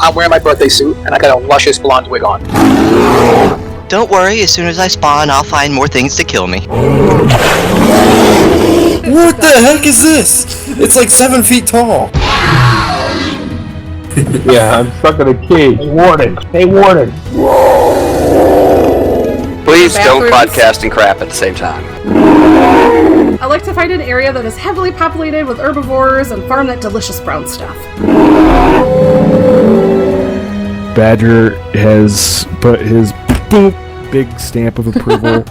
I'm wearing my birthday suit, and I got a luscious blonde wig on. Don't worry, as soon as I spawn, I'll find more things to kill me. What the heck is this? It's like 7 feet tall. Yeah, I'm stuck in a cage. Hey, warden. Please don't podcast and crap at the same time. I like to find an area that is heavily populated with herbivores and farm that delicious brown stuff. Badger has put his big stamp of approval.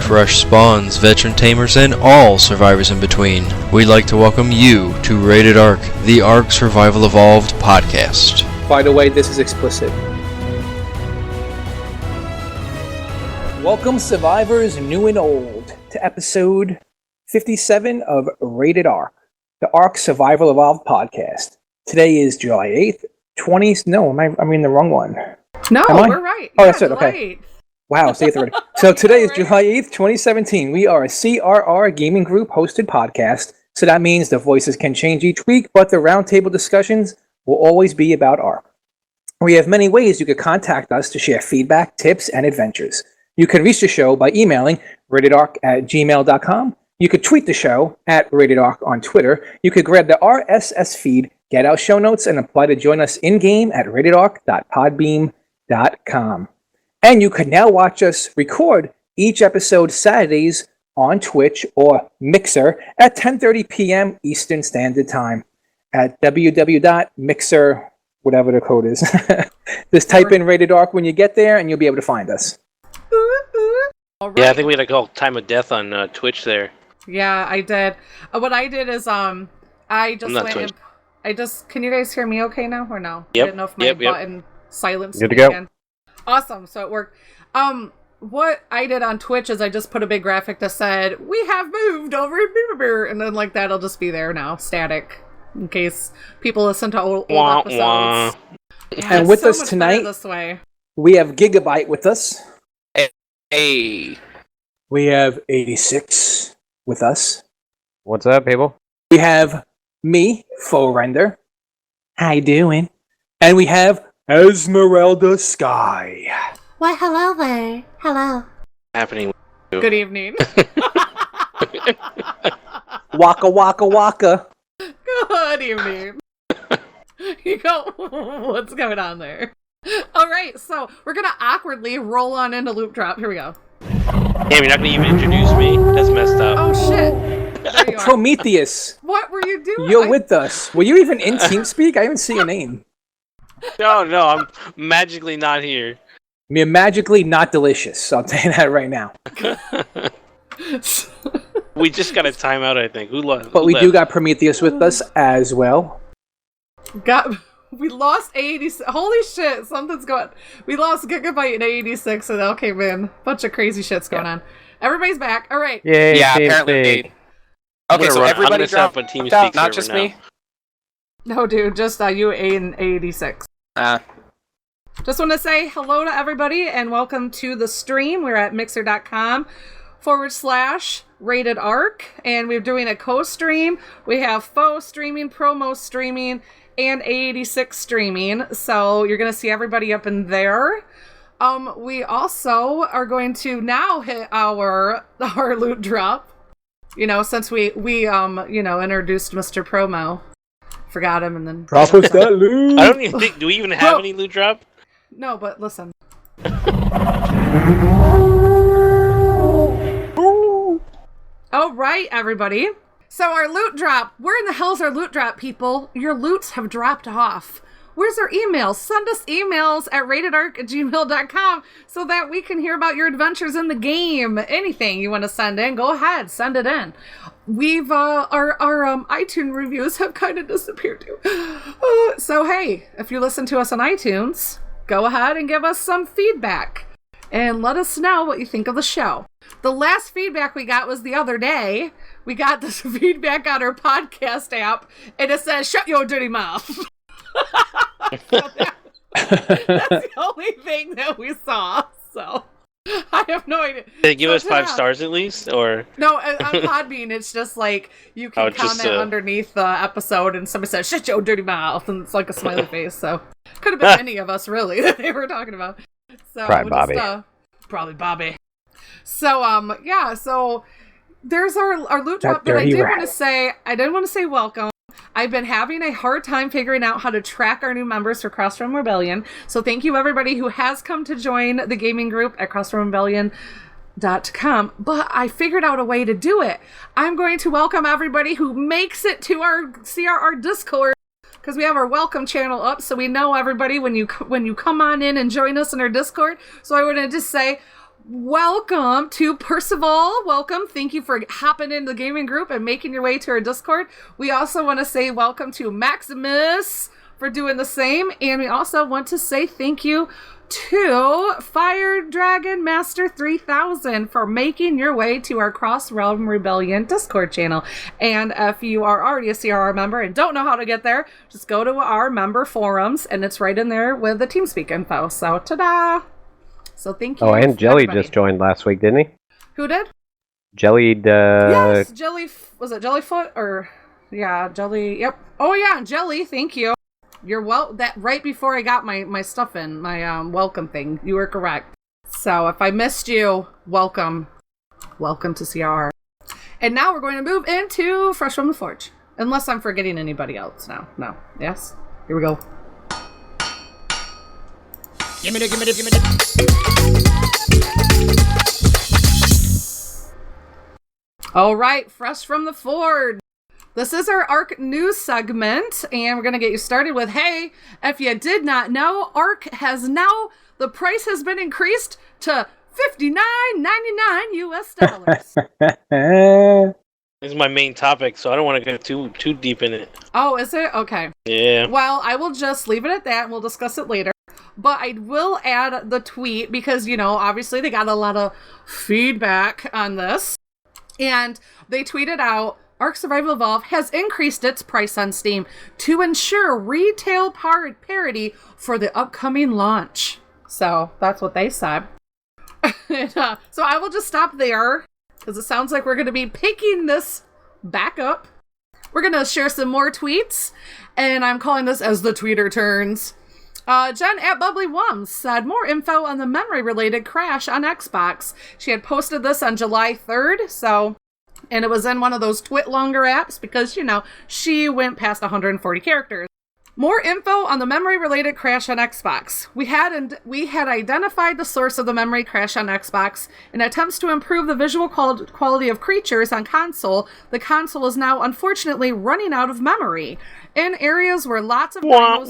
Fresh spawns, veteran tamers, and all survivors in between. We'd like to welcome you to Rated Ark, the Ark Survival Evolved podcast. By the way, this is explicit. Welcome, survivors new and old, to episode 57 of Rated Ark, the Ark Survival Evolved podcast. Today is July 8th, I'm in the wrong one. No, we're right. Oh, that's it, okay. Wow, say it already. So today is July 8th, 2017. We are a CRR Gaming Group hosted podcast, so that means the voices can change each week, but the roundtable discussions will always be about Ark. We have many ways you could contact us to share feedback, tips, and adventures. You can reach the show by emailing ratedark@gmail.com. You could tweet the show at ratedark on Twitter. You could grab the RSS feed, get our show notes, and apply to join us in-game at ratedark.podbeam.com. And you can now watch us record each episode Saturdays on Twitch or Mixer at 10:30 p.m. Eastern Standard Time at www.mixer, whatever the code is. Just type in Rated Ark when you get there, and you'll be able to find us. Right. Yeah, I think we had a call Time of Death on Twitch there. Yeah, I did. What I did is I just went Twitch. and can you guys hear me okay now or no? Yep. I didn't know if my button silenced Good me to go. again. Awesome, so it worked. What I did on Twitch is I just put a big graphic that said, "We have moved over," and then like that'll just be there now, static, in case people listen to old episodes. Wah. Yeah, And with so us much tonight- better this way. We have Gigabyte with us. Hey. We have 86 with us. What's up, people? We have me, Faux Render. How you doing? And we have Esmeralda Sky. Why, hello there. Hello. Happening. Good evening. Waka waka waka. Good evening. You go, what's going on there? All right, so we're going to awkwardly roll on into Loop Drop. Here we go. Damn, you're not going to even introduce me? That's messed up. Oh, shit. There you are. Prometheus, What were you doing? you're with us. Were you even in TeamSpeak? I even see your name. No, I'm magically not here. You're magically not delicious. I'll tell you that right now. We just got a timeout, I think. Who left? But we do got Prometheus with us as well. We lost 86. Holy shit, something's going. We lost Gigabyte in 86, and now came in. Bunch of crazy shit's going on. Everybody's back. All right. Yay, Yeah, TeamSpeak. apparently. Okay, so everybody drop dropped on TeamSpeak out, not server just now. me. No, dude, just you in 86. Just want to say hello to everybody and welcome to the stream. We're at mixer.com/Rated Ark, and we're doing a co-stream. We have faux streaming, promo streaming, and 86 streaming, so you're going to see everybody up in there. We also are going to now hit our loot drop, since we introduced Mr. Promo. Forgot him and then... Drop us that loot! I don't even think... Do we even have any loot drop? No, but listen. All right, everybody. So our loot drop. Where in the hell's our loot drop, people? Your loots have dropped off. Where's our emails? Send us emails at ratedark@gmail.com so that we can hear about your adventures in the game. Anything you want to send in, go ahead, send it in. We've our iTunes reviews have kind of disappeared too. So hey, if you listen to us on iTunes, go ahead and give us some feedback and let us know what you think of the show. The last feedback we got was the other day. We got this feedback on our podcast app, and it says, "Shut your dirty mouth." So that's the only thing that we saw. So I have no idea. Did they give us 5 stars at least, or no? On Podbean, it's just like you can comment underneath the episode, and somebody says "shut your dirty mouth," and it's like a smiley face. So could have been any of us really that they were talking about. So probably Bobby. Probably Bobby. So so there's our loot drop, but I did want to say welcome. I've been having a hard time figuring out how to track our new members for Crossroom Rebellion. So thank you everybody who has come to join the gaming group at crossroomrebellion.com. But I figured out a way to do it. I'm going to welcome everybody who makes it to our CRR Discord, because we have our welcome channel up, so we know everybody when you come on in and join us in our Discord. So I want to just say welcome to Percival. Welcome. Thank you for hopping into the gaming group and making your way to our Discord. We also want to say welcome to Maximus for doing the same. And we also want to say thank you to Fire Dragon Master 3000 for making your way to our Cross Realm Rebellion Discord channel. And if you are already a CRR member and don't know how to get there, just go to our member forums, and it's right in there with the TeamSpeak info. So ta-da! So thank you. Oh, and Jelly everybody. just joined last week, didn't he? Who did? Jellied. Yes, Jelly. Was it Jellyfoot or Jelly? Yep. Oh yeah, Jelly. Thank you. You're that right before I got my stuff in my welcome thing. You were correct. So if I missed you, welcome to CRR. And now we're going to move into Fresh from the Forge, unless I'm forgetting anybody else now. No. Yes. Here we go. Gimme it. All right, Fresh from the Forge. This is our Ark News Segment, and we're going to get you started with, hey, if you did not know, Ark the price has been increased to $59.99 US. This is my main topic, so I don't want to get too deep in it. Oh, is it? Okay. Yeah. Well, I will just leave it at that, and we'll discuss it later. But I will add the tweet because, obviously they got a lot of feedback on this. And they tweeted out, Ark Survival Evolved has increased its price on Steam to ensure retail parity for the upcoming launch. So that's what they said. So I will just stop there, because it sounds like we're going to be picking this back up. We're going to share some more tweets, and I'm calling this as the tweeter turns. Jen at Bubbly Wums said more info on the memory-related crash on Xbox. She had posted this on July 3rd, and it was in one of those Twit Longer apps because, she went past 140 characters. More info on the memory-related crash on Xbox. We had identified the source of the memory crash on Xbox. In attempts to improve the visual quality of creatures on console, the console is now unfortunately running out of memory. In areas where lots of dinos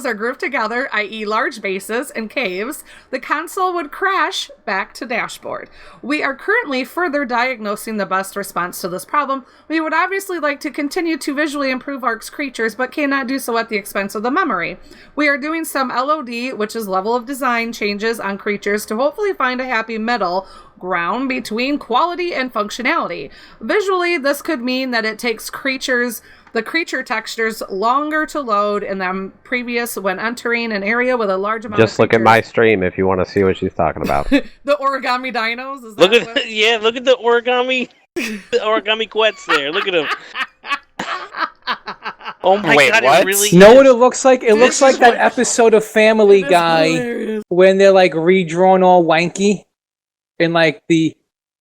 are grouped together, i.e. large bases and caves, the console would crash back to dashboard. We are currently further diagnosing the best response to this problem. We would obviously like to continue to visually improve Ark's creatures, but cannot do so at the expense of the memory. We are doing some LOD, which is level of design changes on creatures, to hopefully find a happy middle ground between quality and functionality. Visually, this could mean that it takes the creature textures longer to load in them previous when entering an area with a large amount Just of look at my stream if you want to see what she's talking about. The origami dinos? Look at the origami quets there. Look at them. Oh my god, what? it really Know is. what it looks like? It looks like that episode of Family Guy when they're like redrawn all wanky in like the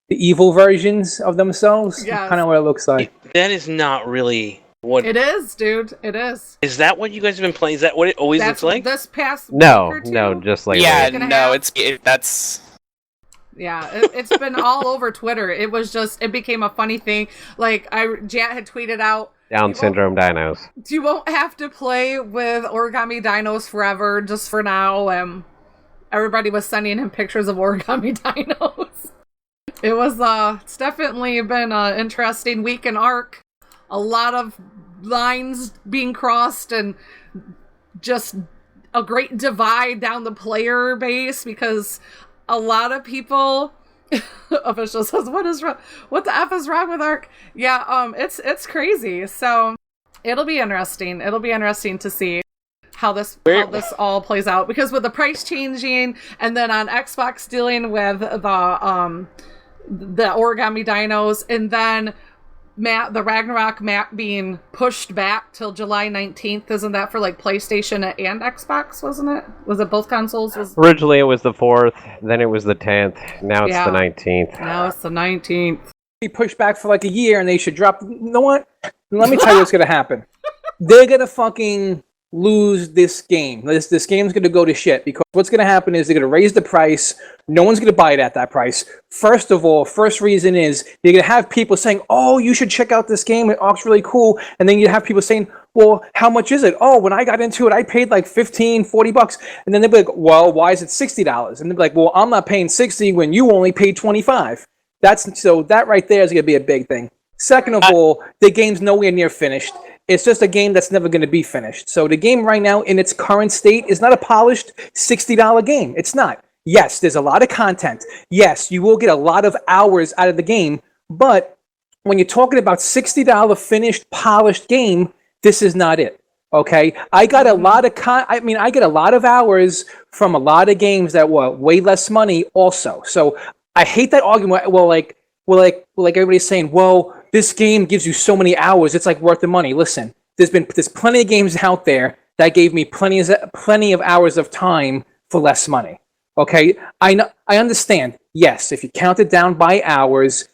evil versions of themselves. Yes. Kind of what it looks like. That is not really what It is, dude. It is. Is that what you guys have been playing? Is that what it always looks like? This past No, week or two? no, just like Yeah, Week and a no, half? that's. Yeah, it's been all over Twitter. It became a funny thing. Like, Jat had tweeted out, Down syndrome dinos. you won't have to play with origami dinos forever, just for now. Everybody was sending him pictures of origami dinos. It was, it's definitely been an interesting week in Ark. A lot of lines being crossed and just a great divide down the player base because a lot of people... Official says, what the F is wrong with Ark? Yeah, it's crazy. So it'll be interesting. It'll be interesting to see how this all plays out, because with the price changing, and then on Xbox dealing with the origami dinos, and then the Ragnarok map being pushed back till July 19th. Isn't that for like PlayStation and Xbox, wasn't it? Was it both consoles? Originally it was the 4th, then it was the 10th, now it's the 19th. Now it's the 19th. Be pushed back for like a year and they should drop. You know what? Let me tell you what's going to happen. They're going to fucking lose this game. This game's going to go to shit, because what's going to happen is they're going to raise the price. No one's going to buy it at that price. First of all, first reason is you're going to have people saying, oh, you should check out this game. It looks really cool. And then you have people saying, well, how much is it? Oh, when I got into it, I paid like $15-$40. And then they'll be like, well, why is it $60? And they'll be like, well, I'm not paying $60 when you only paid $25. So that right there is going to be a big thing. Second of all, the game's nowhere near finished. It's just a game that's never going to be finished. So the game right now, in its current state, is not a polished $60 game. It's not. Yes, there's a lot of content. Yes, you will get a lot of hours out of the game. But when you're talking about $60 finished, polished game, this is not it. Okay? I got a lot of I get a lot of hours from a lot of games that were way less money also. So I hate that argument. Well, like everybody's saying, well, this game gives you so many hours, it's like worth the money. Listen, there's plenty of games out there that gave me plenty of hours of time for less money. Okay, I understand. Yes, if you count it down by hours,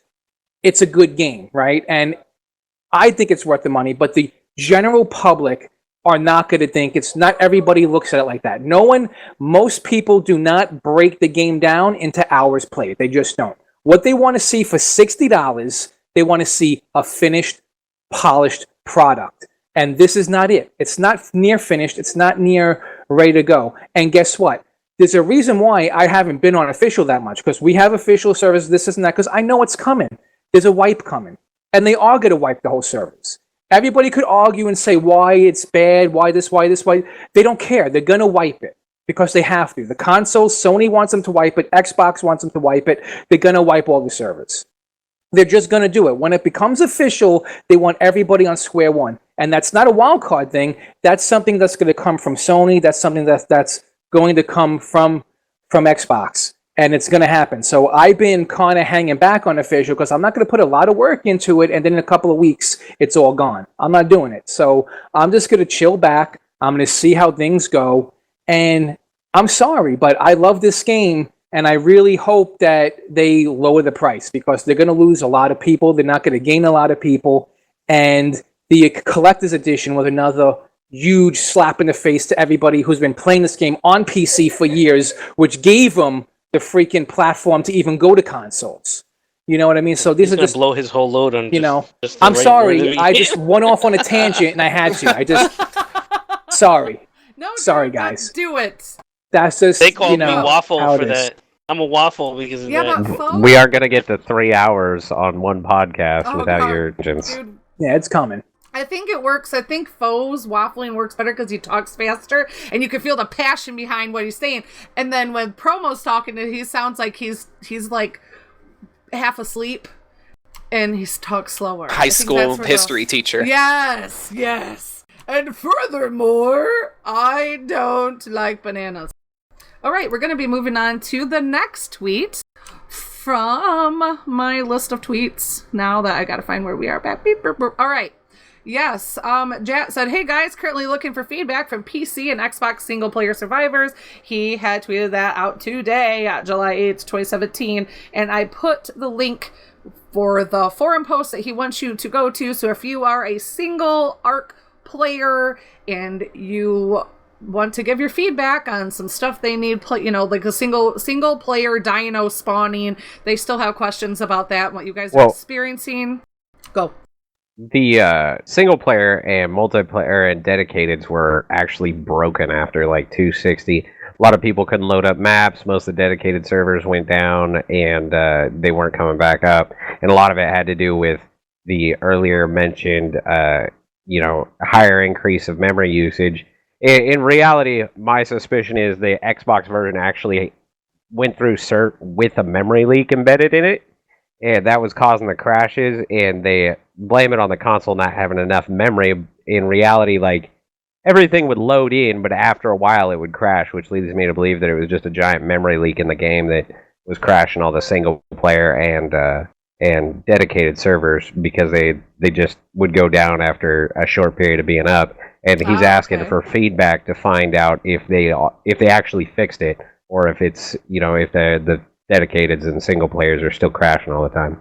it's a good game, right? And I think it's worth the money. But the general public are not going to think it's. Not everybody looks at it like that. Most people do not break the game down into hours played. They just don't. What they want to see for $60. They want to see a finished, polished product. And this is not it. It's not near finished. It's not near ready to go. And guess what? There's a reason why I haven't been on official that much, because we have official servers, this and that, because I know it's coming. There's a wipe coming. And they are going to wipe the whole servers. Everybody could argue and say why it's bad, why this, why. They don't care. They're going to wipe it because they have to. The consoles, Sony wants them to wipe it. Xbox wants them to wipe it. They're going to wipe all the servers. They're just going to do it. When it becomes official, they want everybody on square one. And that's not a wild card thing. That's something that's going to come from Sony. That's something that's going to come from Xbox. And it's going to happen. So I've been kind of hanging back on official because I'm not going to put a lot of work into it, and then in a couple of weeks, it's all gone. I'm not doing it. So I'm just going to chill back. I'm going to see how things go. And I'm sorry, but I love this game. And I really hope that they lower the price, because they're going to lose a lot of people. They're not going to gain a lot of people. And the collector's edition was another huge slap in the face to everybody who's been playing this game on PC for years, which gave them the freaking platform to even go to consoles. You know what I mean? So these are just blow his whole load on. I'm sorry. I just went off on a tangent and I had to. Sorry. Sorry, guys. Do it. That's just, they called me waffle for is. that. I'm a waffle because of that. We are going to get to 3 hours on one podcast without your engines. Dude. Yeah, it's coming. I think it works. I think Foe's waffling works better because he talks faster and you can feel the passion behind what he's saying. And then when Promo's talking, he sounds like he's like half asleep and he talks slower. High school history teacher. Yes. And furthermore, I don't like bananas. All right, we're going to be moving on to the next tweet from my list of tweets. Now that I got to find where we are. All right. Yes. Jat said, hey guys, currently looking for feedback from PC and Xbox single player survivors. He had tweeted that out today, July 8th, 2017. And I put the link for the forum post that he wants you to go to. So if you are a single Ark player and you want to give your feedback on some stuff they need, like a single player dino spawning, they still have questions about that, what you guys are experiencing. Go. The single player and multiplayer and dedicateds were actually broken after like 260. A lot of people couldn't load up maps. Most of the dedicated servers went down and they weren't coming back up. And a lot of it had to do with the earlier mentioned higher increase of memory usage. In reality, my suspicion is the Xbox version actually went through cert with a memory leak embedded in it, and that was causing the crashes, and they blame it on the console not having enough memory. In reality, like, everything would load in, but after a while it would crash, which leads me to believe that it was just a giant memory leak in the game that was crashing all the single player and dedicated servers because they just would go down after a short period of being up. And he's asking for feedback to find out if they actually fixed it, or if it's if the dedicateds and single players are still crashing all the time.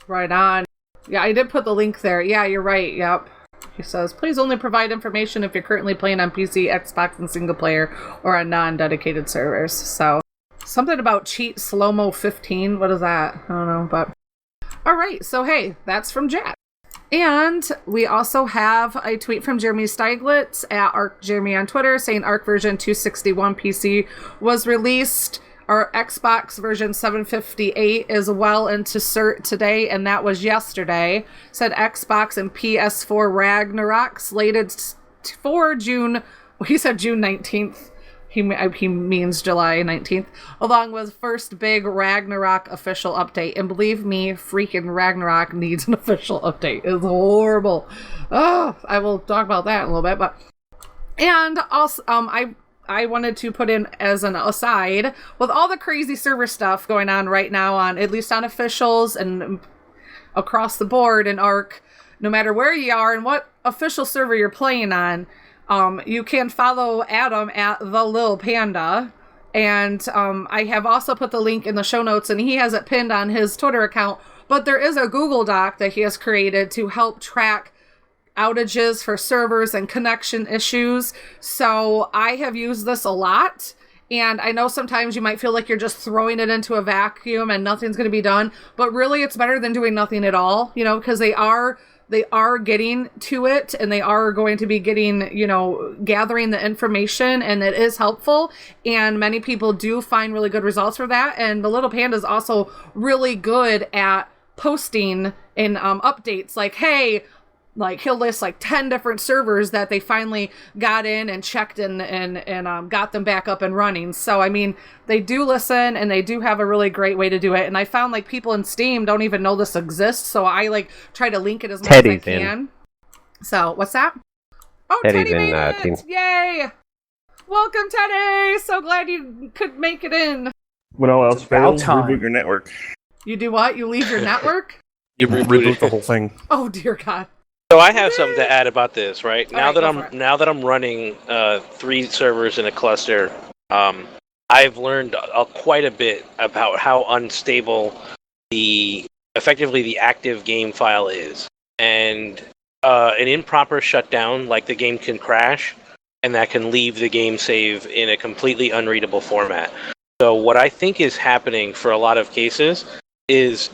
Right on. Yeah, I did put the link there. Yeah, you're right. Yep. He says, please only provide information if you're currently playing on PC, Xbox, and single player, or on non-dedicated servers. So, something about cheat slow-mo 15. What is that? I don't know, but... Alright, so hey, that's from Jack. And we also have a tweet from Jeremy Steiglitz at Ark Jeremy on Twitter saying Ark version 261 PC was released. Our Xbox version 758 is well into cert today, and that was yesterday. Said Xbox and PS4 Ragnarok slated for June. Well, he said June 19th. He means July 19th, along with first big Ragnarok official update. And believe me, freaking Ragnarok needs an official update. It's horrible. Oh, I will talk about that in a little bit. But and also, I wanted to put in as an aside, with all the crazy server stuff going on right now on, at least on officials and across the board in Ark, no matter where you are and what official server you're playing on, you can follow Adam at the Lil Panda. And I have also put the link in the show notes, and he has it pinned on his Twitter account. But there is a Google Doc that he has created to help track outages for servers and connection issues. So I have used this a lot, and I know sometimes you might feel like you're just throwing it into a vacuum and nothing's going to be done, but really it's better than doing nothing at all, because they are getting to it, and they are going to be getting, gathering the information, and it is helpful, and many people do find really good results for that. And the Little Panda is also really good at posting in updates, like, hey, like he'll list like 10 different servers that they finally got in and checked and got them back up and running. So, I mean, they do listen, and they do have a really great way to do it. And I found like people in Steam don't even know this exists. So I like try to link it as much as I can. So what's that? Oh, Teddy made it! Yay! Welcome, Teddy! So glad you could make it in. When all else fails, time. reboot your network. You do what? You leave your network? You reboot the whole thing. Oh, dear God. So I have something to add about this, right? Now that I'm running 3 servers in a cluster, I've learned quite a bit about how unstable effectively the active game file is, and an improper shutdown, like the game can crash, and that can leave the game save in a completely unreadable format. So what I think is happening for a lot of cases is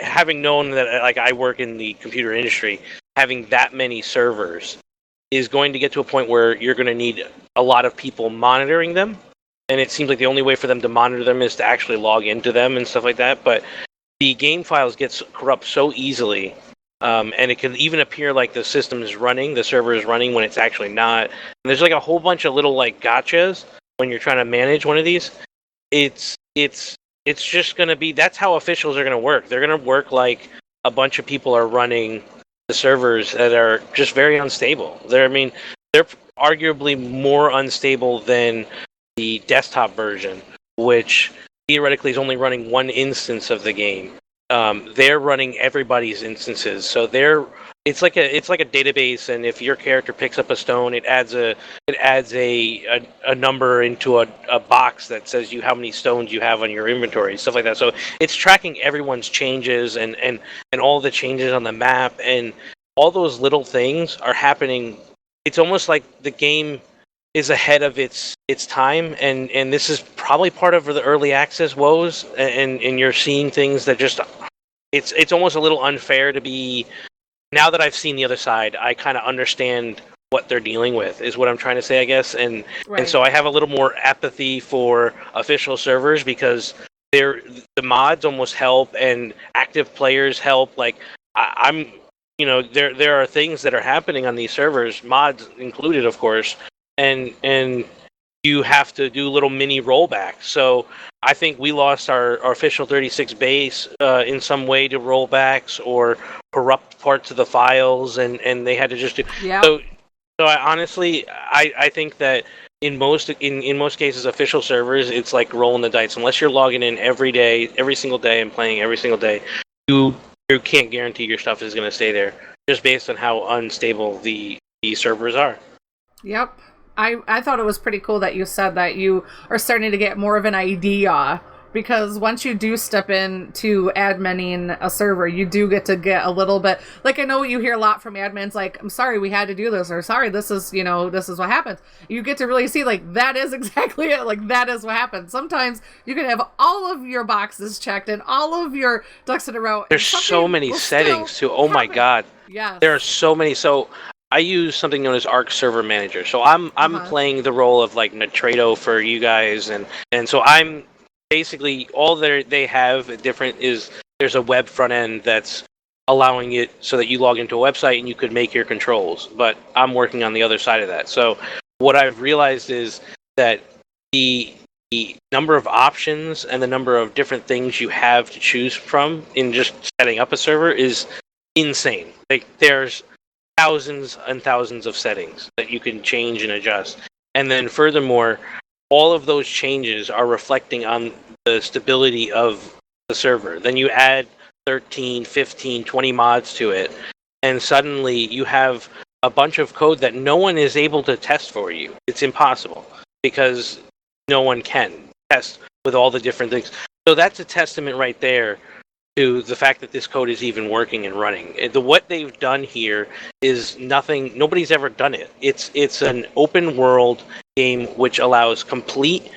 having known that, like, I work in the computer industry, having that many servers is going to get to a point where you're going to need a lot of people monitoring them. And it seems like the only way for them to monitor them is to actually log into them and stuff like that. But the game files get corrupt so easily, and it can even appear like the system is running, the server is running when it's actually not. And there's like a whole bunch of little like gotchas when you're trying to manage one of these. It's just going to be, that's how officials are going to work. They're going to work like a bunch of people are running the servers that are just very unstable. They're arguably more unstable than the desktop version, which theoretically is only running one instance of the game. They're running everybody's instances, so it's like a database, and if your character picks up a stone, it adds a number into a box that says how many stones you have on your inventory, stuff like that. So it's tracking everyone's changes and all the changes on the map, and all those little things are happening. It's almost like the game is ahead of its time, and this is probably part of the early access woes, and you're seeing things that just it's almost a little unfair to be. Now that I've seen the other side, I kind of understand what they're dealing with, is what I'm trying to say, I guess. And so I have a little more apathy for official servers, because the mods almost help and active players help. Like there are things that are happening on these servers, mods included, of course, and you have to do little mini rollbacks. So I think we lost our official 36 base in some way to rollbacks or corrupt parts of the files, and they had to just do. Yeah. So So I think that in most cases, official servers, it's like rolling the dice. Unless you're logging in every single day, and playing every single day, you can't guarantee your stuff is going to stay there, just based on how unstable the servers are. Yep. I thought it was pretty cool that you said that you are starting to get more of an idea, because once you do step into adminning a server, you do get a little bit, like, I know you hear a lot from admins, like, I'm sorry we had to do this, or sorry, this is what happens. You get to really see, like, that is exactly it. Like, that is what happens. Sometimes you can have all of your boxes checked and all of your ducks in a row. There's so many settings too. Oh my god. Yeah. There are so many. So I use something known as Ark Server Manager. So I'm playing the role of like Nitrado for you guys, and so I'm basically all they have different is there's a web front end that's allowing it so that you log into a website and you could make your controls. But I'm working on the other side of that. So what I've realized is that the number of options and the number of different things you have to choose from in just setting up a server is insane. Like, there's thousands and thousands of settings that you can change and adjust. And then furthermore, all of those changes are reflecting on the stability of the server. Then you add 13, 15, 20 mods to it, and suddenly you have a bunch of code that no one is able to test for you. It's impossible, because no one can test with all the different things. So that's a testament right there to the fact that this code is even working and running. What they've done here is nothing. Nobody's ever done it. It's an open world game which allows complete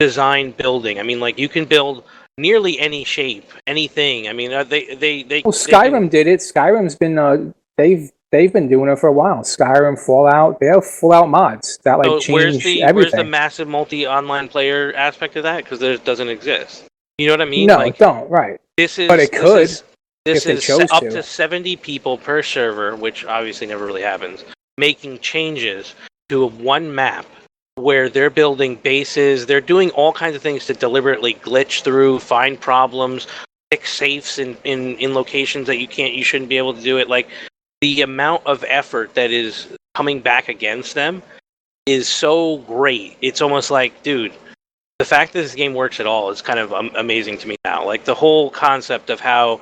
design building. I mean, like, you can build nearly any shape, anything. I mean, they. Well, Skyrim did it. Skyrim's been they've been doing it for a while. Skyrim, Fallout, they have Fallout mods that change everything. Where's the massive multi-online player aspect of that? Because it doesn't exist. You know what I mean? No, it don't. Right. But it could. This if is they chose up to. to 70 people per server, which obviously never really happens, making changes to one map where they're building bases. They're doing all kinds of things to deliberately glitch through, find problems, fix safes in locations that you shouldn't be able to do it. Like, the amount of effort that is coming back against them is so great. It's almost like, dude, the fact that this game works at all is kind of amazing to me now. Like, the whole concept of how,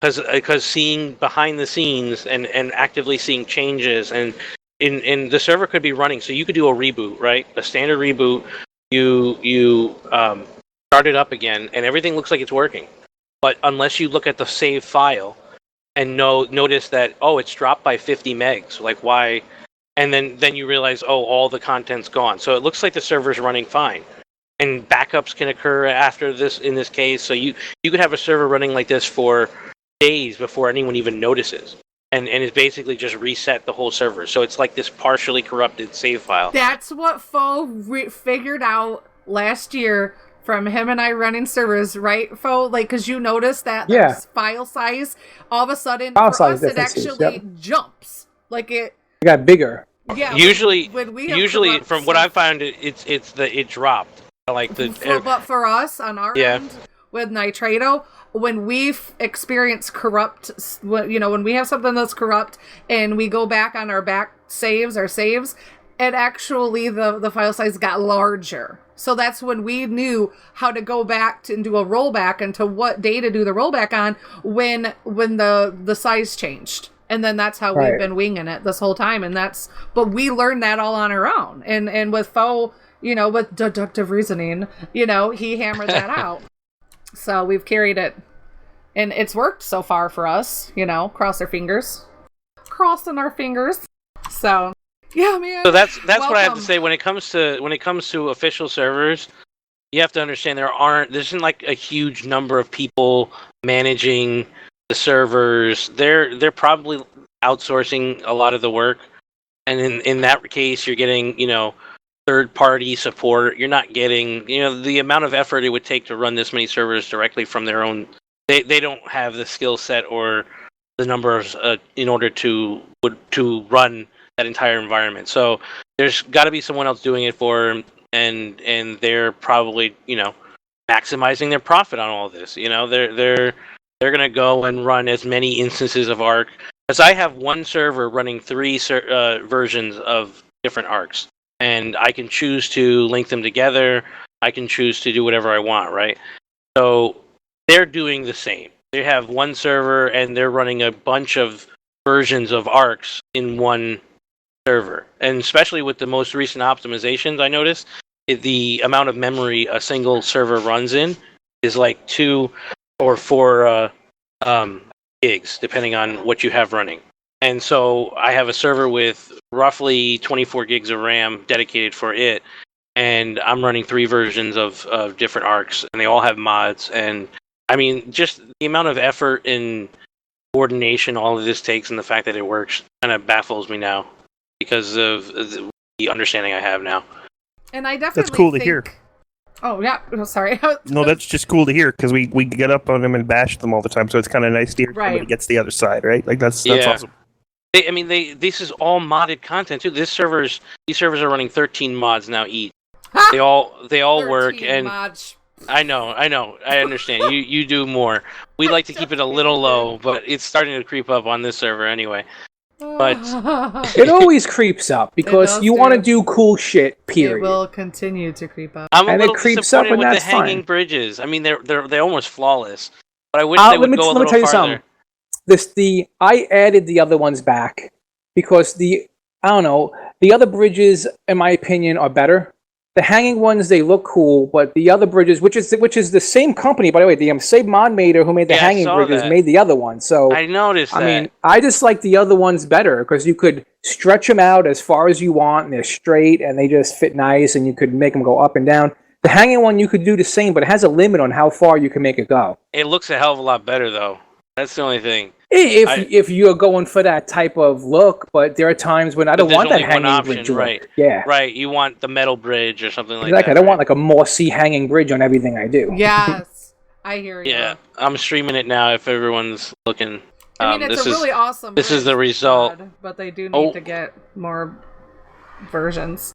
because seeing behind the scenes and actively seeing changes, and in the server could be running, so you could do a reboot, right? A standard reboot. You start it up again, and everything looks like it's working. But unless you look at the save file and notice that, oh, it's dropped by 50 megs, like, why? And then you realize, oh, all the content's gone. So it looks like the server's running fine. And backups can occur after this, in this case. So you could have a server running like this for days before anyone even notices. And it's basically just reset the whole server. So it's like this partially corrupted save file. That's what Fo figured out last year from him and I running servers, right, Fo? Like, because you noticed that file size, all of a sudden, for us, it actually jumps. Like, it got bigger. Yeah. Usually, when from what I found, it dropped. Like but for us on our end with Nitrado, when we've experienced corrupt, when we have something that's corrupt and we go back on our saves, it actually, the file size got larger. So that's when we knew how to go back and do a rollback, and to what day to do the rollback on when the size changed. And then that's how we've been winging it this whole time. But we learned that all on our own. And with Fo, with deductive reasoning, he hammered that out. So we've carried it. And it's worked so far for us, cross our fingers. Crossing our fingers. So, yeah, man. So that's what I have to say when it comes to official servers. You have to understand there isn't like a huge number of people managing the servers. They're probably outsourcing a lot of the work. And in that case, you're getting, third-party support. You're not getting, the amount of effort it would take to run this many servers directly from their own. They don't have the skill set or the numbers in order to run that entire environment. So there's got to be someone else doing it for them, and they're probably, maximizing their profit on all of this. They're going to go and run as many instances of Ark Because I have one server running three versions of different arcs, and I can choose to link them together. I can choose to do whatever I want, right? So they're doing the same. They have one server, and they're running a bunch of versions of arcs in one server. And especially with the most recent optimizations, I noticed the amount of memory a single server runs in is like 2 or 4 gigs, depending on what you have running. And so I have a server with roughly 24 gigs of RAM dedicated for it, and I'm running 3 versions of different arcs, and they all have mods. And I mean, just the amount of effort and coordination all of this takes, and the fact that it works, kind of baffles me now because of the understanding I have now. And I definitely That's cool to hear. Oh yeah, sorry. No, that's just cool to hear because we get up on them and bash them all the time. So it's kind of nice to hear somebody gets the other side, right? Like that's awesome. This is all modded content too. These servers are running 13 mods now each. They all work, and mods. I know, I understand. you do more. We like to keep it a little low, but it's starting to creep up on this server anyway. But it always creeps up because you want to do cool shit. Period. It will continue to creep up. I'm a and little it creeps up, disappointed and with the that's hanging fine. bridges. I mean, they're almost flawless, but I wish they would go a little farther. I added the other ones back because the other bridges, in my opinion, are better. The hanging ones, they look cool, but the other bridges, which is the same company, by the way, the same mod maker who made the hanging bridges made the other one. So I noticed that. I mean, I just like the other ones better because you could stretch them out as far as you want, and they're straight, and they just fit nice, and you could make them go up and down. The hanging one, you could do the same, but it has a limit on how far you can make it go. It looks a hell of a lot better, though. That's the only thing. If you're going for that type of look, but there are times when I don't want that hanging bridge look. Right? Yeah, right. You want the metal bridge or something like exactly. that. I don't want like a mossy hanging bridge on everything I do. Yes, I hear you. Yeah, I'm streaming it now. If everyone's looking, I mean, it's really awesome. This is the result, but they do need to get more versions.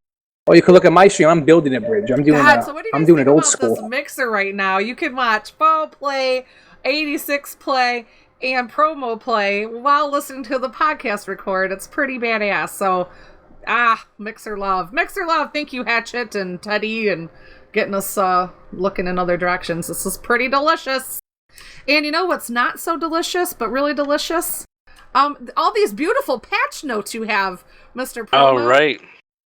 Oh, you can look at my stream. I'm building a bridge. I'm doing. So what do you guys I'm doing think it old about school. this mixer right now? You can watch full play, 86 play, and promo play while listening to the podcast record. It's pretty badass. So, Mixer love. Thank you, Hatchet and Teddy, and getting us looking in other directions. This is pretty delicious. And you know what's not so delicious, but really delicious? All these beautiful patch notes you have, Mr. Promo. Oh, right.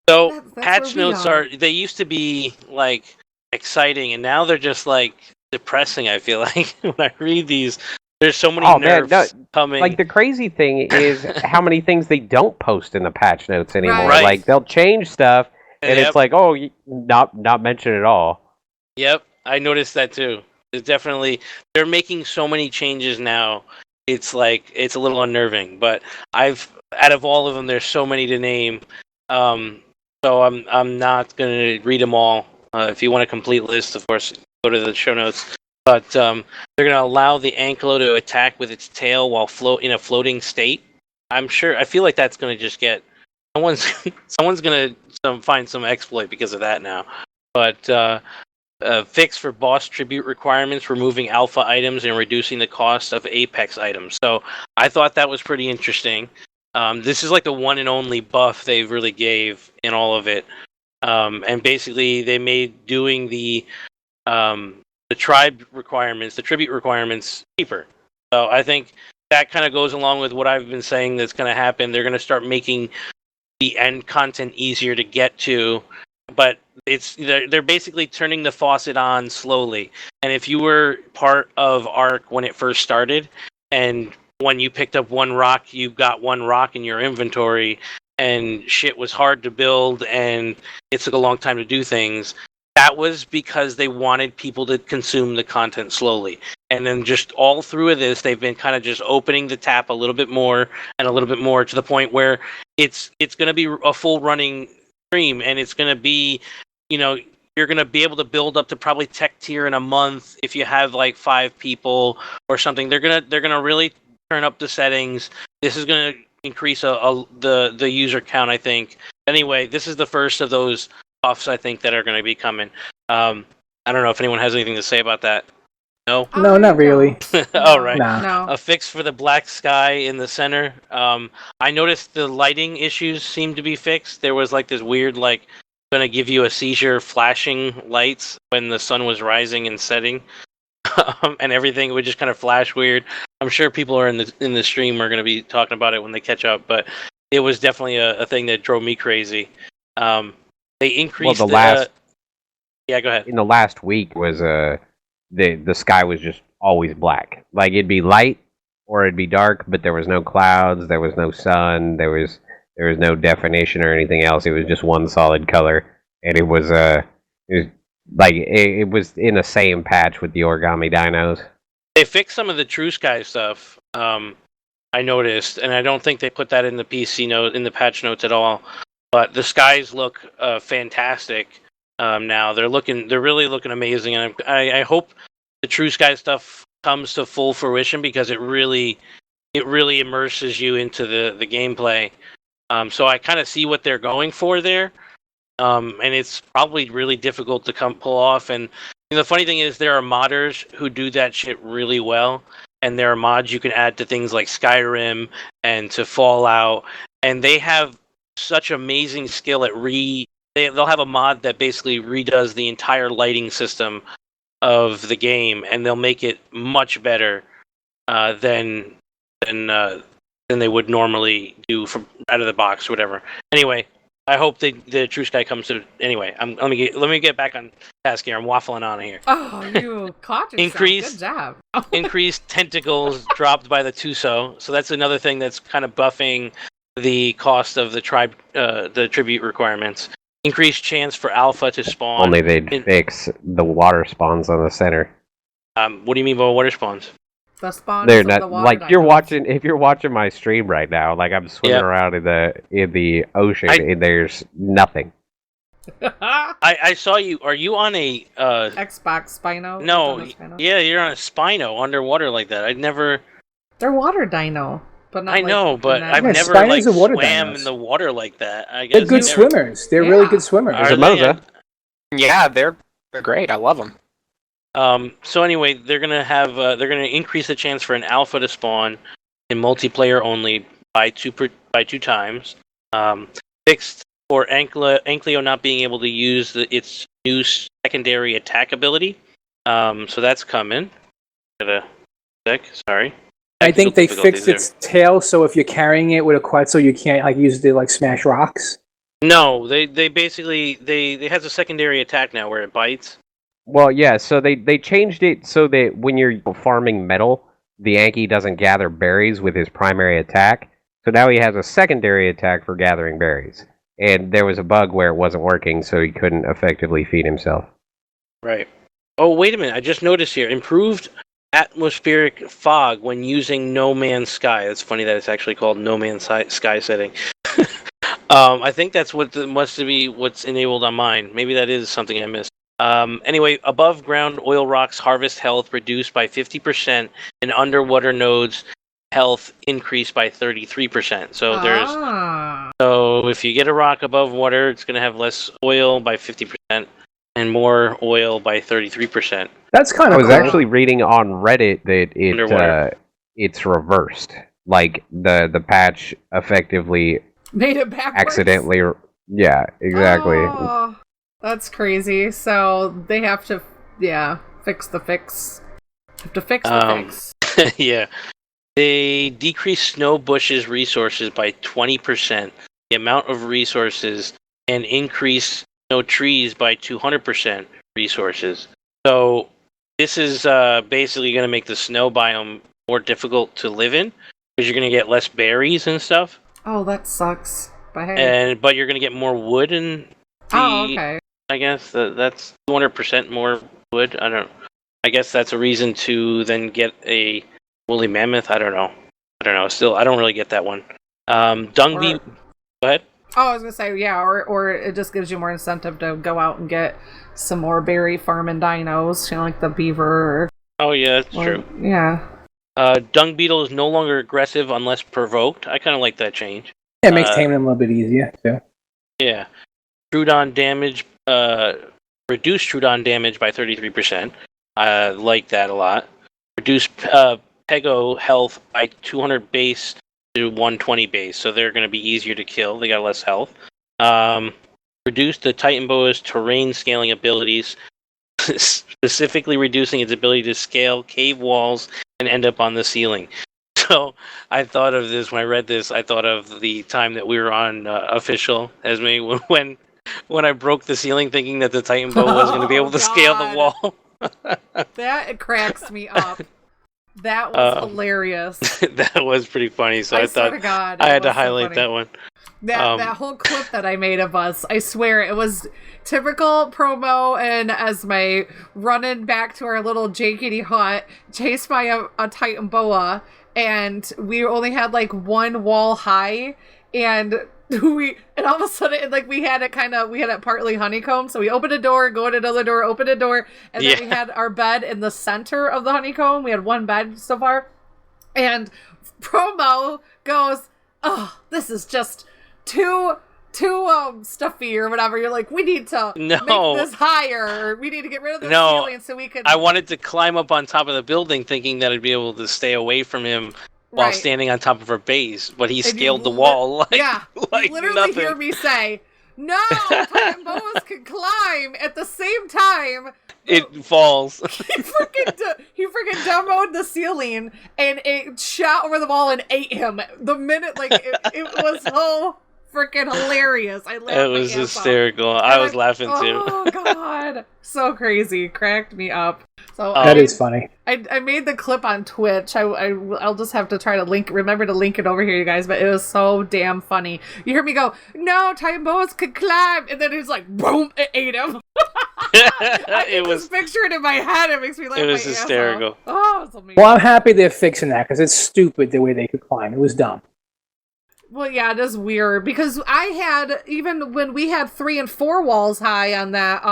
So That's patch notes they used to be like exciting, and now they're just like depressing. I feel like when I read these, there's so many nerfs coming. Like the crazy thing is how many things they don't post in the patch notes anymore. Right. Like they'll change stuff, and it's like, oh, not mentioned at all. Yep, I noticed that too. It's definitely they're making so many changes now. It's like it's a little unnerving. But out of all of them, there's so many to name. So I'm not going to read them all. If you want a complete list, of course, go to the show notes. But they're going to allow the Anklo to attack with its tail while in a floating state. I feel like that's going to just get someone's going to find some exploit because of that now. But fix for boss tribute requirements, removing alpha items and reducing the cost of Apex items. So I thought that was pretty interesting. This is like the one and only buff they really gave in all of it. And basically they made doing the tribe requirements, the tribute requirements, cheaper. So I think that kind of goes along with what I've been saying that's going to happen. They're going to start making the end content easier to get to, but they're basically turning the faucet on slowly. And if you were part of Ark when it first started, and when you picked up one rock, you got one rock in your inventory, and shit was hard to build, and it took a long time to do things. That was because they wanted people to consume the content slowly. And then just all through this, they've been kind of just opening the tap a little bit more and a little bit more to the point where it's going to be a full running stream, and it's going to be, you're going to be able to build up to probably tech tier in a month if you have like 5 people or something. They're going to really turn up the settings. This is going to increase the user count, I think. Anyway, this is the first of those buffs, I think, that are going to be coming. I don't know if anyone has anything to say about that. No. Oh, No, there not you go. really. All right. Nah. No. A fix for the black sky in the center. I noticed the lighting issues seem to be fixed. There was like this weird, like, gonna give you a seizure flashing lights when the sun was rising and setting, and everything would just kind of flash weird. I'm sure people are in the stream are gonna be talking about it when they catch up, but it was definitely a thing that drove me crazy. They increased Well, the last yeah, go ahead. in the last week was the sky was just always black. Like it'd be light or it'd be dark, but there was no clouds, there was no sun, there was no definition or anything else. It was just one solid color, and it was it was in the same patch with the origami dinos. They fixed some of the True Sky stuff. I noticed, and I don't think they put that in the PC note in the patch notes at all. But the skies look fantastic now. They're really looking amazing, and I hope the True Sky stuff comes to full fruition because it really immerses you into the gameplay. So I kind of see what they're going for there, and it's probably really difficult to pull off. And the funny thing is, there are modders who do that shit really well, and there are mods you can add to things like Skyrim and to Fallout, and they have such amazing skill at they'll have a mod that basically redoes the entire lighting system of the game, and they'll make it much better than they would normally do from out of the box or whatever. Anyway, I hope the True Sky comes to. Anyway, let me get back on task here. I'm waffling on here. Oh, you caught yourself. Good job. Increased tentacles dropped by the Tuso, so that's another thing that's kind of buffing the cost of the tribute requirements. Increased chance for alpha to spawn. Only they'd fix the water spawns on the center. What do you mean by water spawns? The spawns They're of not the water like dinos. if you're watching my stream right now, like I'm swimming around in the ocean and there's nothing. I saw you. Are you on a Xbox Spino? No, Spino? yeah, you're on a Spino underwater like that. I'd never. They're water dino, but not I know, but I've Yeah, never Spinos like are water swam dinos. in the water like that. I guess They're good swimmers. They're really good swimmers. Are they? Yeah, they're great. I love them. So anyway, they're gonna increase the chance for an alpha to spawn in multiplayer only by two times. Fixed for Ankleo not being able to use its new secondary attack ability. So that's coming. Got a sec. Sorry. I think they fixed its tail, so if you're carrying it with a Quetzal, you can't like use it to like smash rocks. No, they basically it has a secondary attack now where it bites. Well, yeah, so they changed it so that when you're farming metal, the Yankee doesn't gather berries with his primary attack. So now he has a secondary attack for gathering berries. And there was a bug where it wasn't working, so he couldn't effectively feed himself. Right. Oh, wait a minute. I just noticed here. Improved atmospheric fog when using No Man's Sky. It's funny that it's actually called No Man's Sky setting. I think that's must be what's enabled on mine. Maybe that is something I missed. Anyway, above ground oil rocks harvest health reduced by 50%, and underwater nodes health increased by 33%. So so if you get a rock above water, it's going to have less oil by 50% and more oil by 33%. That's kind of I was actually reading on Reddit that it's reversed. Like the patch effectively made it backwards. Accidentally. Yeah, exactly. Oh, that's crazy. So they have to, fix the fix. Have to fix the fix. Yeah. They decrease snow bushes resources by 20%, the amount of resources, and increase snow trees by 200% resources. So this is basically going to make the snow biome more difficult to live in because you're going to get less berries and stuff. Oh, that sucks. But hey. But you're going to get more wood and okay. I guess that's 200% more wood. I guess that's a reason to then get a woolly mammoth. I don't know. Still, I don't really get that one. Dung bee. Go ahead. Oh, I was gonna say or it just gives you more incentive to go out and get some more berry farming dinos, like the beaver. Oh yeah, that's true. Yeah. Dung beetle is no longer aggressive unless provoked. I kind of like that change. Yeah, it makes taming them a little bit easier too. Yeah. Trudon damage. Reduce Trudon damage by 33%. I like that a lot. Reduce Pego health by 200 base to 120 base, so they're going to be easier to kill. They got less health. Reduce the Titan Boa's terrain scaling abilities, specifically reducing its ability to scale cave walls and end up on the ceiling. So I thought of this when I read this. I thought of the time that we were on official Esme when I broke the ceiling, thinking that the Titan Boa was going to be able to scale the wall. That cracks me up. That was hilarious. That was pretty funny. So I thought swear to God, I had to so highlight funny. that one. That whole clip that I made of us, I swear it was typical promo and Esme running back to our little jakety hut, chased by a Titan Boa, and we only had like one wall high, and all of a sudden we had it partly honeycomb, so we opened a door, go in another door, open a door, and then we had our bed in the center of the honeycomb. We had one bed so far, and promo goes, "Oh, this is just too stuffy or whatever." You're like, we need to make this higher. We need to get rid of the ceiling so we can. I wanted to climb up on top of the building, thinking that I'd be able to stay away from him while standing on top of her base, but he scaled the wall like you literally nothing. hear me say, "No, Titan Boas can climb at the same time." It falls. He freaking demoed the ceiling, and it shot over the wall and ate him. The minute, it was so freaking hilarious. I laughed. It was hysterical. I was laughing too. Oh God, so crazy, cracked me up. So that is funny. I made the clip on Twitch. I'll just have to remember to link it over here, you guys. But it was so damn funny. You hear me go, "No, Titan Boas could climb," and then it's like, boom, it ate him. I can just picture it in my head. It makes me laugh. It was hysterical. Oh, it's amazing. Well, I'm happy they're fixing that because it's stupid the way they could climb. It was dumb. Well, yeah, it is weird because I had, even when we had 3 and 4 walls high on that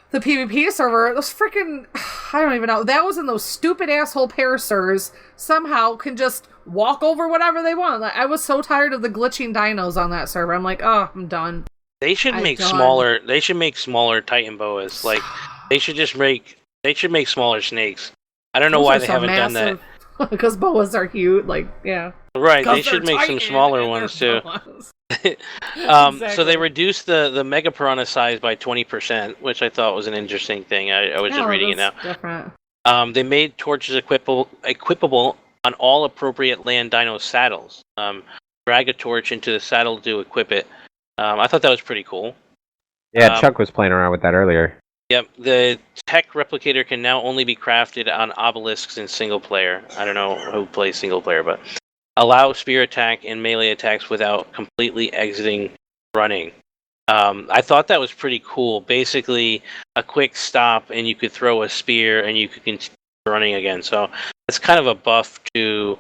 the PvP server, those freaking, I don't even know, that was in those stupid asshole paracers somehow can just walk over whatever they want. Like, I was so tired of the glitching dinos on that server. I'm like, oh, I'm done. They should make smaller. They should make smaller Titan Boas. Like they should make smaller snakes. I don't know why they haven't done that. Because boas are huge. Right, they should make some smaller ones too. Exactly. So they reduced the Mega Piranha size by 20%, which I thought was an interesting thing. I was just reading it now. Different. They made torches equipable on all appropriate land dino saddles. Drag a torch into the saddle to equip it. I thought that was pretty cool. Yeah, Chuck was playing around with that earlier. Yep, the tech replicator can now only be crafted on obelisks in single player. I don't know who plays single player, but allow spear attack and melee attacks without completely exiting running. I thought that was pretty cool. Basically, a quick stop and you could throw a spear and you could continue running again. So it's kind of a buff to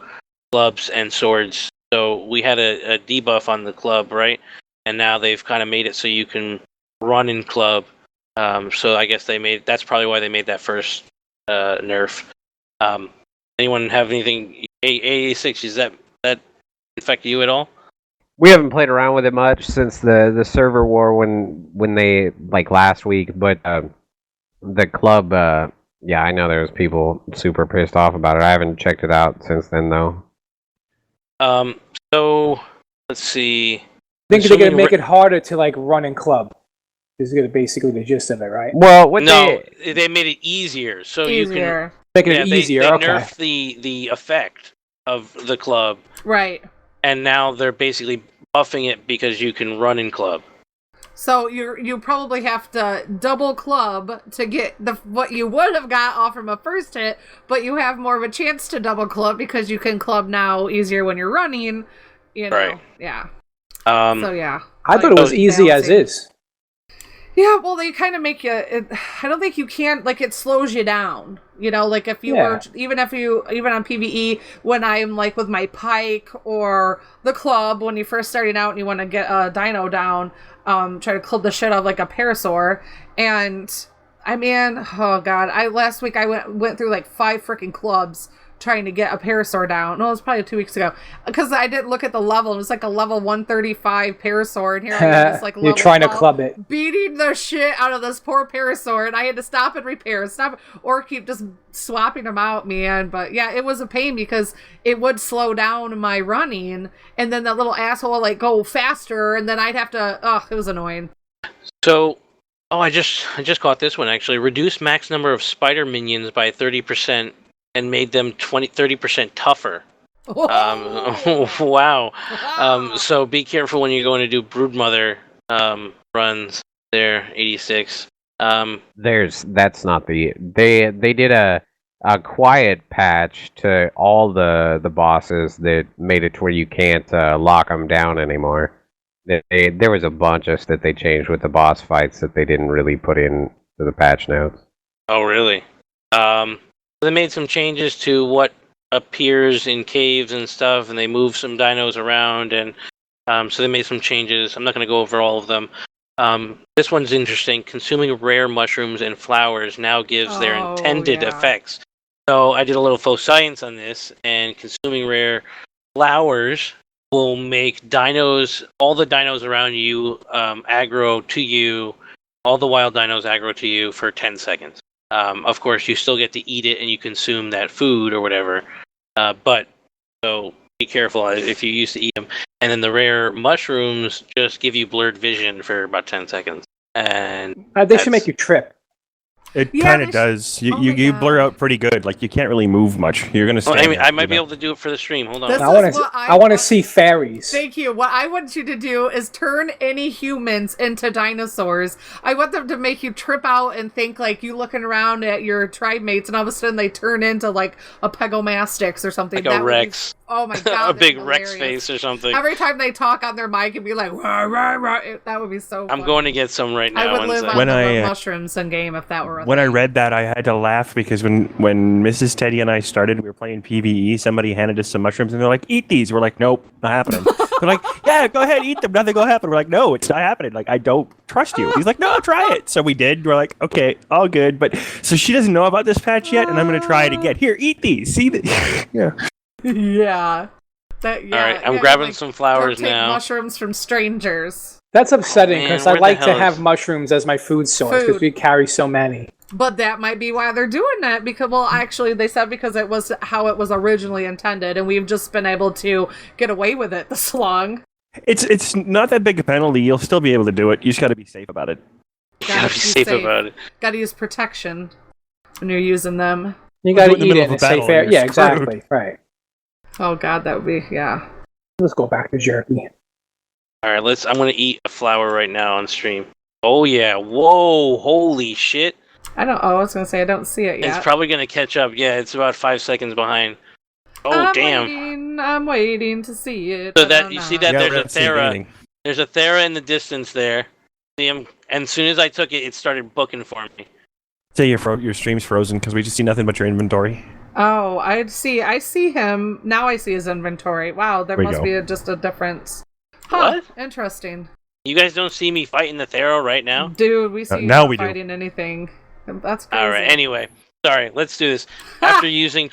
clubs and swords. So we had a debuff on the club, right? And now they've kind of made it so you can run in club. So I guess that's probably why they made that first nerf. Anyone have anything? AA6, does that affect you at all? We haven't played around with it much since the server war when they last week, but the club, yeah, I know there was people super pissed off about it. I haven't checked it out since then though. So let's see. I think they're going to make it harder to run in club. This is going to basically the gist of it, right? Well, they made it easier, so you can make it easier. They okay. nerfed the effect of the club, right? And now they're basically buffing it because you can run in club. So you probably have to double club to get what you would have got off from a first hit, but you have more of a chance to double club because you can club now easier when you're running. Right. Yeah. So yeah. I thought it was easy as is. Yeah, well, they kind of make you. I don't think you can. It slows you down. If you were even on PvE, when I'm with my pike or the club, when you're first starting out and you want to get a dino down, try to club the shit out of a parasaur, and oh god, last week I went through 5 freaking clubs trying to get a parasaur down. No, it was probably 2 weeks ago. Because I didn't look at the level. It was like a level 135 parasaur. And here I am, just like You're trying to club it. beating the shit out of this poor parasaur. And I had to stop and repair. Or keep just swapping them out, man. But yeah, it was a pain because it would slow down my running. And then that little asshole would like go faster. And then I'd have to, it was annoying. So, I just caught this one actually. Reduced max number of spider minions by 30% and made them 30% tougher. Wow. So be careful when you're going to do Broodmother runs there, 86. That's not the they did a quiet patch to all the bosses that made it to where you can't lock them down anymore. There was a bunch of that they changed with the boss fights that they didn't really put in to the patch notes. Oh, really? They made some changes to what appears in caves and stuff, and they moved some dinos around, and so they made some changes. I'm not going to go over all of them. This one's interesting. Consuming rare mushrooms and flowers now gives their intended effects. So I did a little faux science on this, and consuming rare flowers will make dinos, all the dinos around you, aggro to you, all the wild dinos aggro to you for 10 seconds. Of course, you still get to eat it and you consume that food or whatever. But so be careful if you used to eat them. And then the rare mushrooms just give you blurred vision for about 10 seconds. And they should make you trip. It kind of does. You blur out pretty good. Like you can't really move much. You're gonna. I might be able to do it for the stream. Hold on. I want to see fairies. Thank you. What I want you to do is turn any humans into dinosaurs. I want them to make you trip out and think like you looking around at your tribe mates, and all of a sudden they turn into like a Pegomastix or something. Like a Rex. Oh my god! A big Rex face or something. Every time they talk on their mic and be like, rah, rah, rah, that would be so funny. I'm going to get some right now. I would live on the mushrooms in game if that were a When thing. I read that, I had to laugh because when Mrs. Teddy and I started, we were playing PvE, somebody handed us some mushrooms and they're like, eat these. We're like, nope, not happening. They're like, yeah, go ahead, eat them. Nothing will happen. We're like, no, it's not happening. Like, I don't trust you. He's like, no, try it. So we did. We're like, okay, all good. But so she doesn't know about this patch yet, and I'm going to try it again. Here, eat these. See the yeah. Yeah. All right, I'm grabbing some flowers now. Mushrooms from strangers. That's upsetting because I where the like to hell have mushrooms as my food source because we carry so many. But that might be why they're doing that because, well, actually, they said because it was how it was originally intended, and we've just been able to get away with it this long. It's not that big a penalty. You'll still be able to do it. You just got to be safe about it. Gotta be safe about it. Gotta use protection when you're using them. You gotta eat it in a safe area. Yeah, exactly. Right. Oh god, that would be, yeah. Let's go back to jerky. Alright, I'm gonna eat a flower right now on stream. Oh yeah, whoa, holy shit. I was gonna say, I don't see it yet. It's probably gonna catch up. Yeah, it's about 5 seconds behind. Oh, damn. I'm waiting to see it. So that, you see that there's a Thera. There's a Thera in the distance there. See him? And as soon as I took it, it started booking for me. Say your stream's frozen because we just see nothing but your inventory. Oh, I see him. Now I see his inventory. Wow, there must be just a difference. Huh, what? Interesting. You guys don't see me fighting the Thera right now? Dude, we see you not fighting anything. That's crazy. Alright, anyway. Sorry, let's do this. After using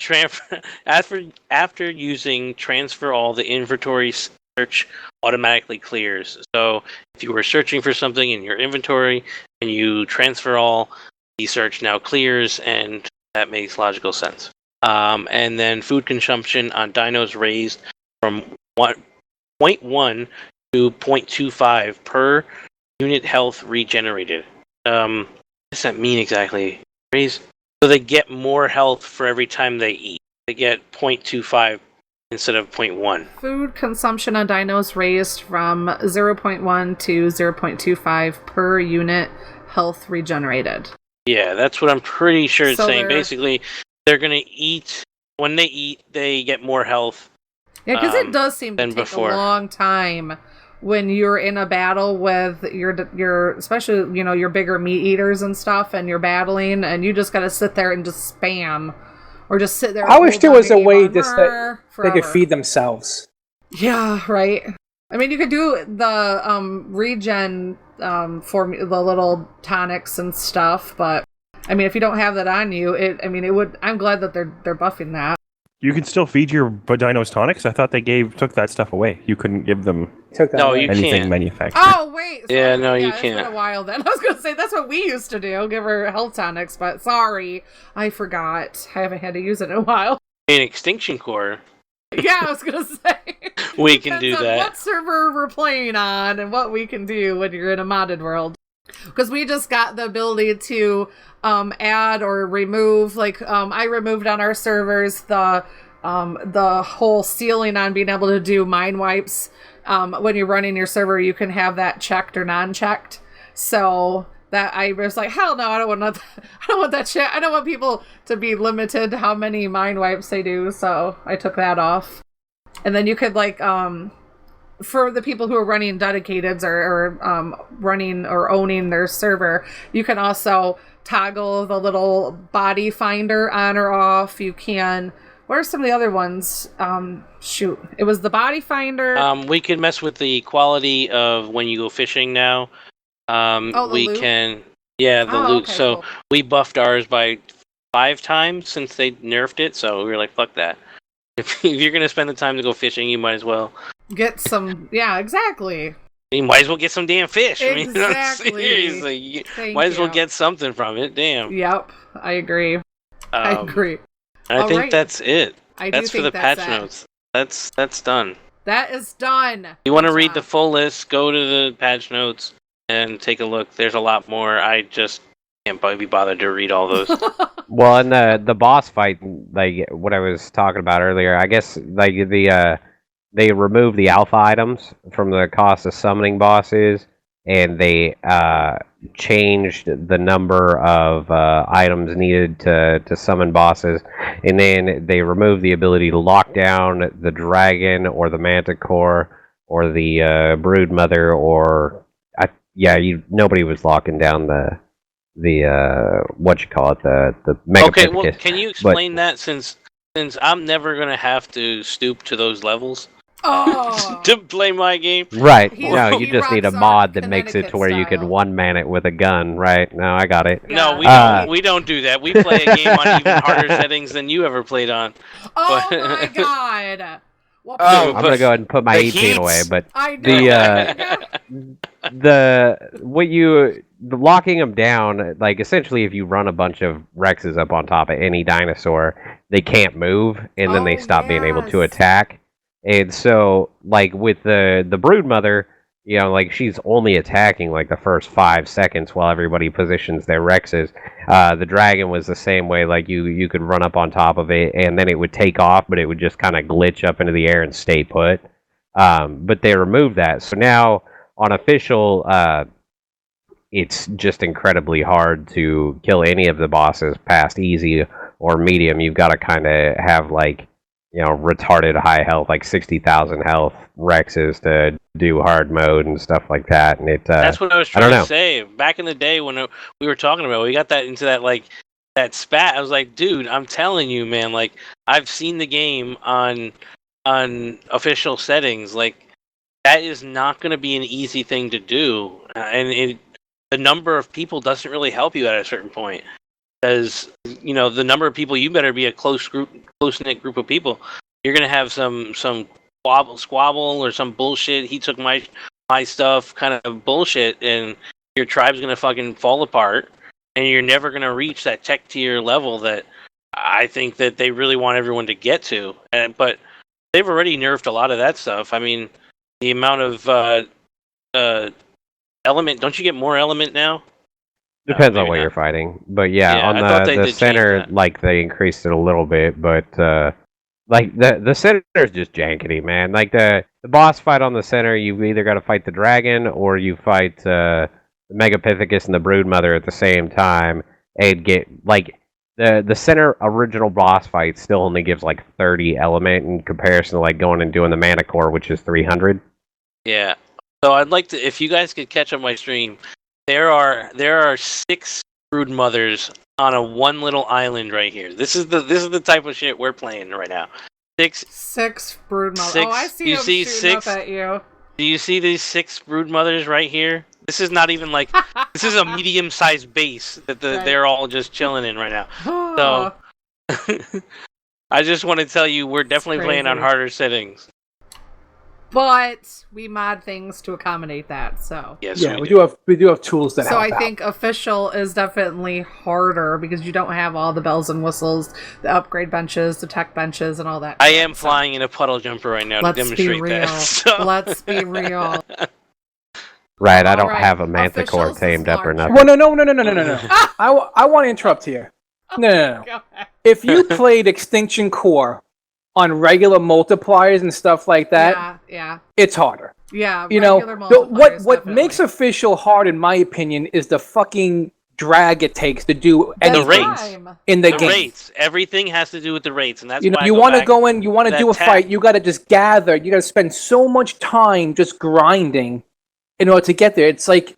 after using transfer all, the inventory search automatically clears. So if you were searching for something in your inventory and you transfer all, the search now clears, and that makes logical sense. And then food consumption on dinos raised from 0.1 to 0.25 per unit health regenerated. What does that mean exactly? Raised, so they get more health for every time they eat. They get 0.25 instead of 0.1. Food consumption on dinos raised from 0.1 to 0.25 per unit health regenerated. Yeah, that's what I'm pretty sure it's saying. Basically, they're going to eat. When they eat, they get more health. Yeah, because it does seem to take a long time when you're in a battle with your especially, your bigger meat eaters and stuff, and you're battling, and you just got to sit there and just spam. Or just sit there. I wish there was a way that they could feed themselves. Yeah, right. I mean, you could do the regen for the little tonics and stuff, but I mean, if you don't have that on you, it would. I'm glad that they're buffing that. You can still feed your dinos tonics. I thought they took that stuff away. You couldn't give them No, you anything can't. manufactured. Oh wait. Yeah, no, you It's been can't. a while then. I was gonna say that's what we used to do. Give her health tonics, but sorry, I forgot. I haven't had to use it in a while. In Extinction Core, Yeah, I was gonna say. we can do Depends on that. what server we're playing on and what we can do when you're in a modded world. Because we just got the ability to add or remove, like I removed on our servers the whole ceiling on being able to do mine wipes. When you're running your server, you can have that checked or non-checked. So that I was like, hell no, I don't want that shit. I don't want people to be limited to how many mine wipes they do. So I took that off. And then you could like for the people who are running dedicateds or running or owning their server, you can also toggle the little body finder on or off. You can. What are some of the other ones? Shoot, it was the body finder. We can mess with the quality of when you go fishing now. The we loot? can, yeah, the loot. Okay, So cool. we buffed ours by 5 times since they nerfed it. So we were like, fuck that. If you're gonna spend the time to go fishing, you might as well. Get some. Yeah, exactly. You might as well get some damn fish. Exactly. I mean, seriously, you Thank might as well you. get something from it. Damn. Yep, I agree. I agree. I think Alright. that's it. I do That's for think the that's patch it. notes. That's done. That is done. You want to Good read the job. full list? Go to the patch notes and take a look. There's a lot more. I just can't be bothered to read all those. Well, and the boss fight, like what I was talking about earlier, I guess like they removed the alpha items from the cost of summoning bosses, and they changed the number of items needed to summon bosses, and then they removed the ability to lock down the dragon or the manticore or the brood mother or nobody was locking down the what you call it, the Okay, well, megapithecus. can you explain that since I'm never gonna have to stoop to those levels Oh. to play my game? Right. He- No, he you just need a rocks mod on that makes it to where you Connecticut can one-man it with a gun, right? No, I got it. No, Yeah. we don't do that. We play a game on even harder settings than you ever played on. Oh my god. Well, Oh, I'm gonna go ahead and put my the 18 heat. away, but I know. the locking them down, like essentially if you run a bunch of Rexes up on top of any dinosaur, they can't move and then they Oh, stop being able to yes. attack. And so like with the brood mother, you know, like she's only attacking like the first 5 seconds while everybody positions their Rexes. The dragon was the same way, like you could run up on top of it and then it would take off, but it would just kind of glitch up into the air and stay put. But they removed that. So now on official, it's just incredibly hard to kill any of the bosses past easy or medium. You've got to kind of have like, you know, retarded high health, like 60,000 health Rexes to do hard mode and stuff like that. And That's what I was I don't trying to know. say. Back in the day when we were talking about it, we got that into that spat. I was like, dude, I'm telling you, man, like I've seen the game on official settings. Like that is not going to be an easy thing to do. And the number of people doesn't really help you at a certain point. Because, you know, the number of people, you better be a close-knit group of people. You're going to have some squabble or some bullshit. He took my stuff kind of bullshit, and your tribe's going to fucking fall apart, and you're never going to reach that tech tier level that I think that they really want everyone to get to. But they've already nerfed a lot of that stuff. I mean, the amount of element, don't you get more element now? Depends on maybe what not. you're fighting, but yeah, Yeah, on I thought they the did change center, that. like they increased it a little bit, but like the center's just jankety, man. Like the boss fight on the center, you either got to fight the dragon or you fight the Megapithecus and the Broodmother at the same time, and get like the center original boss fight still only gives like 30 element in comparison to like going and doing the Manticore, which is 300. Yeah. So I'd like to, if you guys could catch up my stream, there are 6 brood mothers on a one little island right here. This is the type of shit we're playing right now. 6 brood mothers. Six- Oh, I see you them see shooting 6? up at you. Do you see these 6 brood mothers right here? This is not even like this is a medium-sized base that Right. they're all just chilling in right now. Oh, So I just want to tell you, we're definitely playing on crazy. harder settings. But we mod things to accommodate that, so. Yes, Yeah, we do have tools that So help I out. think official is definitely harder because you don't have all the bells and whistles, the upgrade benches, the tech benches, and all that. I am flying in a puddle jumper right now to demonstrate that. So. Let's be real. Right, I don't Alright, have a manticore officials is tamed up or large. nothing. Well, no. I want to interrupt here. No. Go ahead. If you played Extinction Core on regular multipliers and stuff like that, Yeah. it's harder. Yeah, You know, regular multipliers, what definitely. makes official hard, in my opinion, is the fucking drag it takes to do That's anything time. in the The game. rates. Everything has to do with the rates, and that's You know, why you want to go in, you want to that do a tab. fight, you got to just gather, you got to spend so much time just grinding in order to get there. It's like,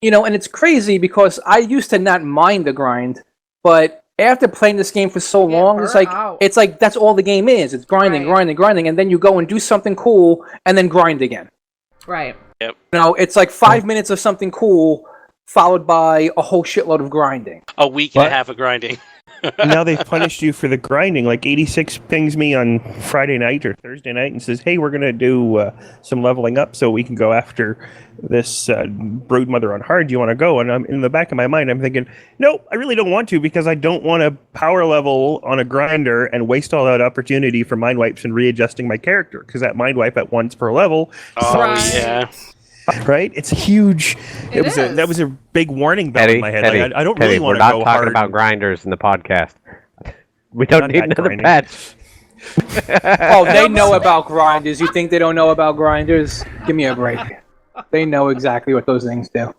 you know, and it's crazy because I used to not mind the grind, but after playing this game for so long, it's like that's all the game is. It's grinding, and then you go and do something cool and then grind again. Right. Yep. You know, it's like 5 minutes of something cool followed by a whole shitload of grinding. A week and a half of grinding. Now they've punished you for the grinding. Like 86 pings me on Friday night or Thursday night and says, "Hey, we're gonna do some leveling up so we can go after this broodmother on hard. Do you want to go?" And I'm in the back of my mind, I'm thinking, "Nope, I really don't want to because I don't want to power level on a grinder and waste all that opportunity for mind wipes and readjusting my character because that mind wipe at once per level." Yeah. Right? It's huge. That was a big warning bell in my head. Like, I don't really want to go We're not talking hard. about grinders in the podcast. We don't need another grinding. patch. Oh, they know about grinders. You think they don't know about grinders? Give me a break. They know exactly what those things do.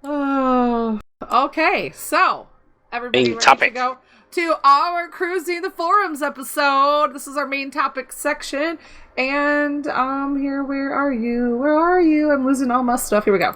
Oh, okay. So, everybody Main ready topic. to go to our Cruising the Forums episode. This is our main topic section. And, here, where are you? Where are you? I'm losing all my stuff. Here we go.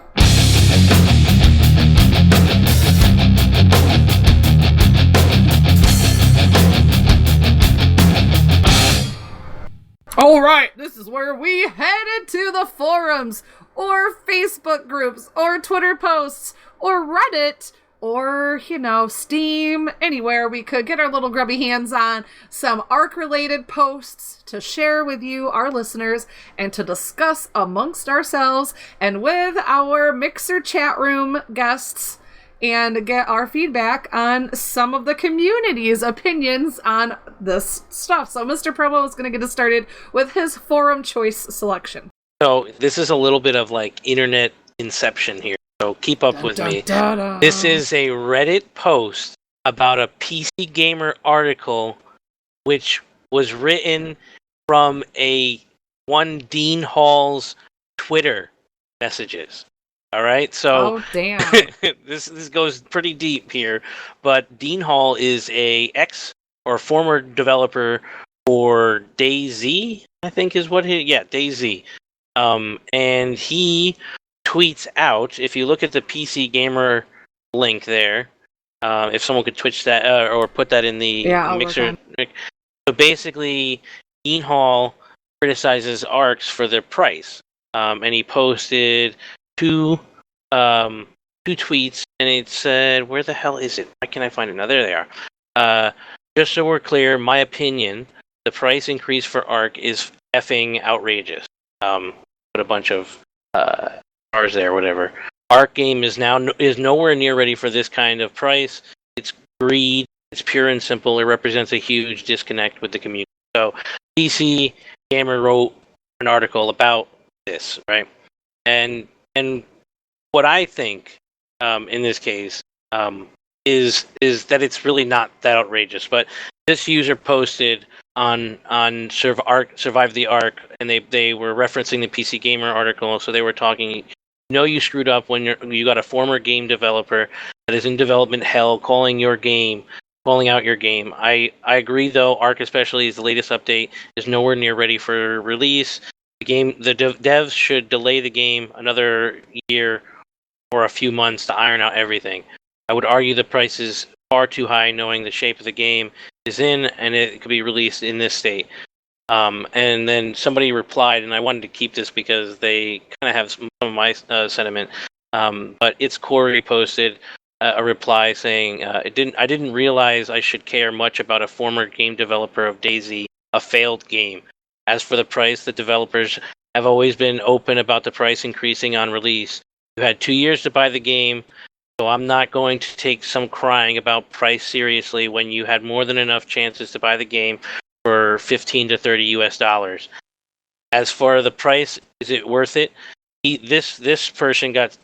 All right, this is where we headed to the forums, or Facebook groups, or Twitter posts, or Reddit, or, you know, Steam, anywhere we could get our little grubby hands on some Ark-related posts to share with you, our listeners, and to discuss amongst ourselves and with our Mixer chat room guests, and get our feedback on some of the community's opinions on this stuff. So Mr. Promo is going to get us started with his forum choice selection. So this is a little bit of like internet inception here. So keep up with me. This is a Reddit post about a PC Gamer article, which was written from one Dean Hall's Twitter messages. All right, so oh damn, this goes pretty deep here, but Dean Hall is a former developer for DayZ, I think is what DayZ, and he tweets out. If you look at the PC Gamer link there, if someone could twitch that or put that in the mixer. So basically, Dean Hall criticizes ARKs for their price, and he posted two tweets, and it said, where the hell is it? Why can't I find it now? There they are. Just so we're clear, my opinion, the price increase for Ark is effing outrageous. Put a bunch of stars there, whatever. Ark game is nowhere near ready for this kind of price. It's greed. It's pure and simple. It represents a huge disconnect with the community. So, PC Gamer wrote an article about this, right? And what I think in this case is that it's really not that outrageous. But this user posted on Survive the Ark, and they were referencing the PC Gamer article. So they were talking. You screwed up when you got a former game developer that is in development hell calling out your game. I agree though. Ark, especially is the latest update, is nowhere near ready for release. The devs should delay the game another year or a few months to iron out everything. I would argue the price is far too high, knowing the shape of the game is in, and it could be released in this state. And then somebody replied, and I wanted to keep this because they kind of have some of my sentiment. But it's Corey posted. a reply saying, I didn't realize I should care much about a former game developer of DayZ, a failed game. As for the price, the developers have always been open about the price increasing on release. You had 2 years to buy the game, so I'm not going to take some crying about price seriously when you had more than enough chances to buy the game for $15 to $30 US. As for the price, is it worth it? This person got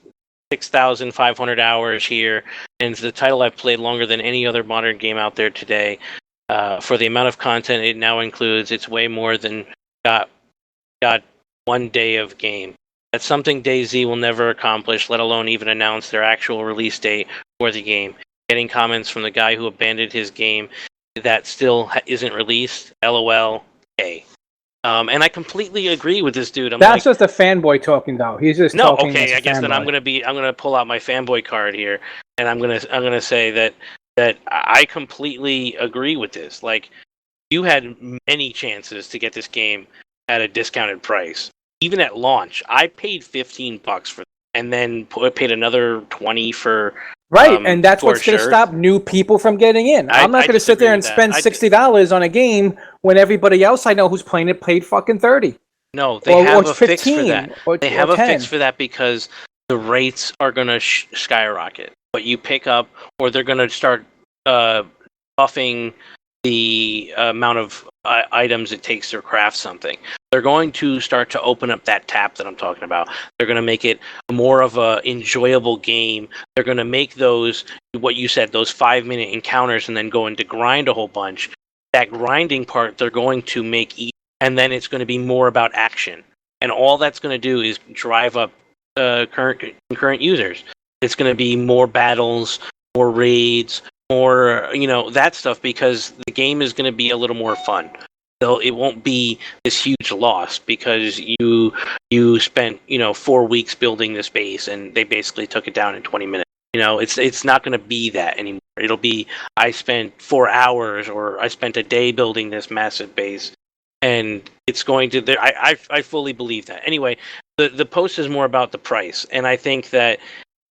6,500 hours here, and it's the title I've played longer than any other modern game out there today. For the amount of content it now includes, it's way more than got 1 day of game. That's something DayZ will never accomplish, let alone even announce their actual release date for the game. Getting comments from the guy who abandoned his game that still isn't released. LOL. Okay. And I completely agree with this dude. That's just a fanboy talking, though. He's just talking. Okay. I guess then I'm gonna pull out my fanboy card here, and I'm gonna say that I completely agree with this. Like, you had many chances to get this game at a discounted price, even at launch. I paid $15 for it, and then paid another $20 for. Right, and that's what's going to stop new people from getting in. I'm not going to sit there and spend $60 on a game when everybody else I know who's playing it paid fucking $30. No, they have a fix for that. They have a fix for that because the rates are going to skyrocket. What you pick up, or they're going to start buffing the amount of items it takes to craft something. They're going to start to open up that tap that I'm talking about. They're going to make it more of a enjoyable game. They're going to make those, what you said, those 5-minute encounters, and then go into grind a whole bunch. That grinding part, they're going to make easy, and then it's going to be more about action. And all that's going to do is drive up current users. It's going to be more battles, more raids, more, that stuff, because the game is going to be a little more fun. So it won't be this huge loss because you spent 4 weeks building this base and they basically took it down in 20 minutes. It's not going to be that anymore. It'll be, I spent 4 hours or I spent a day building this massive base, and it's going to. I fully believe that. Anyway, the post is more about the price, and I think that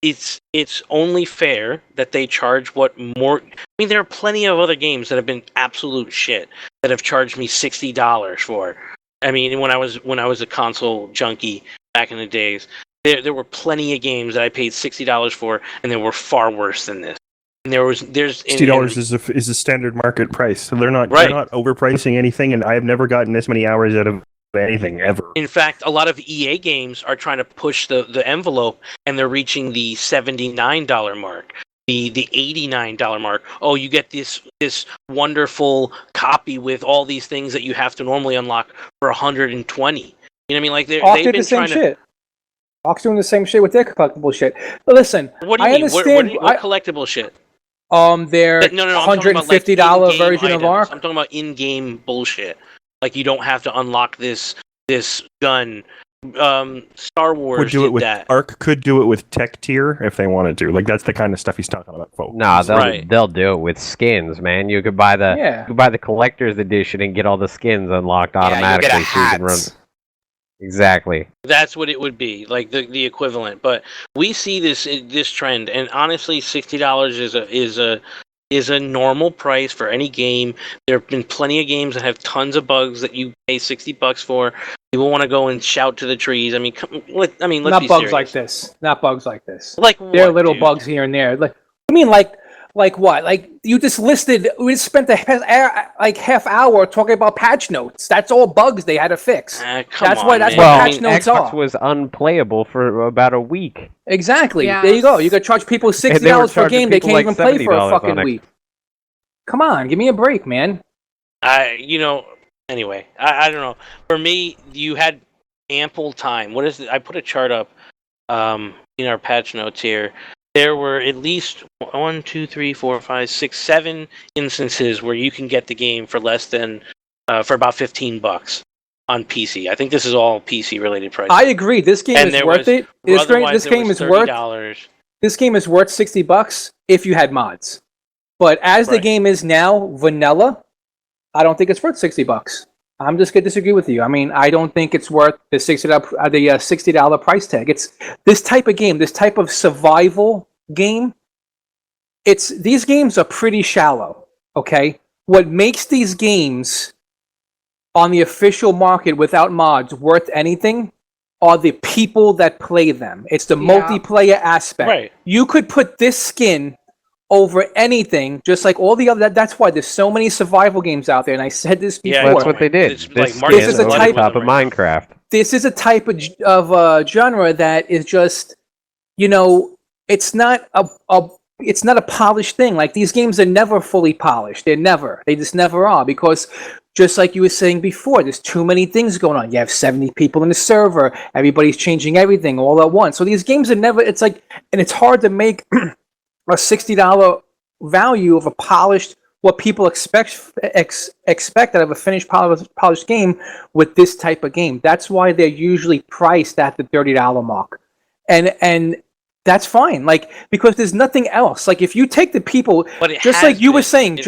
it's only fair that they charge what more. I mean, there are plenty of other games that have been absolute shit that have charged me $60 for. I mean, when I was a console junkie back in the days, there were plenty of games that I paid $60 for, and they were far worse than this. And there's $60 is a standard market price, so they're not overpricing anything, and I have never gotten this many hours out of anything ever. In fact, a lot of EA games are trying to push the envelope, and they're reaching the $79 mark, the $89 mark. Oh, you get this wonderful copy with all these things that you have to normally unlock for $120. You know what I mean? Like they've been trying to. Ark's doing the same shit with their collectible shit. But listen, what do you mean? Understand, what collectible shit? Their $150 version of Ark. I'm talking about in-game bullshit. Like, you don't have to unlock this gun. Star Wars would do it with that. Ark could do it with tech tier if they wanted to. Like, that's the kind of stuff he's talking about, folks. Nah, they'll do it with skins, man. You could buy the collector's edition and get all the skins unlocked automatically. Yeah, you get so you can run. Exactly. That's what it would be, like the equivalent. But we see this trend, and honestly, $60 is a normal price for any game. There have been plenty of games that have tons of bugs that you pay $60 for. People want to go and shout to the trees. I mean, let's not be bugs serious. like this. Not bugs like this. Like there are what, little dude? bugs here and there. Like what? Like you just listed. We just spent half hour talking about patch notes. That's all bugs they had to fix. That's what patch notes Xbox are. was unplayable for about a week. Exactly. Yes. There you go. You could charge people $60 for a game they can't even play for a fucking on week. Come on, give me a break, man. Anyway, I don't know. For me, you had ample time. What is it? I put a chart up in our patch notes here. There were at least 1, 2, 3, 4, 5, 6, 7 instances where you can get the game for less than for about $15 on PC. I think this is all PC related prices. I agree. This game is worth it. This game is worth $60 if you had mods. But as the game is now, vanilla, I don't think it's worth $60. I'm just gonna disagree with you. I mean, I don't think it's worth the $60 price tag. It's this type of game, this type of survival game. these games are pretty shallow. Okay, what makes these games on the official market without mods worth anything are the people that play them. It's the multiplayer aspect. Right. You could put this skin over anything, just like all the other. That's why there's so many survival games out there. And I said this before. Yeah, that's what they did. It's This like skin is a over type- the top of Minecraft. This is a type of genre that is just, it's not a polished thing. Like, these games are never fully polished. They just never are, because just like you were saying before, there's too many things going on. You have 70 people in the server, everybody's changing everything all at once. So these games are never, it's like, and it's hard to make a $60 value of a polished, what people expect out of a finished polished game with this type of game. That's why they're usually priced at the $30 mark. And that's fine, like, because there's nothing else. Like, if you take the people, just like you were saying,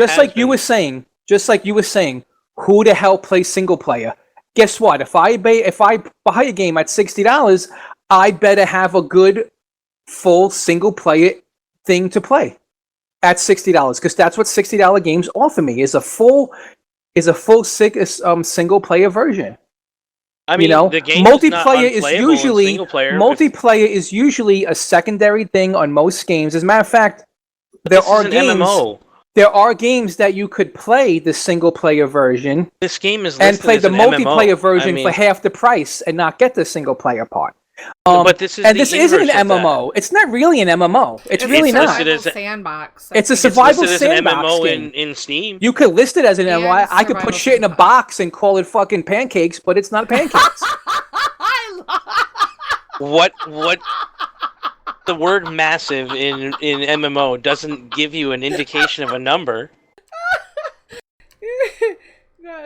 who the hell plays single player? Guess what? If I buy a game at $60, I better have a good full single player thing to play at $60, because that's what $60 games offer me, is a full single player version. I mean, the game multiplayer is is usually a secondary thing on most games. As a matter of fact, there are games that you could play the single player version. This game is and play the multiplayer MMO. version for half the price and not get the single player part. But this isn't an MMO. It's not really an MMO. It's really not. It's a sandbox. It's a survival it's listed sandbox as an MMO game. in Steam. You could list it as an MMO. it's I could put survival shit in a box and call it fucking pancakes, but it's not pancakes. What the word massive in MMO doesn't give you an indication of a number.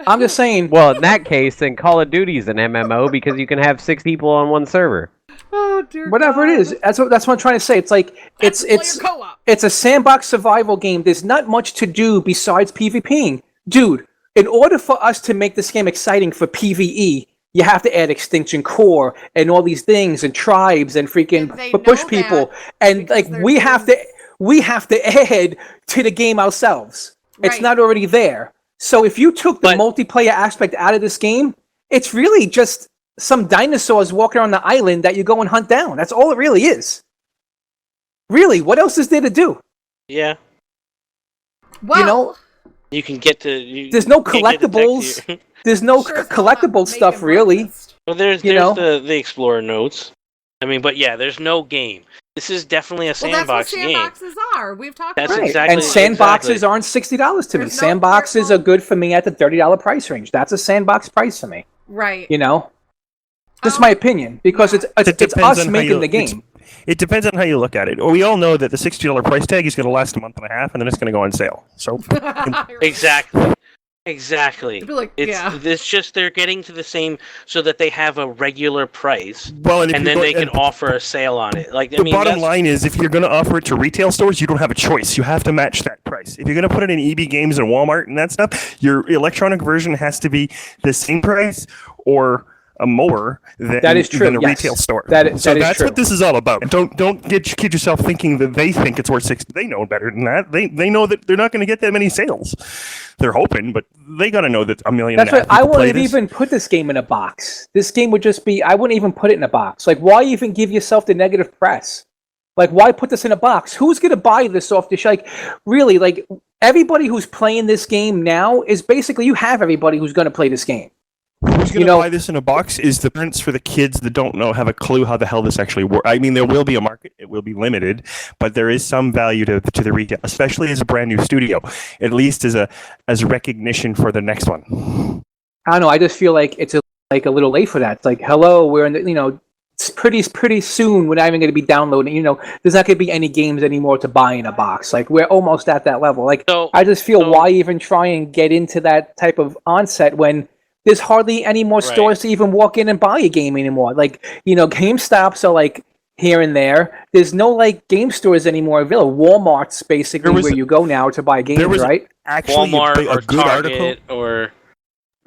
I'm just saying. Well, in that case, then Call of Duty's an MMO because you can have 6 people on one server. Oh dear. Whatever God. it is, that's what I'm trying to say. It's like it's a sandbox survival game. There's not much to do besides PvPing, dude. In order for us to make this game exciting for PvE, you have to add Extinction Core and all these things and tribes and freaking push people, and like we have to add to the game ourselves. Right. It's not already there. So if you took the multiplayer aspect out of this game, it's really just some dinosaurs walking on the island that you go and hunt down. That's all it really is. Really, what else is there to do? Yeah. Well, you can get to. There's no collectibles. There's no collectible stuff really. Well, there's the Explorer notes. I mean, but yeah, there's no game. This is definitely a sandbox game. That's what sandboxes are. We've talked about it. Exactly, and sandboxes aren't $60 to me. Sandboxes are good for me at the $30 price range. That's a sandbox price for me. Right. Just my opinion, because it's us making the game. It depends on how you look at it. We all know that the $60 price tag is going to last a month and a half, and then it's going to go on sale. So Exactly. Like, it's just they're getting to the same so that they have a regular price. Well, and then they can offer a sale on it. Like, the bottom line is, if you're going to offer it to retail stores, you don't have a choice. You have to match that price. If you're going to put it in EB Games and Walmart and that stuff, your electronic version has to be the same price or a more than a retail store. That's true. what this is all about. Don't kid yourself thinking that they think it's worth $60. They know better than that. They know that they're not going to get that many sales. They're hoping, but they got to know that 1 million. That's right. I wouldn't even put this game in a box. This game would just be. I wouldn't even put it in a box. Like, why even give yourself the negative press? Like, why put this in a box? Who's going to buy this off the shelf? Like, really, like, everybody who's playing this game now is basically, you have everybody who's going to play this game. Who's going to buy this in a box is the parents for the kids that don't have a clue how the hell this actually works. I mean, there will be a market. It will be limited, but there is some value to the retail, especially as a brand new studio, at least as a recognition for the next one. I don't know. I just feel like it's a little late for that. It's like, hello, we're in the, it's pretty soon we're not even going to be downloading. There's not going to be any games anymore to buy in a box. Like, we're almost at that level. Like, I just feel why even try and get into that type of onset when there's hardly any more stores to even walk in and buy a game anymore. Like, GameStops are like here and there. There's no like game stores anymore available. Walmart's basically where you go now to buy games, right? Actually, Walmart a or good Target article or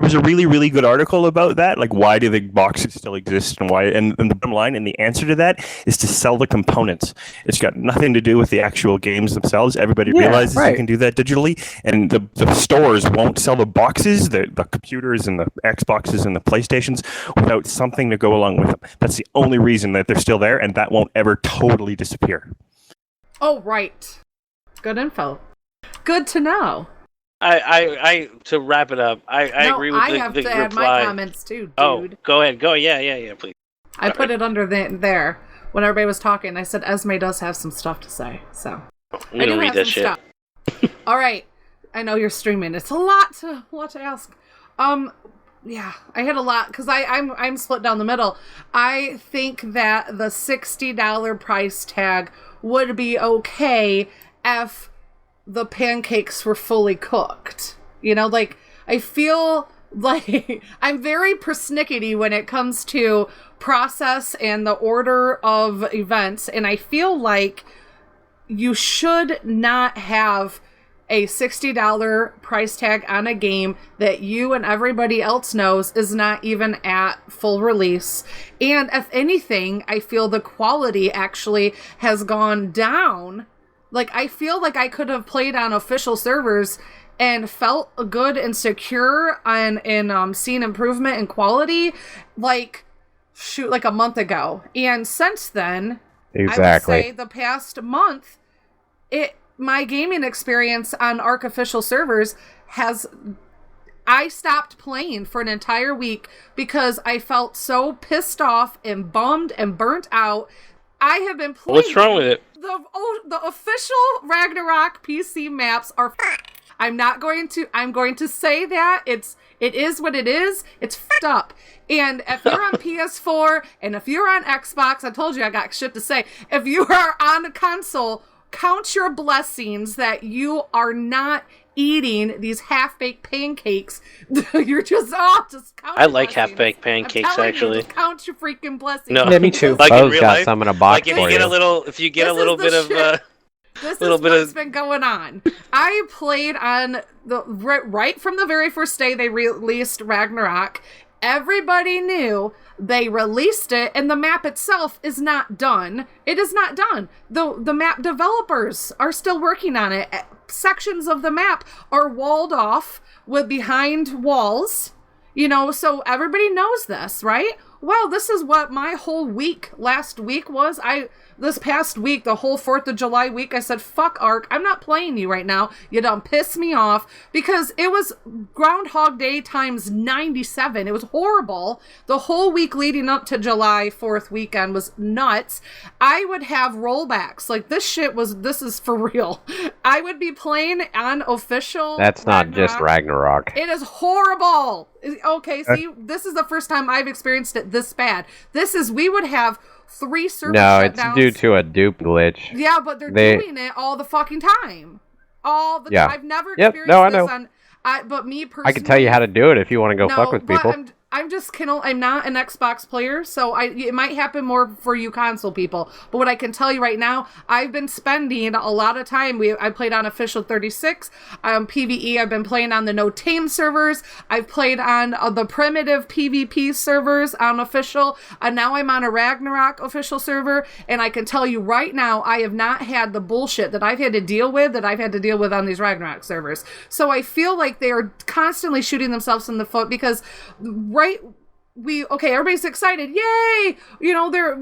was a really, really good article about that. Like, why do the boxes still exist and why? And the bottom line and the answer to that is to sell the components. It's got nothing to do with the actual games themselves. Everybody realizes you can do that digitally, and the stores won't sell the boxes, the computers and the Xboxes and the PlayStations without something to go along with them. That's the only reason that they're still there, and that won't ever totally disappear. Oh, right. Good info. Good to know. I to wrap it up, I agree with the have to reply. add my comments too, dude. Oh, go ahead. Go. Yeah, please. I put it under there when everybody was talking. I said Esme does have some stuff to say, so I'm gonna read that shit. All right, I know you're streaming. It's a lot to ask. Yeah, I had a lot because I'm split down the middle. I think that the $60 price tag would be okay if the pancakes were fully cooked. You know, like, I feel like I'm very persnickety when it comes to process and the order of events, and I feel like you should not have a $60 price tag on a game that you and everybody else knows is not even at full release. And if anything, I feel the quality actually has gone down. Like, I feel like I could have played on official servers and felt good and secure and seen improvement in quality, like a month ago. And since then, exactly, I would say the past month, my gaming experience on Ark official servers I stopped playing for an entire week because I felt so pissed off and bummed and burnt out. I have been playing. What's wrong with it? The official Ragnarok PC maps are. I'm going to say that it is what it is. It's f***ed up. And if you're on PS4 and if you're on Xbox, I told you I got shit to say. If you are on a console, count your blessings that you are not eating these half-baked pancakes. You're just count. I like half-baked pancakes, actually. Just count your freaking blessings. No, yeah, me too. Like Bo's got some in a box if for you get you. if you get a little bit of this is what's been going on. I played on right from the very first day they released Ragnarok. Everybody knew they released it, and the map itself is not done. It is not done. The map developers are still working on it. Sections of the map are walled off with behind walls, so everybody knows this, right? Well, this is what my whole last week was. This past week, the whole 4th of July week, I said, fuck Ark, I'm not playing you right now. You done piss me off, because it was Groundhog Day times 97. It was horrible. The whole week leading up to July 4th weekend was nuts. I would have rollbacks. Like, this is for real. I would be playing on official That's not just Ragnarok. It is horrible. Okay, see, this is the first time I've experienced it this bad. We would have 3 server shutdowns. No, it's due to a dupe glitch. Yeah, but they're doing it all the fucking time. All the time. I've never experienced this on... but me personally... I can tell you how to do it if you want to go fuck with people. I'm not an Xbox player, so it might happen more for you console people. But what I can tell you right now, I've been spending a lot of time. I played on official 36, PvE. I've been playing on the no tame servers. I've played on the primitive PvP servers on official, and now I'm on a Ragnarok official server. And I can tell you right now, I have not had the bullshit that I've had to deal with on these Ragnarok servers. So I feel like they are constantly shooting themselves in the foot because everybody's excited, yay, we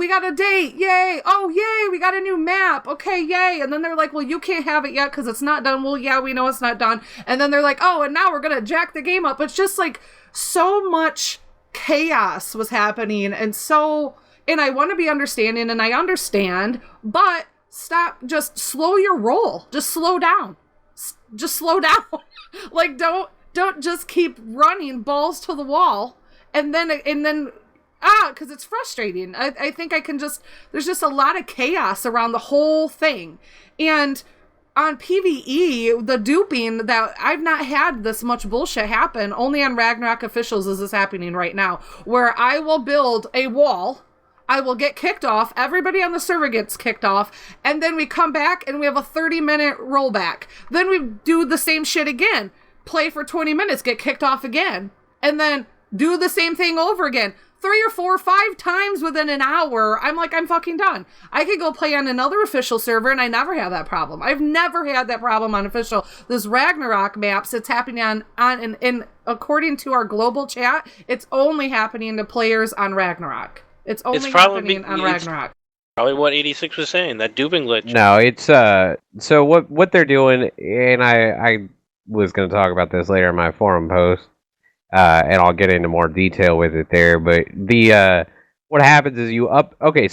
got a date, yay, oh yay, we got a new map, okay, yay, and then they're like, well, you can't have it yet because it's not done. Well, yeah, we know it's not done. And then they're like, oh, and now we're gonna jack the game up. It's just like so much chaos was happening, and I want to be understanding, and I understand, but just slow your roll, just slow down. Like, don't just keep running balls to the wall and then because it's frustrating. I think there's just a lot of chaos around the whole thing. And on PvE, the duping, that I've not had this much bullshit happen. Only on Ragnarok officials is this happening right now, where I will build a wall, I will get kicked off, everybody on the server gets kicked off, and then we come back and we have a 30-minute rollback. Then we do the same shit again. Play for 20 minutes, get kicked off again. and then do the same thing over again 3 or 4 or 5 times within an hour. I'm like, I'm fucking done. I could go play on another official server, and I never have that problem. I've never had that problem on official. This Ragnarok maps, it's happening on according to our global chat, it's only happening to players on Ragnarok. It's only happening on Ragnarok. Probably what 86 was saying, that duping glitch. No, it's so what they're doing, and I was going to talk about this later in my forum post, and I'll get into more detail with it there. But what happens is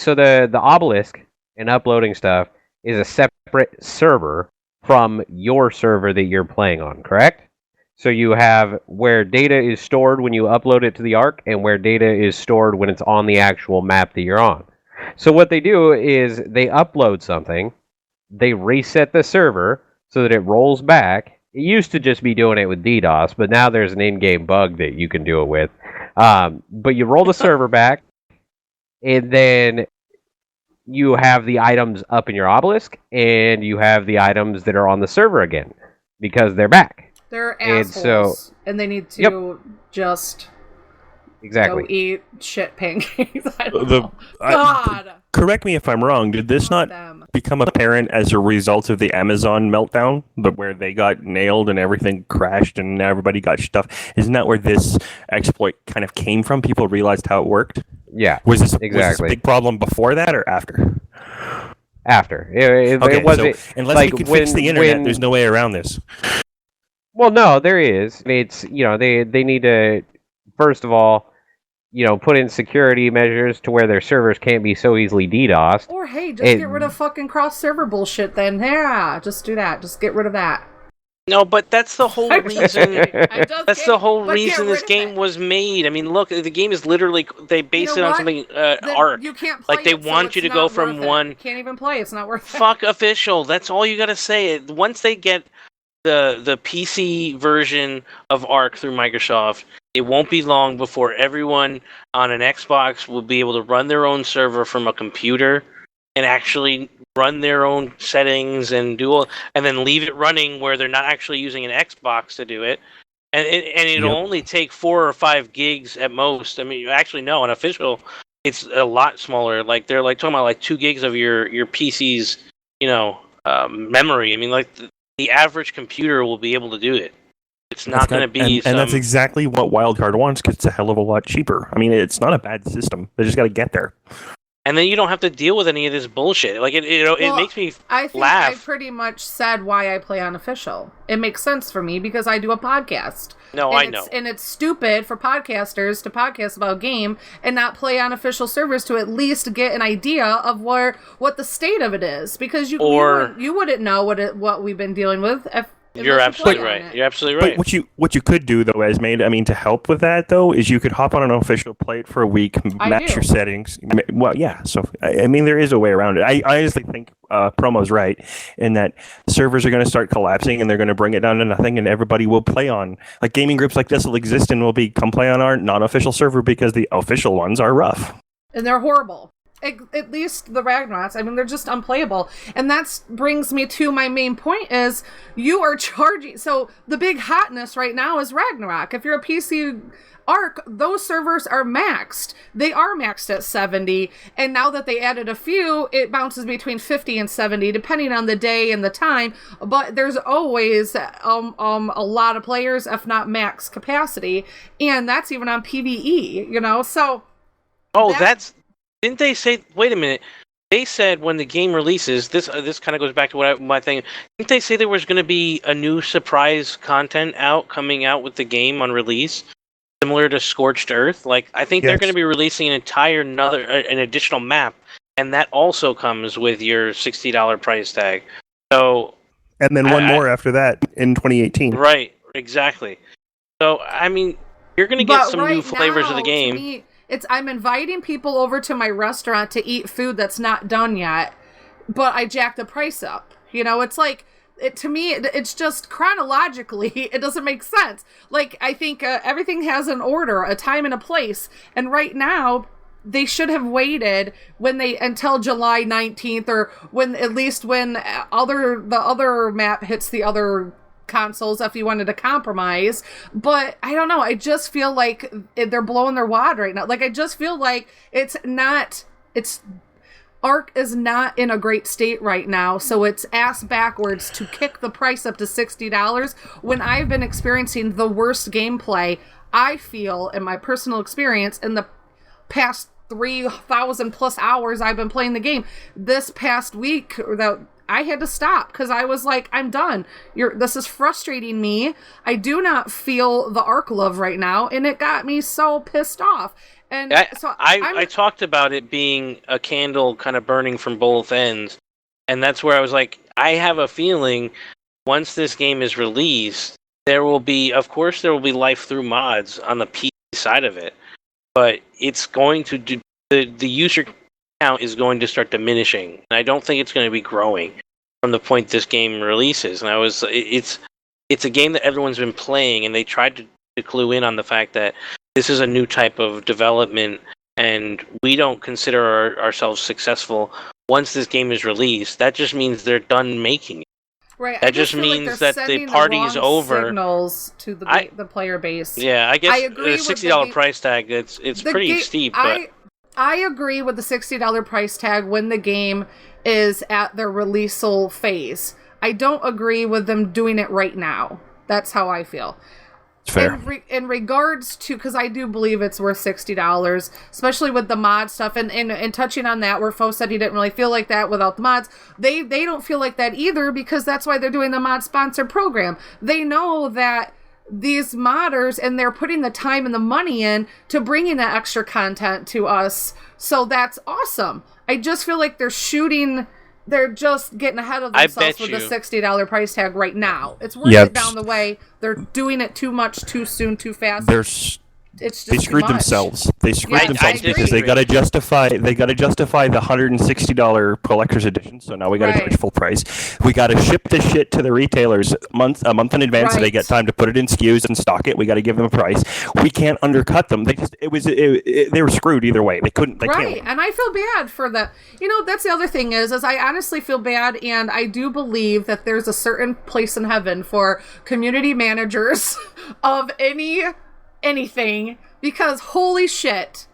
so the obelisk and uploading stuff is a separate server from your server that you're playing on, correct? So you have where data is stored when you upload it to the Ark, and where data is stored when it's on the actual map that you're on. So what they do is they upload something, they reset the server so that it rolls back. It used to just be doing it with DDoS, but now there's an in-game bug that you can do it with. But you roll the server back, and then you have the items up in your obelisk, and you have the items that are on the server again, because they're back. They're assholes, and they need to just... Exactly. Go eat shit pancakes. God. Correct me if I'm wrong. Did this not become apparent as a result of the Amazon meltdown, where they got nailed and everything crashed and everybody got stuff? Isn't that where this exploit kind of came from? People realized how it worked. Yeah. Was this a big problem before that or after? After. It so unless like you can fix the internet, there's no way around this. Well, no, there is. It's they need to. First of all, put in security measures to where their servers can't be so easily DDoSed. Or hey, just get rid of fucking cross-server bullshit then. Yeah, just do that. Just get rid of that. No, but that's the whole reason. That's the whole reason this game was made. I mean, look, the game is literally they base it on something Ark. You can't play they want you to go from one. You can't even play. It's not worth it. Fuck official. That's all you gotta say. Once they get the PC version of Ark through Microsoft, it won't be long before everyone on an Xbox will be able to run their own server from a computer and actually run their own settings and and then leave it running where they're not actually using an Xbox to do it. And it'll only take 4 or 5 gigs at most. I mean, actually, no, on official, it's a lot smaller. Like they're talking about 2 gigs of your PC's memory. I mean, the average computer will be able to do it. It's not going to be and that's exactly what Wildcard wants, because it's a hell of a lot cheaper. I mean, it's not a bad system. They just got to get there. And then you don't have to deal with any of this bullshit. It makes me laugh. I pretty much said why I play on official. It makes sense for me because I do a podcast. No, I know. And it's stupid for podcasters to podcast about a game and not play on official servers to at least get an idea of what the state of it is. Because you wouldn't know what we've been dealing with if You're absolutely right. You're absolutely right. But what you could do though, to help with that though, is you could hop on an official, play it for a week, match your settings. Well, yeah. So I mean, there is a way around it. I honestly think Promo's right in that servers are going to start collapsing and they're going to bring it down to nothing, and everybody will play on gaming groups like this will exist and will come play on our non-official server because the official ones are rough and they're horrible. At least the Ragnaroks, I mean, they're just unplayable. And that brings me to my main point is you are charging. So the big hotness right now is Ragnarok. If you're a PC Ark, those servers are maxed. They are maxed at 70. And now that they added a few, it bounces between 50 and 70, depending on the day and the time. But there's always a lot of players, if not max capacity. And that's even on PvE, so... Didn't they say? Wait a minute. They said when the game releases, this kind of goes back to my thing. Didn't they say there was going to be a new surprise content coming out with the game on release, similar to Scorched Earth? I think they're going to be releasing an additional map, and that also comes with your $60 price tag. So, and then one more after that in 2018. Right. Exactly. So I mean, you're going to get some new flavors of the game. I'm inviting people over to my restaurant to eat food that's not done yet, but I jack the price up. To me, it's just chronologically, it doesn't make sense. I think everything has an order, a time and a place. And right now, they should have waited until July 19th or when the other map hits the other consoles if you wanted to compromise. But I don't know. I just feel like they're blowing their wad right now. Like, I just feel like Ark is not in a great state right now, so it's ass backwards to kick the price up to $60 when I've been experiencing the worst gameplay, I feel, in my personal experience, in the past 3,000 plus hours I've been playing the game. This past week, I had to stop because I was like, I'm done. This is frustrating me. I do not feel the Ark love right now, and it got me so pissed off. And I talked about it being a candle kind of burning from both ends, and that's where I was like, I have a feeling once this game is released, there will be life through mods on the PC side of it, but it's going to do the user count is going to start diminishing, and I don't think it's going to be growing from the point this game releases. And it's a game that everyone's been playing, and they tried to clue in on the fact that this is a new type of development, and we don't consider ourselves successful once this game is released. That just means they're done making it. Right. That just means that the party is over. Signals to the player base. Yeah, I guess I agree the $60 price tag. It's pretty steep. But I agree with the $60 price tag when the game is at their releasal phase. I don't agree with them doing it right now. That's how I feel. Fair. In regards to, because I do believe it's worth $60, especially with the mod stuff, and touching on that, where Fo said he didn't really feel like that without the mods, they don't feel like that either, because that's why they're doing the mod sponsored program. They know that these modders, and they're putting the time and the money in to bringing that extra content to us, so that's awesome. I just feel like they're just getting ahead of themselves with the $60 price tag right now. It's worth it down the way. They're doing it too much, too soon, too fast. They screwed themselves. They screwed themselves because they got to justify the $160 collector's edition. So now we got to charge full price. We got to ship this shit to the retailers a month in advance, so they get time to put it in SKUs and stock it. We got to give them a price. We can't undercut them. They were screwed either way. They couldn't. They can't. And I feel bad for that. That's the other thing is I honestly feel bad, and I do believe that there's a certain place in heaven for community managers of anything, because holy shit,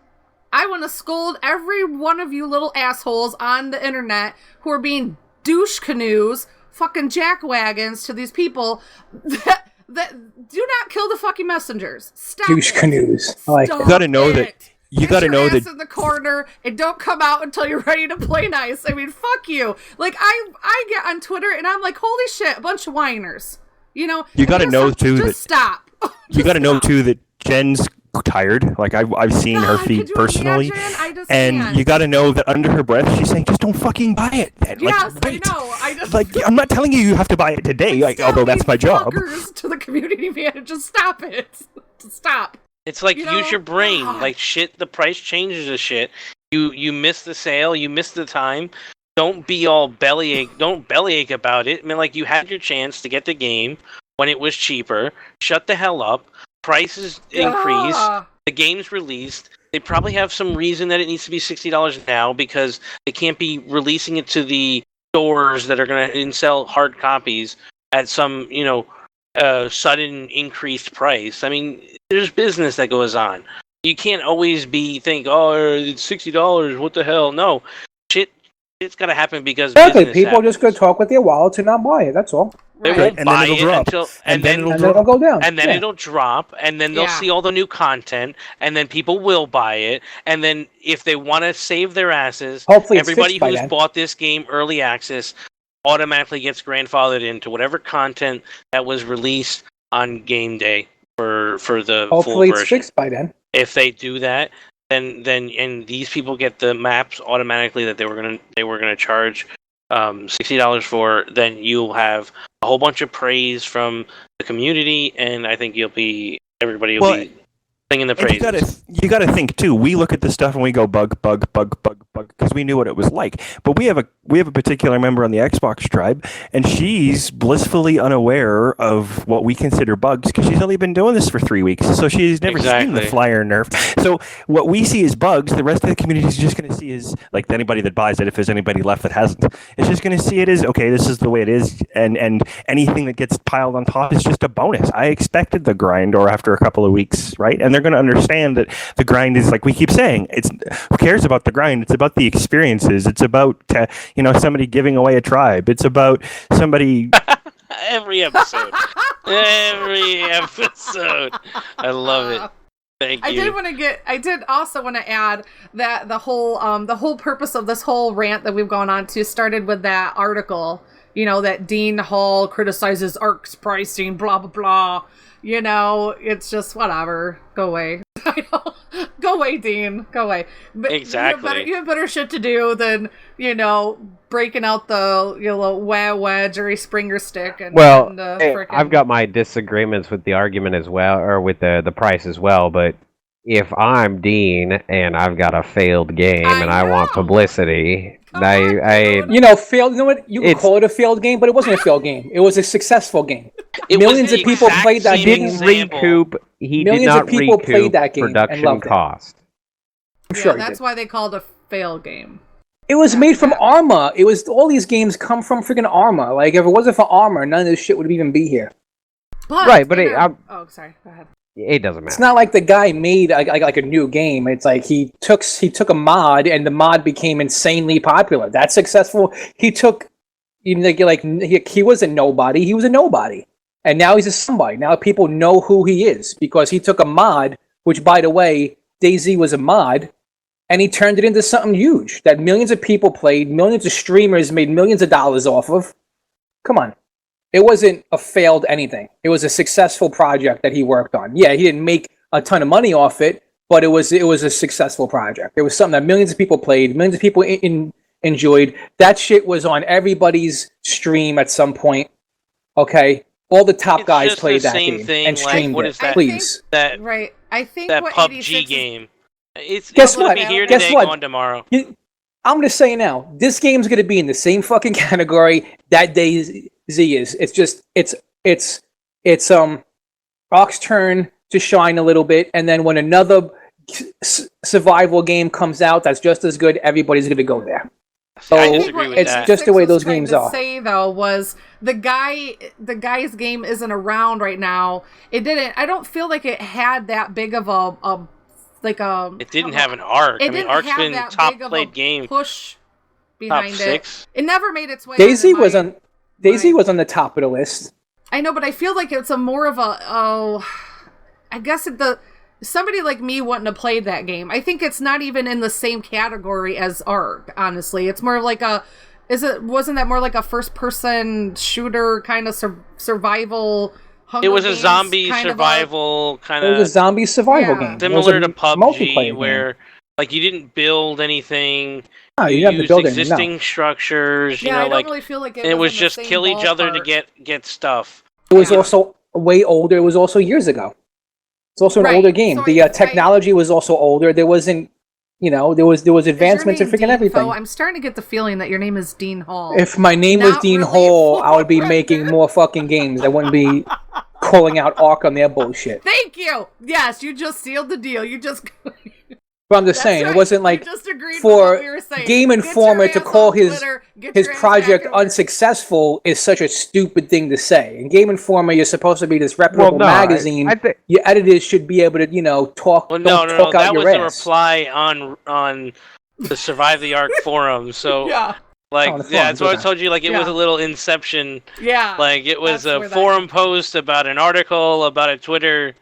I want to scold every one of you little assholes on the internet who are being douche canoes, fucking jackwagons to these people that do not kill the fucking messengers. Stop douche canoes. I like that. You gotta know that. You gotta know that in the corner and don't come out until you're ready to play nice. I mean, fuck you. Like I get on Twitter and I'm like, holy shit, a bunch of whiners. You gotta know too that stop. You gotta know too that Jen's tired. Like I've seen her feed personally, and you got to know that under her breath she's saying, "Just don't fucking buy it." Then. Yes, I know. I'm not telling you have to buy it today. Although that's my job. To the community manager, stop it. Stop. It's like use your brain. Like shit, the price changes a shit. You miss the sale. You miss the time. Don't be all bellyache. Don't bellyache about it. I mean, like you had your chance to get the game when it was cheaper. Shut the hell up. Prices increase. The game's released. They probably have some reason that it needs to be $60 now because they can't be releasing it to the stores that are going to sell hard copies at some, sudden increased price. I mean, there's business that goes on. You can't always think, oh, it's $60. What the hell? No, it's got to happen because exactly. People are just going to talk with their wallets and not buy it. That's all. They won't buy it until, and then it'll go down, and then it'll drop, and then they'll see all the new content, and then people will buy it, and then if they want to save their asses, hopefully everybody who's bought this game early access automatically gets grandfathered into whatever content that was released on game day for the hopefully full version. It's fixed by then. If they do that, then and these people get the maps automatically that they were gonna charge $60 for, then you'll have a whole bunch of praise from the community, and I think everybody will be singing the And praises. you gotta think too. We look at this stuff and we go bug, because we knew what it was like. But we have a particular member on the Xbox tribe, and she's blissfully unaware of what we consider bugs because she's only been doing this for 3 weeks, so she's never seen the flyer nerf. So what we see as bugs, the rest of the community is just going to see as like anybody that buys it. If there's anybody left that hasn't, it's just going to see it as okay. This is the way it is, and anything that gets piled on top is just a bonus. I expected the grind, or after a couple of weeks, right? And they're going to understand that the grind is like we keep saying. It's who cares about the grind? It's about the experiences. It's about somebody giving away a tribe. It's about somebody. Every episode. I love it. Thank you. I did also want to add that the whole purpose of this whole rant that we've gone on to started with that article, that Dean Hall criticizes Ark's pricing, blah, blah, blah. It's just whatever. Go away. Go away, Dean. Go away. But exactly. You have better shit to do than, breaking out the wah Jerry Springer stick. I've got my disagreements with the argument as well, or with the price as well, but if I'm Dean and I've got a failed game and I want publicity, failed. You know what? You could call it a failed game, but it wasn't a failed game. It was a successful game. Millions of people played that game. He did not recoup production cost. I'm sure that's why they called it a fail game. It was made from Arma. All these games come from freaking Arma. Like if it wasn't for Arma, none of this shit would even be here. Sorry. Go ahead. It doesn't matter. It's not like the guy made like a new game. It's like he took a mod and the mod became insanely popular. That's successful. He took, he was a nobody. He was a nobody, and now he's a somebody. Now people know who he is because he took a mod, which by the way, DayZ was a mod, and he turned it into something huge that millions of people played, millions of streamers made millions of dollars off of. Come on. It wasn't a failed anything. It was a successful project that he worked on. Yeah, he didn't make a ton of money off it, but it was a successful project. It was something that millions of people played, millions of people enjoyed. That shit was on everybody's stream at some point. Okay, all the top guys played that game and streamed it. Please, right? I think that what PUBG game. It's guess gonna what? be here Guess today, what? gone tomorrow. I'm gonna say now, this game's gonna be in the same fucking category that DayZ is. It's Ark's turn to shine a little bit, and then when another survival game comes out that's just as good, everybody's gonna go there. So I disagree with it's that. just the way those games are. Say though was the guy's game isn't around right now. I don't feel like it had that big of a. It didn't have an Ark. Ark's been top played game. Push behind top it. 6. It never made its way. DayZ was on the top of the list. I know, but I feel like it's more of a I guess somebody like me wouldn't have played that game. I think it's not even in the same category as Ark. Honestly, it's more like wasn't that more like a first person shooter kind of survival? It was a zombie survival kind of. It was a zombie survival game, similar to PUBG, where like you didn't build anything. No, you used existing structures. Yeah, I don't really feel like it was just kill each other to get stuff. It was also way older. It was also years ago. It's also an older game. So the technology was also older. There wasn't, there was advancements in freaking everything. I'm starting to get the feeling that your name is Dean Hall. If my name was Dean Hall, I would be making more fucking games. I wouldn't be calling out Ark on their bullshit. Thank you. Yes, you just sealed the deal. You just. But I'm just saying, it wasn't like for Game Informer to call his project unsuccessful is such a stupid thing to say. In Game Informer, you're supposed to be this reputable magazine. Your editors should be able to, talk. Well, talk out that your was ass. a reply on the Survive the Ark forum. So that's what I told you. Like it was a little Inception. Yeah. Like it was a forum post about an article about a Twitter.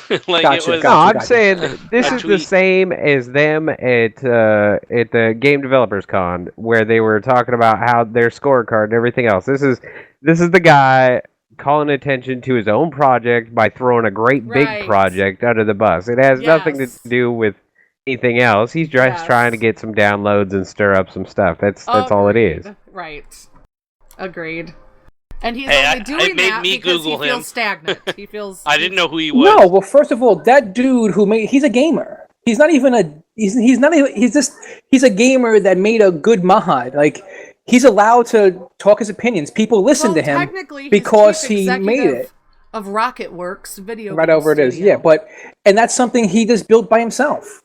I'm saying this is the same as them at the Game Developers Con, where they were talking about how their scorecard and everything else. This is the guy calling attention to his own project by throwing a great big project under the bus. It has nothing to do with anything else. He's just trying to get some downloads and stir up some stuff. That's all it is. Right. Agreed. And he's Hey, only it doing made that me because Google he feels him. stagnant. He feels. I didn't know who he was. No, well, first of all, that dude who made he's a gamer. He's not even a he's not even he's a gamer that made a good mod. Like he's allowed to talk his opinions. People listen to him technically, he's because chief he made executive it. Of RocketWorks video. Right game over it is, studio. yeah. And that's something he just built by himself.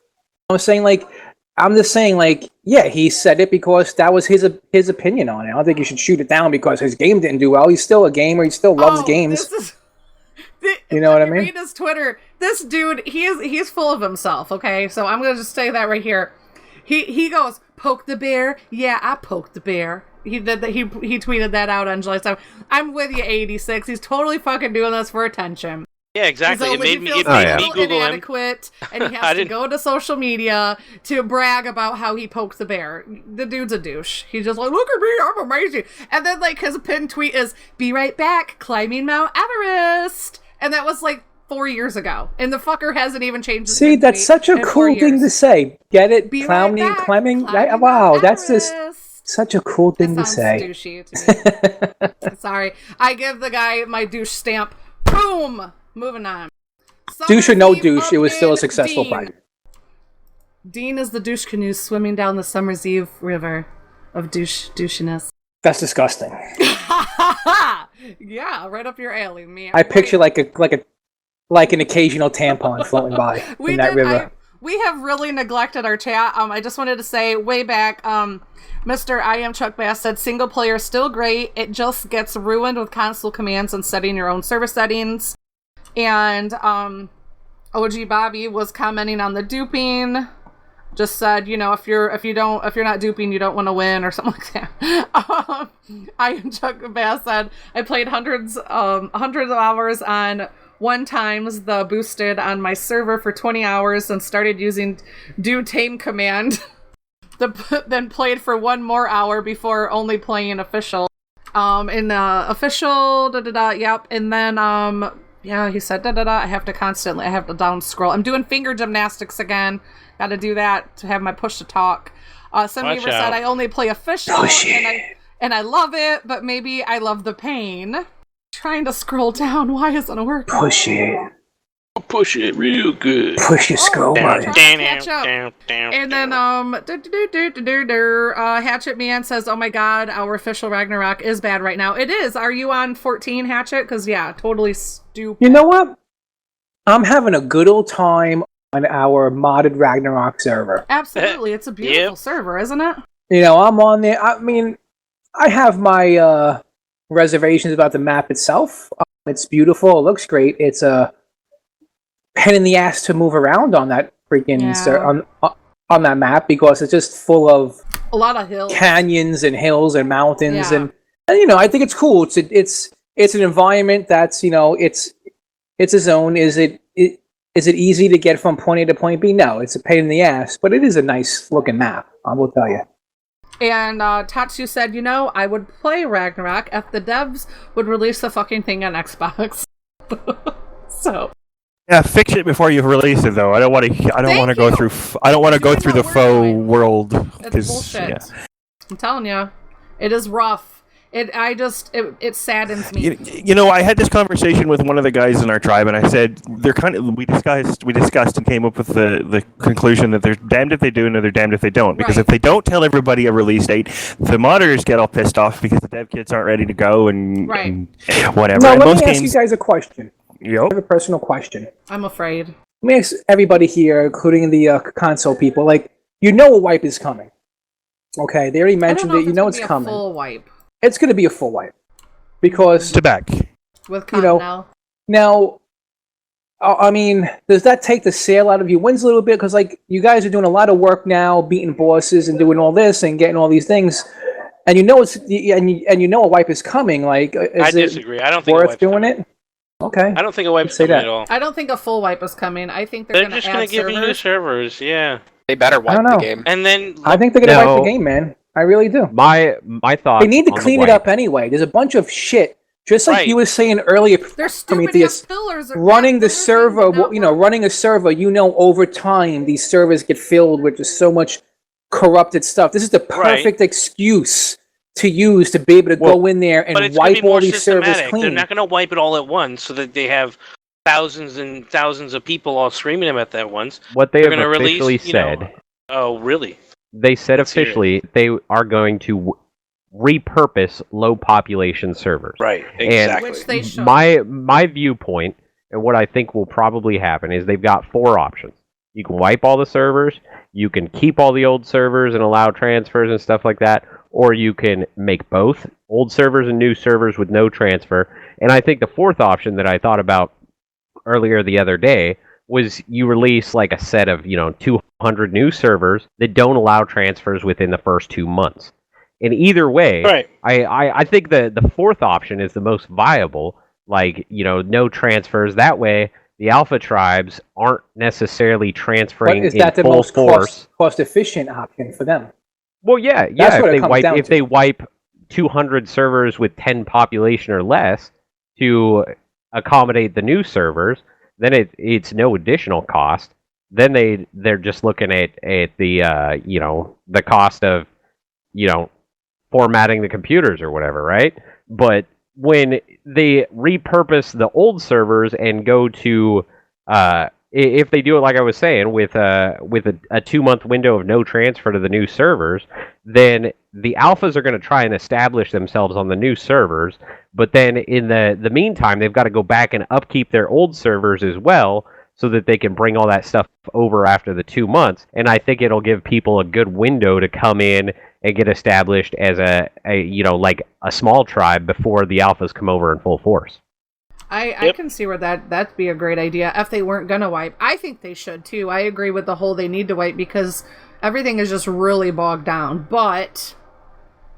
I'm just saying, like, yeah, he said it because that was his opinion on it. I don't think you should shoot it down because his game didn't do well. He's still a gamer. He still loves games. You know what I mean? Read his Twitter. This dude, he's full of himself. Okay, so I'm gonna just say that right here. He goes, poke the bear. Yeah, I poked the bear. He did that. He tweeted that out on July 7th. I'm with you, 86. He's totally fucking doing this for attention. Yeah, exactly. It made me Google him. Inadequate, and he has to go to social media to brag about how he poked the bear. The dude's a douche. He's just like, look at me, I'm amazing. And then like his pinned tweet is, "Be right back, climbing Mount Everest." And that was like 4 years ago, and the fucker hasn't even changed his See, that's such a cool thing to say. Get it? Climbing. Wow, that's just such a cool thing to say. Douchey to me. Sorry, I give the guy my douche stamp. Boom. Moving on. Douche or no douche, it was still a successful project. Dean is the douche canoe swimming down the Summer's Eve river of douchiness. That's disgusting. Yeah, right up your alley, man. I picture like an occasional tampon floating by in that river. We have really neglected our chat. I just wanted to say way back, Mr. I Am Chuck Bass said single player is still great. It just gets ruined with console commands and setting your own server settings. And OG Bobby was commenting on the duping. Just said, you know, if you're not duping, you don't want to win or something like that. I Am Chuck Bass said I played hundreds of hours on 1 times the boosted on my server for 20 hours and started using do tame command. Then played for 1 more hour before only playing official. In the official yep, and then yeah, he said I have to down scroll. I'm doing finger gymnastics again. Got to do that to have my push to talk. Sunbeaver said I only play official and I love it, but maybe I love the pain. Trying to scroll down. Why isn't it working? Push it. Push it real good. Push your scroll button. Catch up. And then Hatchet Man says, "Oh my God, our official Ragnarok is bad right now." It is. Are you on 14, Hatchet? Because yeah, totally stupid. You know what? I'm having a good old time on our modded Ragnarok server. Absolutely, it's a beautiful server, isn't it? You know, I'm on there. I mean, I have my reservations about the map itself. It's beautiful. It looks great. It's a pain in the ass to move around on that freaking on that map because it's just full of a lot of hills, canyons and hills and mountains and you know, I think it's cool. It's an environment that's, you know, it's a zone. Is it easy to get from point A to point B? No, it's a pain in the ass, but it is a nice looking map. I will tell you. And Tatsu said, you know, I would play Ragnarok if the devs would release the fucking thing on Xbox. So. Yeah, fix it before you release it, though. I don't want to go through the faux world. It's bullshit. Yeah. I'm telling you, it is rough. It saddens me. You know, I had this conversation with one of the guys in our tribe, and I said we discussed and came up with the conclusion that they're damned if they do and they're damned if they don't. Because if they don't tell everybody a release date, the modders get all pissed off because the dev kits aren't ready to go and whatever. Now, and let me ask you guys a question. Yep. I have a personal question. I'm afraid. Let me ask everybody here, including the console people, like, you know a wipe is coming. Okay, they already mentioned it. You know it's coming. Full wipe. It's going to be a full wipe because to back with Continental. Now, I mean, does that take the sale out of your wins a little bit? Because like you guys are doing a lot of work now, beating bosses and doing all this and getting all these things, and you know you know a wipe is coming. Like, I disagree. I don't think worth doing it. Okay, I don't think a wipe's coming at all. I don't think a full wipe is coming. I think they're just going to give you new servers. Yeah, they better wipe the game. And then I think they're going to wipe the game, man. I really do. My thought. They need to clean it up anyway. There's a bunch of shit, just like you were saying earlier. There's Prometheus running the server. Running a server. You know, over time these servers get filled with just so much corrupted stuff. This is the perfect excuse to use to be able to go in there but and it's gonna wipe be all more these servers systematic. clean. They're not going to wipe it all at once so that they have thousands and thousands of people all screaming them at that once. What they They're have going to officially release, said. Oh, really? They said Let's hear it. officially they are going to repurpose low population servers. Right, exactly. Which they should. My viewpoint and what I think will probably happen is they've got 4 options. You can wipe all the servers, you can keep all the old servers and allow transfers and stuff like that, or you can make both old servers and new servers with no transfer. And I think the 4th option that I thought about earlier the other day was you release like a set of 200 new servers that don't allow transfers within the first 2 months. And either way, Right. I think the 4th option is the most viable. Like, no transfers. That way, the alpha tribes aren't necessarily transferring But is in that the full most force. cost efficient option for them? Well, yeah. That's what it comes down If to. they wipe 200 servers with 10 population or less to accommodate the new servers, then it's no additional cost. Then they're just looking at the the cost of formatting the computers or whatever, right? But when they repurpose the old servers and go to if they do it like I was saying with a 2-month window of no transfer to the new servers, then the alphas are going to try and establish themselves on the new servers, but then in the meantime they've got to go back and upkeep their old servers as well so that they can bring all that stuff over after the 2 months. And I think it'll give people a good window to come in and get established as a small tribe before the alphas come over in full force. I can see where that'd be a great idea if they weren't gonna wipe. I think they should too. I agree with the whole they need to wipe because everything is just really bogged down. But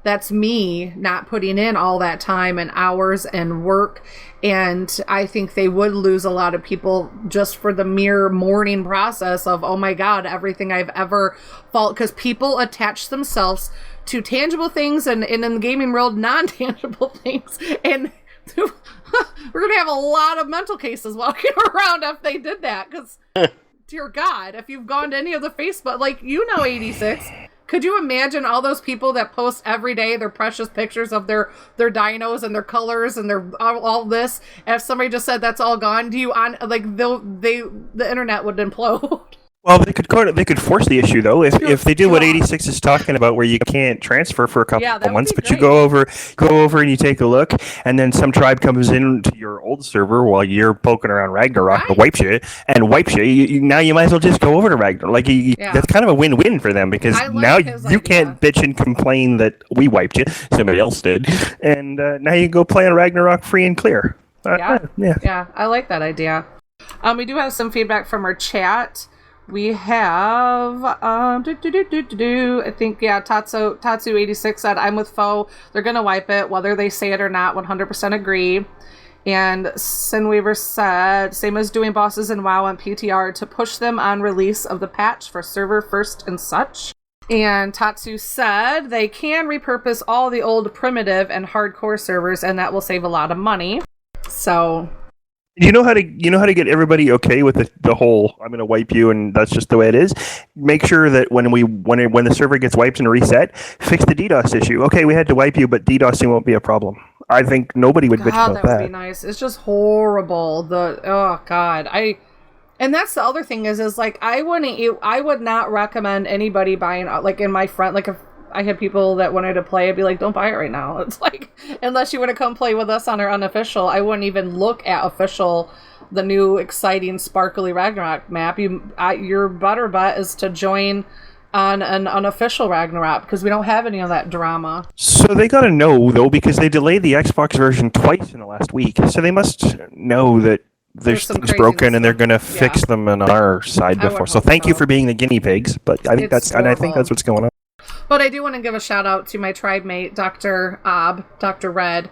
that's me not putting in all that time and hours and work, and I think they would lose a lot of people just for the mere mourning process of, oh my god, everything I've ever felt, because people attach themselves to tangible things and in the gaming world non-tangible things, and we're gonna have a lot of mental cases walking around if they did that, because dear god, if you've gone to any of the Facebook, 86, could you imagine all those people that post every day their precious pictures of their dinos and their colors and their all this? And if somebody just said that's all gone, the internet would implode. Well, they could force the issue though if they do what 86 is talking about, where you can't transfer for a couple of months, but you go over and you take a look, and then some tribe comes into your old server while you're poking around Ragnarok and wipes you. Now you might as well just go over to Ragnarok. That's kind of a win-win for them, because now you can't bitch and complain that we wiped you, somebody else did, and now you go play on Ragnarok free and clear. Yeah, I like that idea. We do have some feedback from our chat. We have I think Tatsu86 said, I'm with Foe. They're gonna wipe it, whether they say it or not. 100% agree. And Sinweaver said, same as doing bosses in WoW and PTR to push them on release of the patch for server first and such. And Tatsu said they can repurpose all the old primitive and hardcore servers, and that will save a lot of money. So You know how to get everybody okay with the whole I'm going to wipe you and that's just the way it is. Make sure that when the server gets wiped and reset, fix the DDoS issue. Okay, we had to wipe you, but DDoSing won't be a problem. I think nobody would bitch about that. That would be nice. It's just horrible. And that's the other thing is I would not recommend anybody buying, in my friend, if I had people that wanted to play, I'd be like, don't buy it right now. It's unless you want to come play with us on our unofficial, I wouldn't even look at official, the new exciting sparkly Ragnarok map. Your better bet is to join on an unofficial Ragnarok, because we don't have any of that drama. So they got to know, though, because they delayed the Xbox version twice in the last week. So they must know that there's things broken and they're going to fix them on our side before. So thank you for being the guinea pigs, but I think that's what's going on. But I do want to give a shout out to my tribe mate, Dr. Red.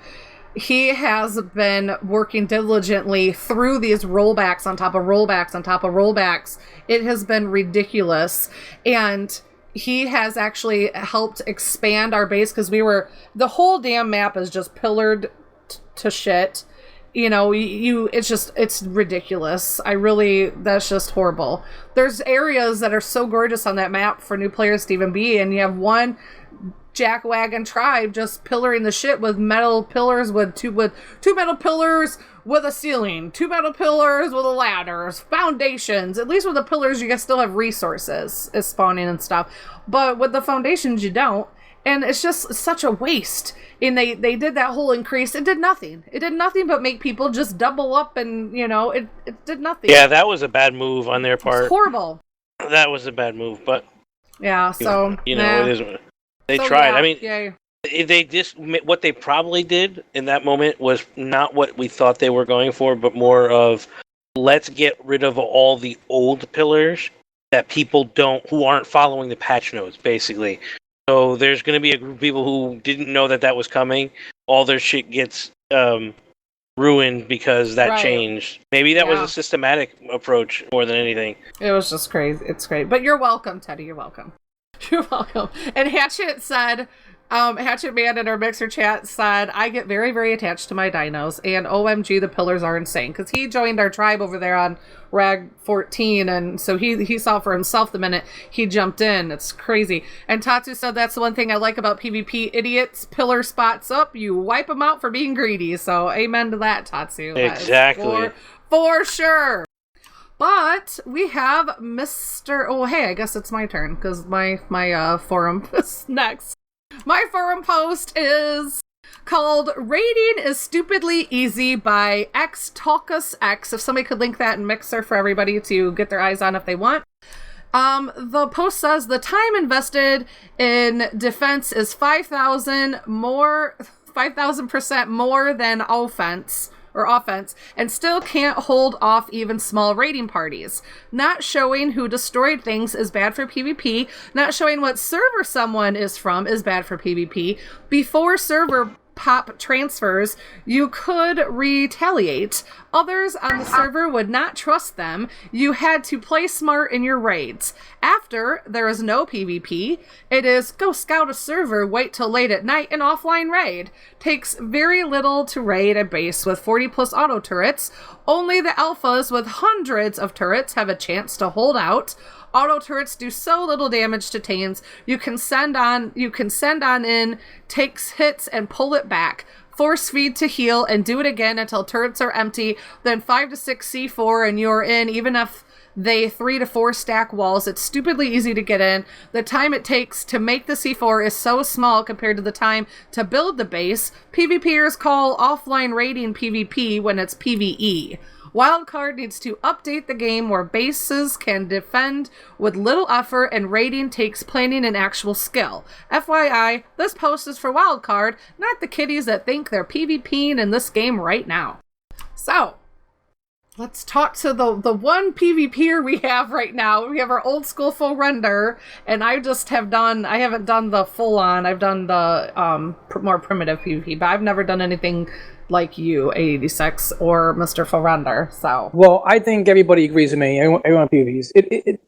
He has been working diligently through these rollbacks on top of rollbacks on top of rollbacks. It has been ridiculous. And he has actually helped expand our base, because the whole damn map is just pillared to shit. It's ridiculous. That's just horrible. There's areas that are so gorgeous on that map for new players to even be, and you have one jackwagon tribe just pillaring the shit with metal pillars with two metal pillars with a ceiling, 2 metal pillars with a ladder, foundations. At least with the pillars, you can still have resources is spawning and stuff. But with the foundations, you don't. And it's just such a waste. And they did that whole increase. It did nothing. It did nothing but make people just double up and, it did nothing. Yeah, that was a bad move on their part. It's horrible. That was a bad move, but... Yeah, so... it is... They tried. I mean, what they probably did in that moment was not what we thought they were going for, but more of, let's get rid of all the old pillars that people who aren't following the patch notes, basically. So there's going to be a group of people who didn't know that was coming. All their shit gets ruined because that changed. Maybe that was a systematic approach more than anything. It was just crazy. It's great. But you're welcome, Teddy. You're welcome. You're welcome. And Hatchet said, Hatchet Man in our Mixer chat said, I get very, very attached to my dinos, and OMG, the pillars are insane. Because he joined our tribe over there on Rag 14, and so he saw for himself the minute he jumped in. It's crazy. And Tatsu said, that's the one thing I like about PvP. Idiots, pillar spots up, you wipe them out for being greedy. So amen to that, Tatsu. Exactly. For sure. But we have Mr. Oh, hey, I guess it's my turn because my forum is next. My forum post is called "Raiding is Stupidly Easy" by XTalkusX. If somebody could link that in Mixer for everybody to get their eyes on if they want. The post says the time invested in defense is 5,000% more than offense, and still can't hold off even small raiding parties. Not showing who destroyed things is bad for PvP. Not showing what server someone is from is bad for PvP. Before server pop transfers, you could retaliate. Others on the server would not trust them. You had to play smart in your raids. After, there is no PvP. It is go scout a server, wait till late at night, and offline raid. Takes very little to raid a base with 40 plus auto turrets. Only the alphas with hundreds of turrets have a chance to hold out. Auto turrets do so little damage to tames. You can send on in, takes hits and pull it back. Force feed to heal and do it again until turrets are empty. Then 5 to 6 C4 and you're in, even if they 3 to 4 stack walls. It's stupidly easy to get in. The time it takes to make the C4 is so small compared to the time to build the base. PvPers call offline raiding PvP when it's PvE. Wildcard needs to update the game where bases can defend with little effort and raiding takes planning and actual skill. FYI, this post is for Wildcard, not the kiddies that think they're PvPing in this game right now. So, let's talk to the one PvPer we have right now. We have our old school full render, and I haven't done the full on, I've done the more primitive PvP, but I've never done anything like you, 86 or Mr. Full Render, so. Well, I think everybody agrees with me. Everyone PvPs. It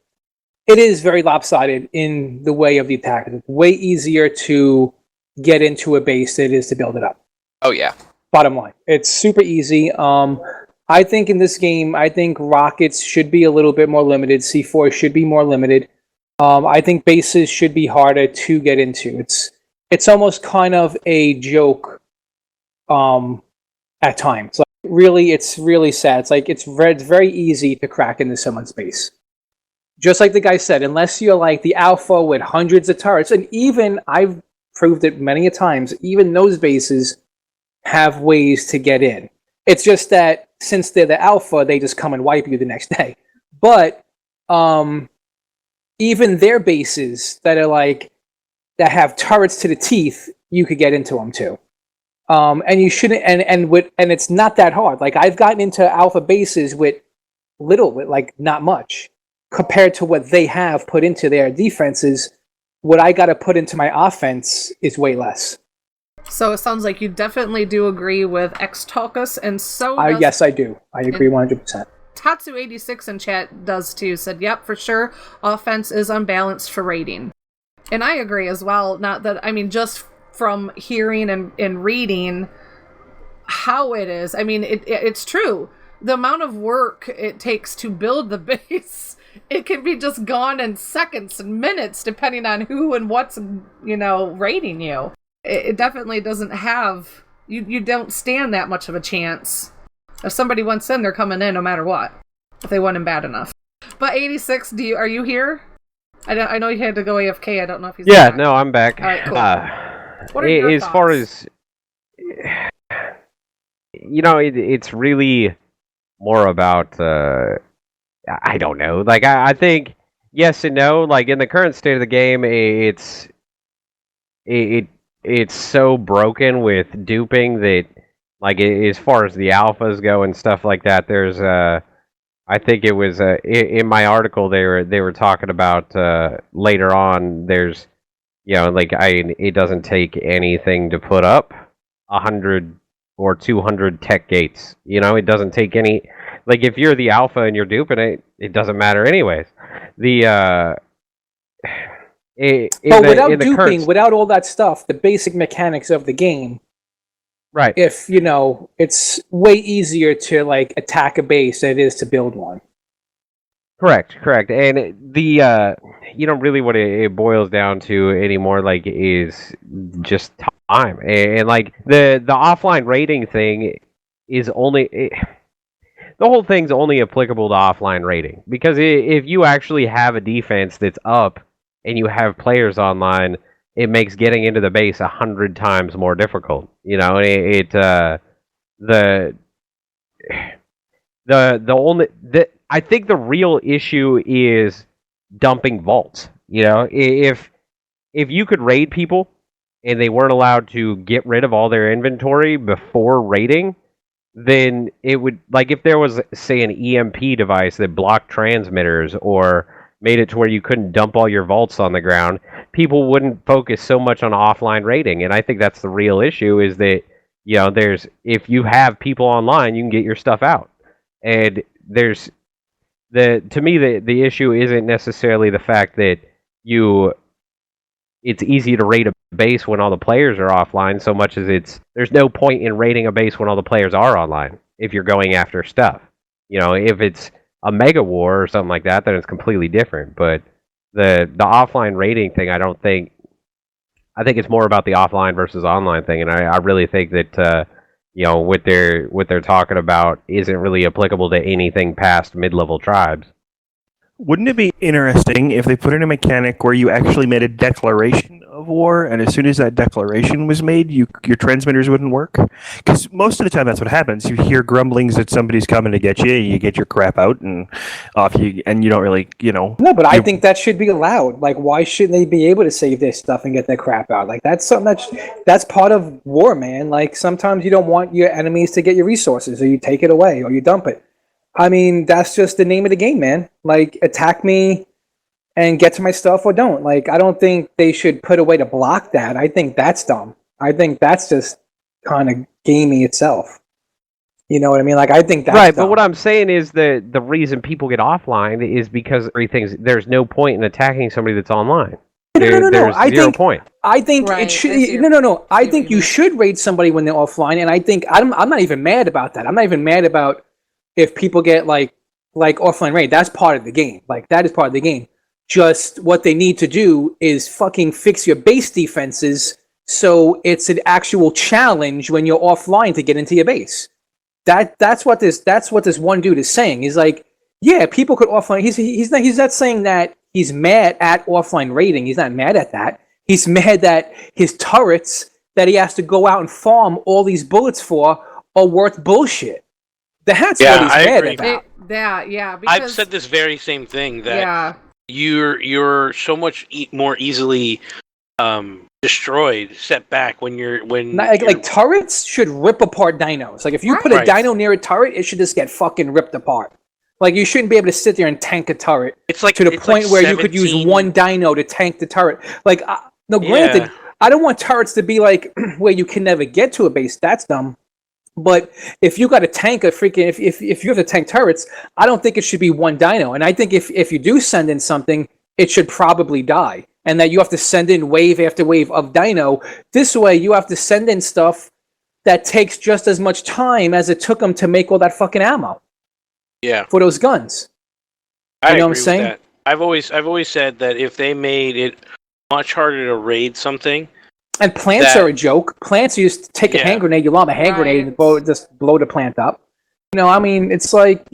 is very lopsided in the way of the attack. It's way easier to get into a base than it is to build it up. Oh, yeah. Bottom line. It's super easy. I think in this game, rockets should be a little bit more limited. C4 should be more limited. I think bases should be harder to get into. It's almost kind of a joke at times. Like, really, it's really sad. It's like it's very easy to crack into someone's base. Just like the guy said, unless you're like the alpha with hundreds of turrets, and even I've proved it many a times, even those bases have ways to get in. It's just that since they're the alpha, they just come and wipe you the next day. But even their bases that have turrets to the teeth, you could get into them too. And you shouldn't, and it's not that hard. Like, I've gotten into alpha bases with not much, compared to what they have put into their defenses. What I got to put into my offense is way less. So it sounds like you definitely do agree with XTalkus, and so does... Yes, I do. I agree 100%. Tatsu86 in chat does too, said, yep, for sure, offense is unbalanced for raiding. And I agree as well, just from hearing and reading how it is. It's true. The amount of work it takes to build the base it can be just gone in seconds and minutes, depending on who and what's, raiding you. It definitely doesn't have... You don't stand that much of a chance. If somebody wants in, they're coming in no matter what. If they want in bad enough. But 86, are you here? I know you had to go AFK. I don't know if he's back. No, I'm back. All right, cool. What are your as thoughts? far as it's really more about I don't know. Like I think yes and no. Like in the current state of the game, it's so broken with duping that, like, as far as the alphas go and stuff like that, there's I think it was in my article they were talking about later on. There's it doesn't take anything to put up 100 or 200 tech gates. It doesn't take any. Like if you're the alpha and you're duping it doesn't matter anyways. But without duping, without all that stuff, the basic mechanics of the game. Right. If, it's way easier to, like, attack a base than it is to build one. Correct. And really what it boils down to anymore, like, is just time. And like, the offline rating thing is only... the whole thing's only applicable to offline rating. Because if you actually have a defense that's up and you have players online... it makes getting into the base 100 times more difficult. I think the real issue is dumping vaults. If you could raid people and they weren't allowed to get rid of all their inventory before raiding, then it would, like, if there was, say, an EMP device that blocked transmitters or made it to where you couldn't dump all your vaults on the ground, people wouldn't focus so much on offline raiding. And I think that's the real issue, is that, if you have people online, you can get your stuff out. And to me, the issue isn't necessarily the fact that it's easy to raid a base when all the players are offline, so much as there's no point in raiding a base when all the players are online, if you're going after stuff. If it's a mega war or something like that, then it's completely different. But the offline rating thing, I think it's more about the offline versus online thing, and I really think that what they're talking about isn't really applicable to anything past mid-level tribes. Wouldn't it be interesting if they put in a mechanic where you actually made a declaration of war, and as soon as that declaration was made, your transmitters wouldn't work? Because most of the time that's what happens. You hear grumblings that somebody's coming to get you, you get your crap out, and off you, and you don't really, No, but I think that should be allowed. Like, why shouldn't they be able to save their stuff and get their crap out? Like, that's something that's part of war, man. Like, sometimes you don't want your enemies to get your resources, or you take it away, or you dump it. I mean, that's just the name of the game, man. Like, attack me and get to my stuff, or don't. Like, I don't think they should put a way to block that. I think that's dumb. I think that's just kind of gaming itself. You know what I mean? Like, I think that's right. dumb. But what I'm saying is the reason people get offline is because there's no point in attacking somebody that's online. No. There's zero point. I think it should. No. I think you should raid somebody when they're offline, and I think I'm not even mad about that. I'm not even mad about if people get like offline raid. That's part of the game. Like, that is part of the game. Just what they need to do is fucking fix your base defenses so it's an actual challenge when you're offline to get into your base. That's what this one dude is saying. He's like, yeah, people could offline. He's not saying that he's mad at offline raiding. He's not mad at that. He's mad that his turrets that he has to go out and farm all these bullets for are worth bullshit. That's what he's mad about. Because I've said this very same thing, that you're so much more easily destroyed, set back when you're like turrets should rip apart dinos. Like, if you put a dino near a turret, it should just get fucking ripped apart. Like, you shouldn't be able to sit there and tank a turret. It's like to the point where you could use one dino to tank the turret. Like, granted, I don't want turrets to be like where you can never get to a base. That's dumb. But if you got to tank a freaking, if you have to tank turrets, I don't think it should be one dino. And I think if you do send in something, it should probably die. And that you have to send in wave after wave of dino. This way, you have to send in stuff that takes just as much time as it took them to make all that fucking ammo. Yeah. For those guns. I you know agree what I'm saying? with that. I've always said that if they made it much harder to raid something. And plants are a joke. Plants, you just take a hand grenade, you lob a hand grenade, and just blow the plant up. I mean, it's like,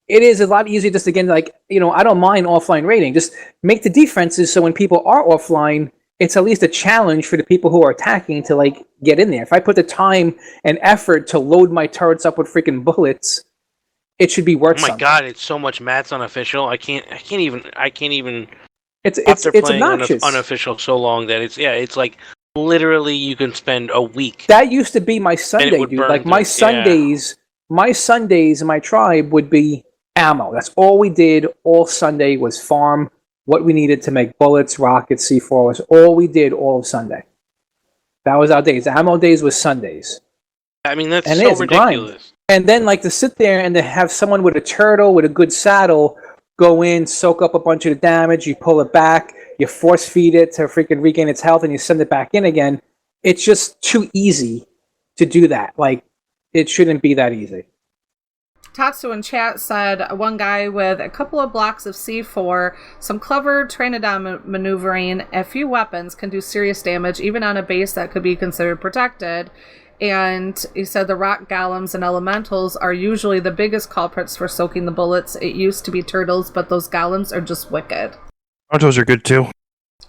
it is a lot easier just, again, like, I don't mind offline raiding. Just make the defenses so when people are offline, it's at least a challenge for the people who are attacking to, like, get in there. If I put the time and effort to load my turrets up with freaking bullets, it should be worth something. Oh my god, it's so much Matt's unofficial. I can't even. It's playing obnoxious. Unofficial so long that it's like literally you can spend a week. That used to be my Sunday, dude. Like my Sundays in my tribe would be ammo. That's all we did all Sunday was farm what we needed to make bullets, rockets, C4 was all we did all of Sunday. That was our days. Ammo days was Sundays. I mean, that's so ridiculous. Grind. And then, like, to sit there and to have someone with a turtle with a good saddle go in, soak up a bunch of the damage, you pull it back, you force feed it to freaking regain its health, and you send it back in again. It's just too easy to do that. Like, it shouldn't be that easy. Tatsu in chat said one guy with a couple of blocks of C4, some clever train-down maneuvering, a few weapons can do serious damage, even on a base that could be considered protected. And he said the rock golems and elementals are usually the biggest culprits for soaking the bullets. It used to be turtles, but those golems are just wicked. Brontos are good too.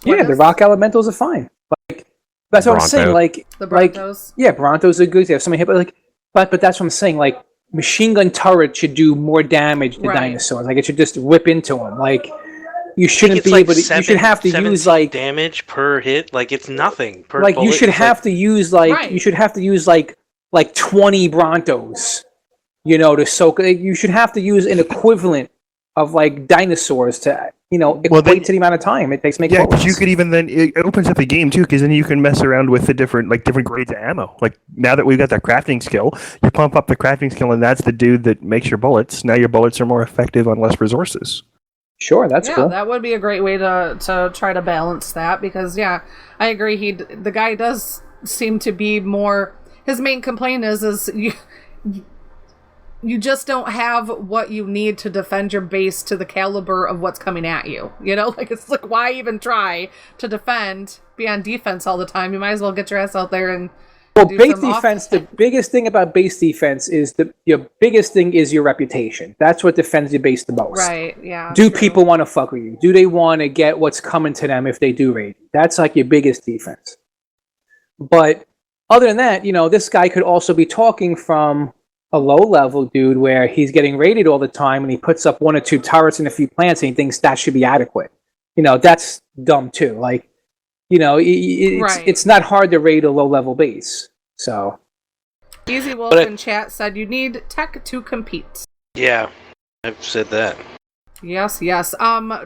Yeah, the rock elementals are fine. Like, that's what I'm saying. Like the Brontos. Yeah, Brontos are good. They have so many hit, but that's what I'm saying. Like, machine gun turret should do more damage to dinosaurs. Like, it should just whip into them. Like, you shouldn't be able to. You should have to use like damage per hit. Like, it's nothing per. Like, bullet. you should have to use you should have to use like 20 Brontos, to soak. You should have to use an equivalent of like dinosaurs to equate to the amount of time it takes to make. Yeah, because you could even then it opens up the game too, because then you can mess around with the different grades of ammo. Like, now that we've got that crafting skill, you pump up the crafting skill, and that's the dude that makes your bullets. Now your bullets are more effective on less resources. Sure, that's cool. Yeah, that would be a great way to try to balance that, because I agree. The guy does seem to be more. His main complaint is you just don't have what you need to defend your base to the caliber of what's coming at you. Like, it's like, why even try to defend, be on defense all the time? You might as well get your ass out there and. Well, base defense, the biggest thing about base defense is your biggest thing is your reputation. That's what defends your base the most. Right, yeah. Do people want to fuck with you? Do they want to get what's coming to them if they do raid? That's like your biggest defense. But other than that, this guy could also be talking from a low-level dude where he's getting raided all the time and he puts up 1 or 2 turrets and a few plants and he thinks that should be adequate. That's dumb too. Like, it's not hard to raid a low-level base. So, Easy Wolf in chat said you need tech to compete. Yeah, I've said that. Yes.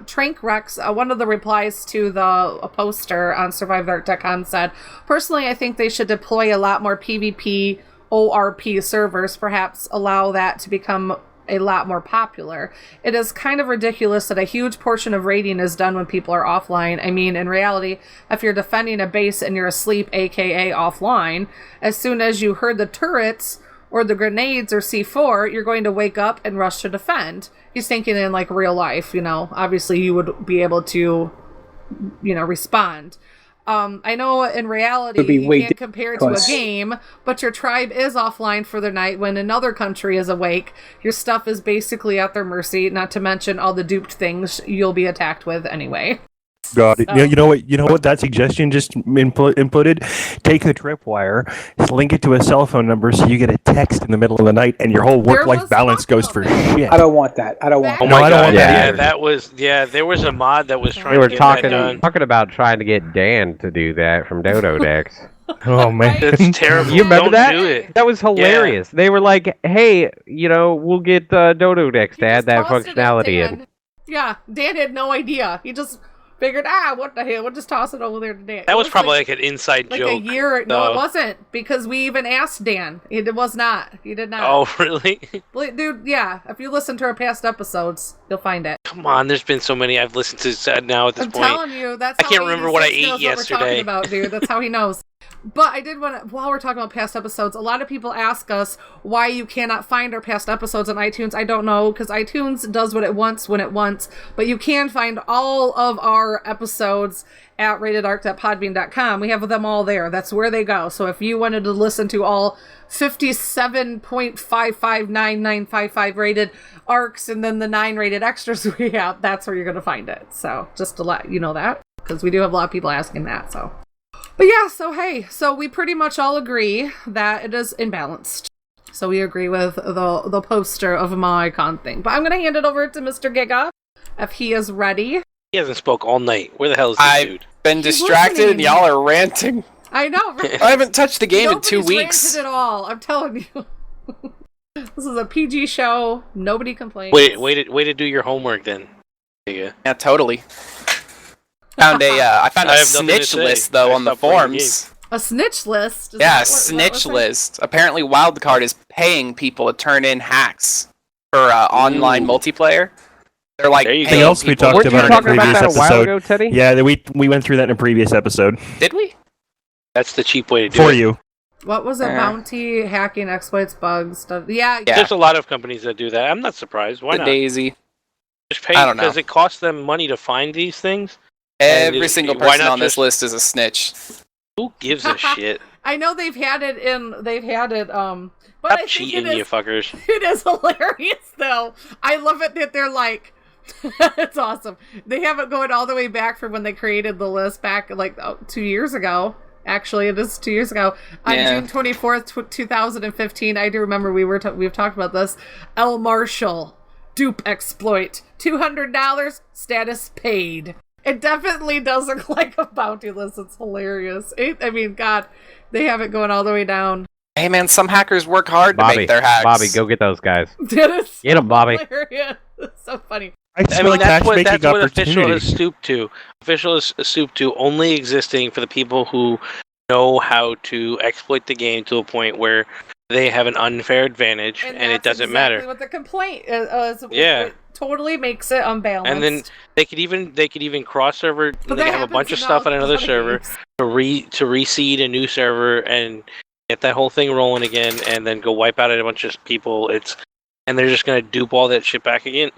Trank Rex, one of the replies to the poster on SurviveArt.com said, personally, I think they should deploy a lot more PvP ORP servers, perhaps allow that to become a lot more popular. It is kind of ridiculous that a huge portion of raiding is done when people are offline. I mean, in reality, if you're defending a base and you're asleep, aka offline, as soon as you heard the turrets or the grenades or C4, you're going to wake up and rush to defend. He's thinking in like real life, obviously you would be able to, respond. I know in reality you can't compare it to a game, but your tribe is offline for the night when another country is awake. Your stuff is basically at their mercy, not to mention all the duped things you'll be attacked with anyway. God, you know what? That suggestion just inputted. Take the tripwire, link it to a cell phone number, so you get a text in the middle of the night, and your whole work-life balance goes for shit. I don't want that. I don't want. Oh my god! Yeah, that was. Yeah, there was a mod that was trying. They were to get that done. talking about trying to get Dan to do that from Dodo Decks. Oh man, that's terrible. You remember that? Do it. That was hilarious. Yeah. They were like, "Hey, we'll get Dodo Decks to add that functionality in." Yeah, Dan had no idea. He just figured, what the hell? We'll just toss it over there to Dan. That was probably like an inside like joke. A year. No, it wasn't, because we even asked Dan. It was not. He did not. Oh, really? Dude, yeah. If you listen to our past episodes, you'll find it. Come on, there's been so many I've listened to now at this point. I'm telling you, that's. I can't remember what I ate yesterday. What we're talking about, dude. That's how he knows. But I did want to, while we're talking about past episodes, a lot of people ask us why you cannot find our past episodes on iTunes. I don't know, because iTunes does what it wants when it wants, but you can find all of our episodes at ratedark.podbean.com. We have them all there. That's where they go. So if you wanted to listen to all 57.559955 rated arcs and then the 9 rated extras we have, that's where you're going to find it. So just to let you know that, because we do have a lot of people asking that, so... But yeah, so hey, so we pretty much all agree that it is imbalanced. So we agree with the poster of my icon thing. But I'm going to hand it over to Mr. Giga if he is ready. He hasn't spoke all night. Where the hell is this dude? I've been distracted and y'all are ranting. I know. I haven't touched the game in 2 weeks. Nobody's ranted at all. I'm telling you. This is a PG show. Nobody complains. Way to do your homework then. Yeah, totally. I found a snitch list though on the forums. A snitch list? Yeah, a snitch list. Apparently Wildcard is paying people to turn in hacks for online multiplayer. They're like anything else we talked about in a previous episode. While ago, Teddy? Yeah, we went through that in a previous episode. Did we? That's the cheap way to do it. For you. What was it? Bounty, hacking, exploits, bugs, stuff. Yeah. There's a lot of companies that do that. I'm not surprised. Why not? Daisy. Just pay because it costs them money to find these things. Every single person on this list is a snitch. Who gives a shit? I know they've had it. But Stop cheating, you fuckers. It is hilarious, though. I love it that they're like, it's awesome. They have it going all the way back from when they created the list back 2 years ago. Actually, it is 2 years ago. On June 24th, 2015, I do remember we've talked about this. L. Marshall, dupe exploit, $200, status paid. It definitely does look like a bounty list. It's hilarious. God, they have it going all the way down. Hey man, some hackers work hard to make their hacks. Bobby, go get those guys. Get them, Bobby. Hilarious. It's so funny. That's what official is stooped to. Official is stooped to only existing for the people who know how to exploit the game to a point where they have an unfair advantage, and it doesn't matter. What the complaint is. Yeah. It totally makes it unbalanced. And then they could even cross server. They can have a bunch of stuff on another server to reseed a new server and get that whole thing rolling again, and then go wipe out a bunch of people. And they're just gonna dupe all that shit back again.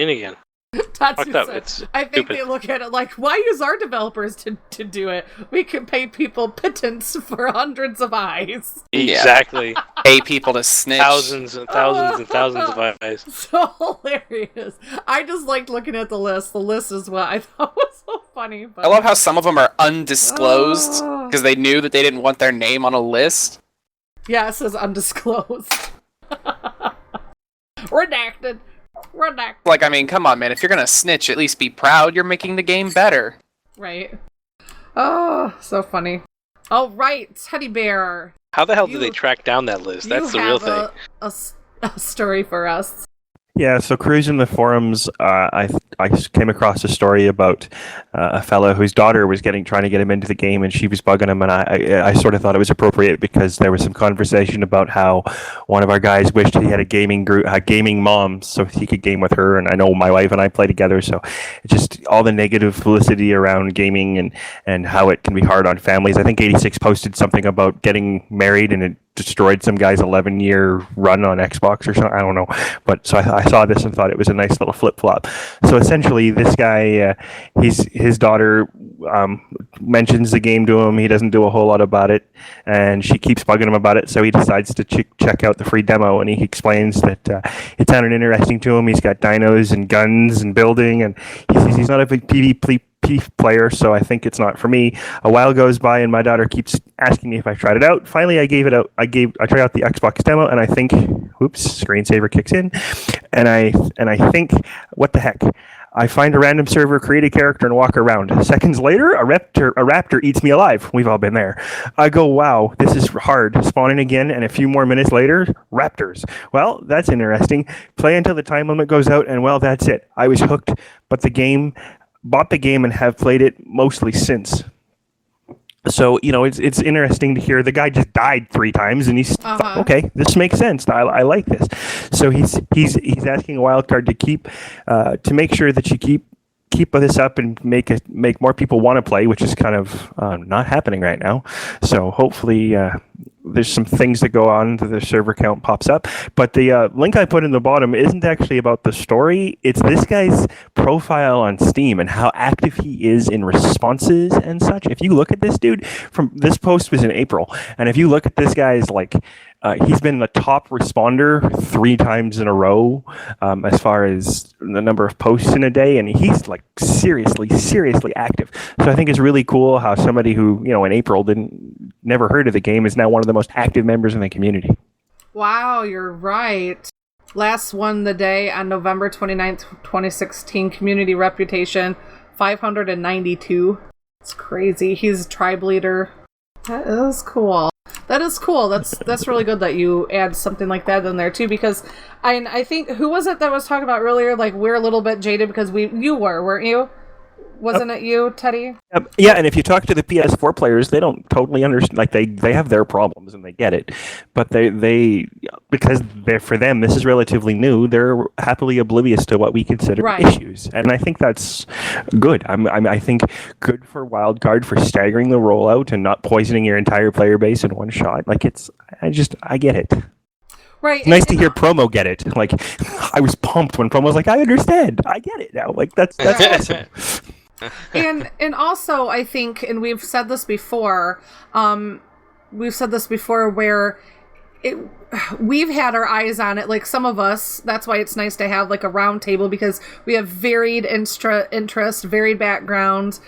Fucked up. I think they look at it like, why use our developers to do it? We can pay people pittance for hundreds of eyes. Exactly. Pay people to snitch. Thousands and thousands and thousands of eyes. So hilarious. I just liked looking at the list. The list is what I thought was so funny. But... I love how some of them are undisclosed because they knew that they didn't want their name on a list. Yeah, it says undisclosed. Redacted. Like, I mean, come on, man. If you're gonna snitch, at least be proud you're making the game better. Right. Oh, so funny. All right, Teddy Bear. How the hell did they track down that list? That's the real thing. A story for us. Yeah, so cruising the forums, I came across a story about a fellow whose daughter was trying to get him into the game, and she was bugging him, and I sort of thought it was appropriate because there was some conversation about how one of our guys wished he had a gaming group, a gaming mom, so he could game with her. And I know my wife and I play together, so it's just all the negative publicity around gaming and how it can be hard on families. I think 86 posted something about getting married and it destroyed some guy's 11-year run on Xbox or something. I don't know. But so I saw this and thought it was a nice little flip-flop. So essentially, this guy, his daughter mentions the game to him. He doesn't do a whole lot about it, and she keeps bugging him about it. So he decides to check out the free demo, and he explains that it sounded interesting to him. He's got dinos and guns and building, and he's not a big PvP player, so I think it's not for me. A while goes by and my daughter keeps asking me if I tried it out. Finally, I gave it out. I tried out the Xbox demo, and I think, screensaver kicks in, and I think, what the heck? I find a random server, create a character, and walk around. Seconds later, a raptor eats me alive. We've all been there. I go, wow, this is hard. Spawning again, and a few more minutes later, raptors. Well, that's interesting. Play until the time limit goes out, and well, that's it. I was hooked, bought the game, and have played it mostly since. So, it's interesting to hear the guy just died 3 times, and he's thought, okay, this makes sense. I like this. So he's asking a wild card to make sure that you keep keep this up and make more people want to play, which is kind of not happening right now. So hopefully there's some things that go on that the server count pops up. But the link I put in the bottom isn't actually about the story. It's this guy's profile on Steam and how active he is in responses and such. If you look at this dude, from this post was in April, and if you look at this guy's he's been the top responder 3 times in a row as far as the number of posts in a day, and he's seriously active. So I think it's really cool how somebody who in April never heard of the game is now one of the most active members in the community. Wow, you're right. Last won the day on November 29th, 2016. Community reputation 592. It's crazy. He's tribe leader. That is cool. That's really good that you add something like that in there too, because I think, who was it that was talking about earlier, like, we're a little bit jaded because you weren't you? Wasn't it you, Teddy? Yeah, and if you talk to the PS4 players, they don't totally understand. Like, they have their problems and they get it, but they because for them this is relatively new. They're happily oblivious to what we consider issues, and I think that's good. I think good for Wildcard for staggering the rollout and not poisoning your entire player base in one shot. Like, I get it. Right. It's nice to hear Promo get it. Like, I was pumped when Promo was like, I understand. I get it now. Like, that's awesome. And also, I think, and we've said this before, where we've had our eyes on it, like some of us. That's why it's nice to have like a round table, because we have varied interest, varied backgrounds.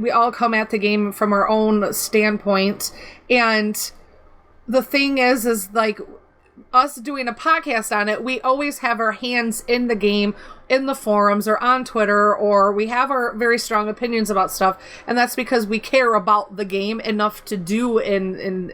We all come at the game from our own standpoint, and the thing is like, us doing a podcast on it, we always have our hands in the game, in the forums or on Twitter, or we have our very strong opinions about stuff, and that's because we care about the game enough to do and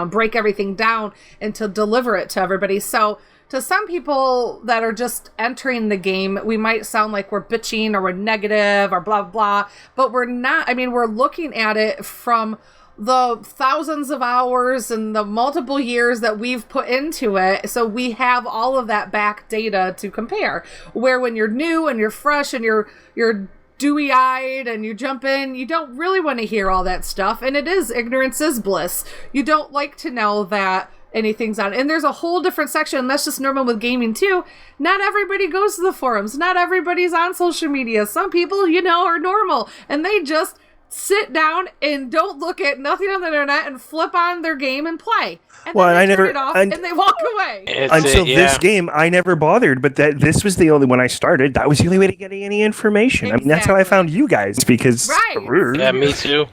break everything down and to deliver it to everybody. So to some people that are just entering the game, we might sound like we're bitching or we're negative or blah blah, but we're not. I mean, we're looking at it from the thousands of hours and the multiple years that we've put into it, so we have all of that back data to compare. Where when you're new and you're fresh and you're dewy-eyed and you jump in, you don't really want to hear all that stuff, and ignorance is bliss. You don't like to know that anything's on. And there's a whole different section, and that's just normal with gaming too. Not everybody goes to the forums, not everybody's on social media. Some people, are normal, and they just sit down and don't look at nothing on the internet and flip on their game and play. And then they turn it off and they walk away. Until this game, I never bothered, but this was the only, when I started, that was the only way to get any information. Exactly. I mean, that's how I found you guys, because... Right. Yeah, me too.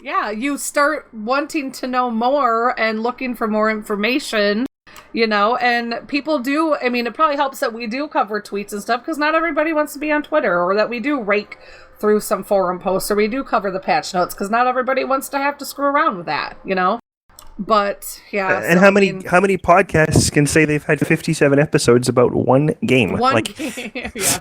Yeah, you start wanting to know more and looking for more information, and people do. I mean, it probably helps that we do cover tweets and stuff, because not everybody wants to be on Twitter, or that we do rake through some forum posts, or we do cover the patch notes, because not everybody wants to have to screw around with that, But yeah. And how many podcasts can say they've had 57 episodes about one game? Game, yeah.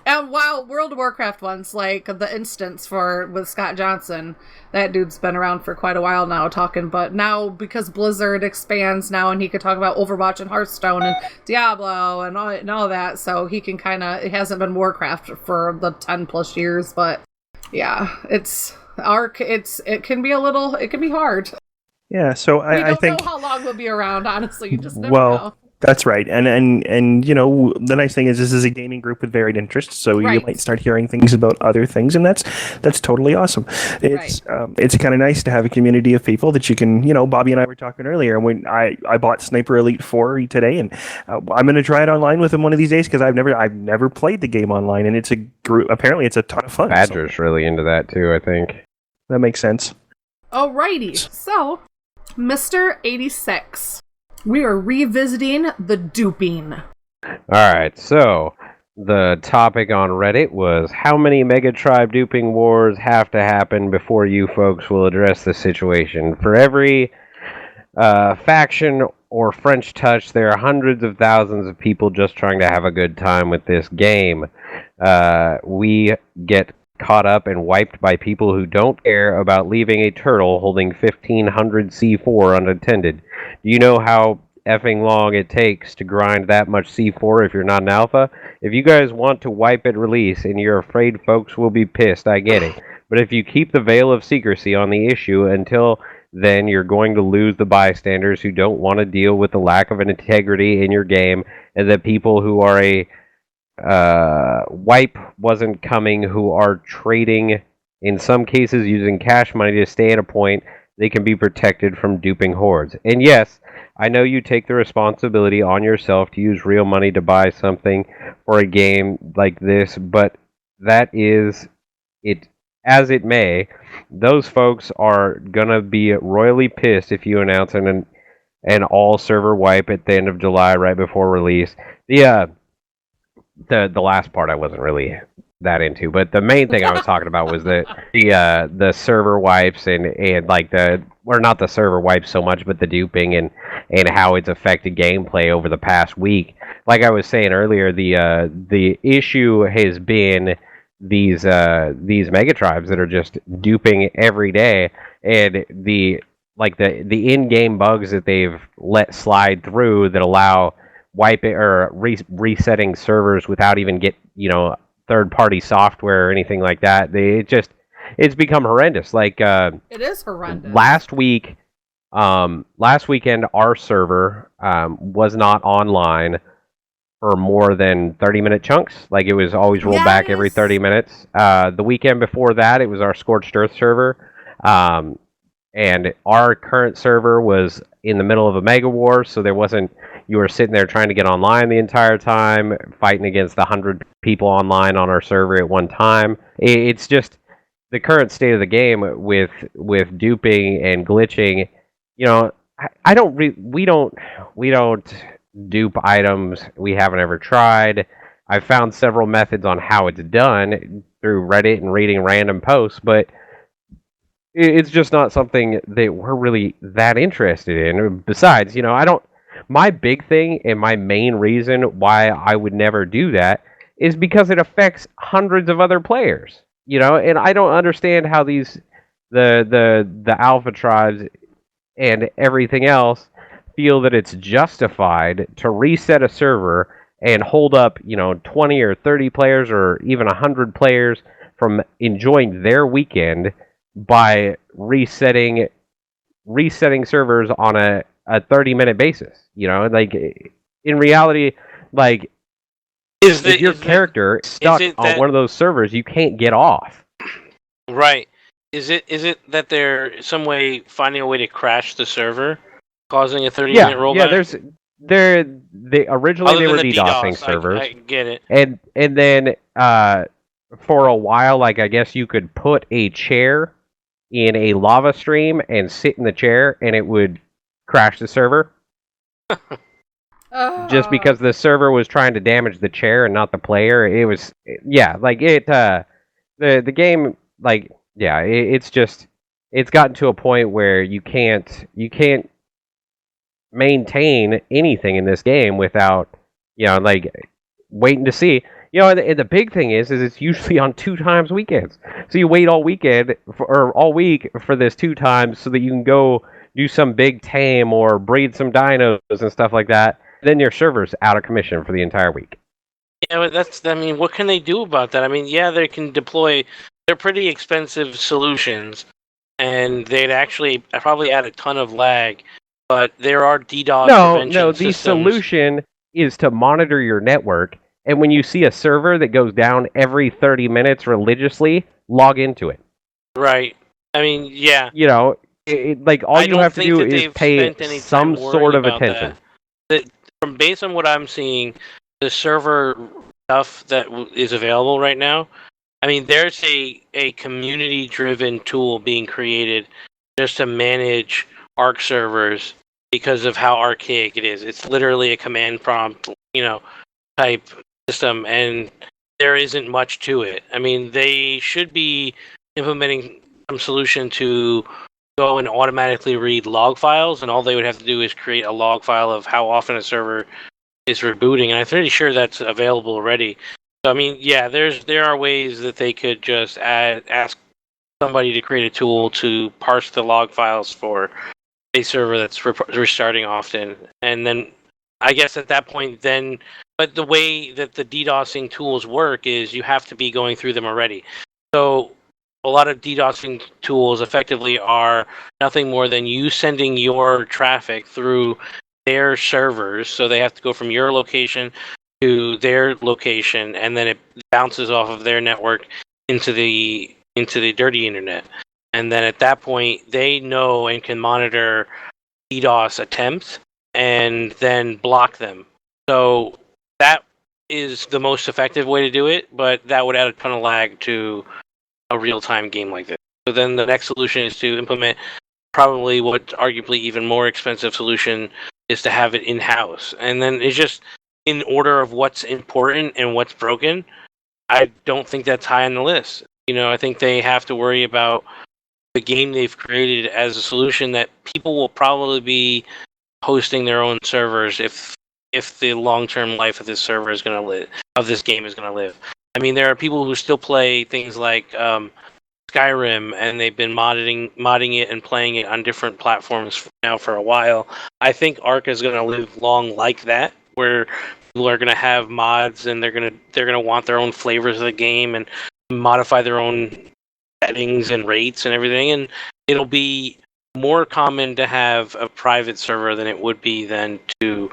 And while World of Warcraft ones, like the instance with Scott Johnson, that dude's been around for quite a while now talking, but now because Blizzard expands now, and he could talk about Overwatch and Hearthstone and Diablo and all that, so he can it hasn't been Warcraft for the 10 plus years, but yeah, it's Ark, it can be hard. Yeah, so I think... We don't know how long we'll be around, honestly, you just never know. That's right, and the nice thing is this is a gaming group with varied interests, so you might start hearing things about other things, and that's totally awesome. It's kind of nice to have a community of people that you can, Bobby and I were talking earlier when I bought Sniper Elite 4 today, and I'm going to try it online with him one of these days, because I've never played the game online, and it's a group. Apparently, it's a ton of fun. Badger's really into that too, I think. That makes sense. Alrighty, so Mr. 86. We are revisiting the duping. Alright, so the topic on Reddit was how many Mega Tribe duping wars have to happen before you folks will address the situation. For every faction or French touch, there are hundreds of thousands of people just trying to have a good time with this game. We get caught up and wiped by people who don't care about leaving a turtle holding 1500 C4 unattended. Do you know how effing long it takes to grind that much C4 if you're not an alpha. If you guys want to wipe at release and you're afraid folks will be pissed, I get it. But if you keep the veil of secrecy on the issue until then, you're going to lose the bystanders who don't want to deal with the lack of an integrity in your game, and the people who are wipe wasn't coming, who are trading, in some cases using cash money to stay at a point they can be protected from duping hordes. And yes, I know you take the responsibility on yourself to use real money to buy something for a game like this, but that is it. As it may, those folks are gonna be royally pissed if you announce an all server wipe at the end of July, right before release. The last part I wasn't really that into, but the main thing I was talking about was the server wipes and like not the server wipes so much, but the duping and how it's affected gameplay over the past week. Like I was saying earlier, the issue has been these mega tribes that are just duping every day, and the in-game bugs that they've let slide through that allow wiping or resetting servers without even third-party software or anything like that. It's become horrendous. Like it is horrendous. Last weekend, our server was not online for more than 30-minute chunks. Like, it was always rolled back every 30 minutes. The weekend before that, it was our Scorched Earth server. And our current server was in the middle of a mega war, so you were sitting there trying to get online the entire time, fighting against 100 people online on our server at one time. It's just the current state of the game with duping and glitching. You know, we don't dupe items. We haven't ever tried. I've found several methods on how it's done through Reddit and reading random posts, but it's just not something that we're really that interested in. Besides, my big thing and my main reason why I would never do that is because it affects hundreds of other players. And I don't understand how the alpha tribes and everything else feel that it's justified to reset a server and hold up, 20 or 30 players or even 100 players from enjoying their weekend by resetting servers on a 30-minute basis. Like, in reality, like, if your character is stuck on one of those servers, you can't get off. Right. Is it that they're some way finding a way to crash the server, causing a 30-minute rollback? Yeah, they originally were DDoSing servers. I get it. And then for a while, like, I guess you could put a chair in a lava stream and sit in the chair, and it would crash the server. Just because the server was trying to damage the chair and not the player. It was, the game, like, it's gotten to a point where you can't maintain anything in this game without, waiting to see. And the big thing is it's usually on 2 times weekends. So you wait all weekend or all week for this 2 times so that you can go do some big tame or breed some dinos and stuff like that. Then your server's out of commission for the entire week. Yeah, but what can they do about that? They can deploy. They're pretty expensive solutions, and they'd actually probably add a ton of lag. But there are DDoS prevention No, the systems. solution is to monitor your network, and when you see a server that goes down every 30 minutes religiously, log into it. Right. Yeah. All you have to do is pay some sort of attention. Based on what I'm seeing, the server stuff that is available right now, there's a community-driven tool being created just to manage Ark servers because of how archaic it is. It's literally a command prompt, type system, and there isn't much to it. They should be implementing some solution to go and automatically read log files, and all they would have to do is create a log file of how often a server is rebooting, and I'm pretty sure that's available already. So, there are ways that they could just ask somebody to create a tool to parse the log files for a server that's restarting often, and then I guess at that point, but the way that the DDoSing tools work is you have to be going through them already. So a lot of DDoSing tools effectively are nothing more than you sending your traffic through their servers. So they have to go from your location to their location, and then it bounces off of their network into the dirty internet. And then at that point, they know and can monitor DDoS attempts and then block them. So that is the most effective way to do it, but that would add a ton of lag to a real-time game like this. So then the next solution is to implement probably what arguably even more expensive solution is to have it in-house. And then it's just in order of what's important and what's broken. I don't think that's high on the list. I think they have to worry about the game they've created as a solution that people will probably be hosting their own servers if the long-term life of this server is going to live, of this game is going to live. I mean, there are people who still play things like Skyrim, and they've been modding it and playing it on different platforms now for a while. I think Ark is going to live long like that, where people are going to have mods and they're going to want their own flavors of the game and modify their own settings and rates and everything, and it'll be more common to have a private server than it would be than to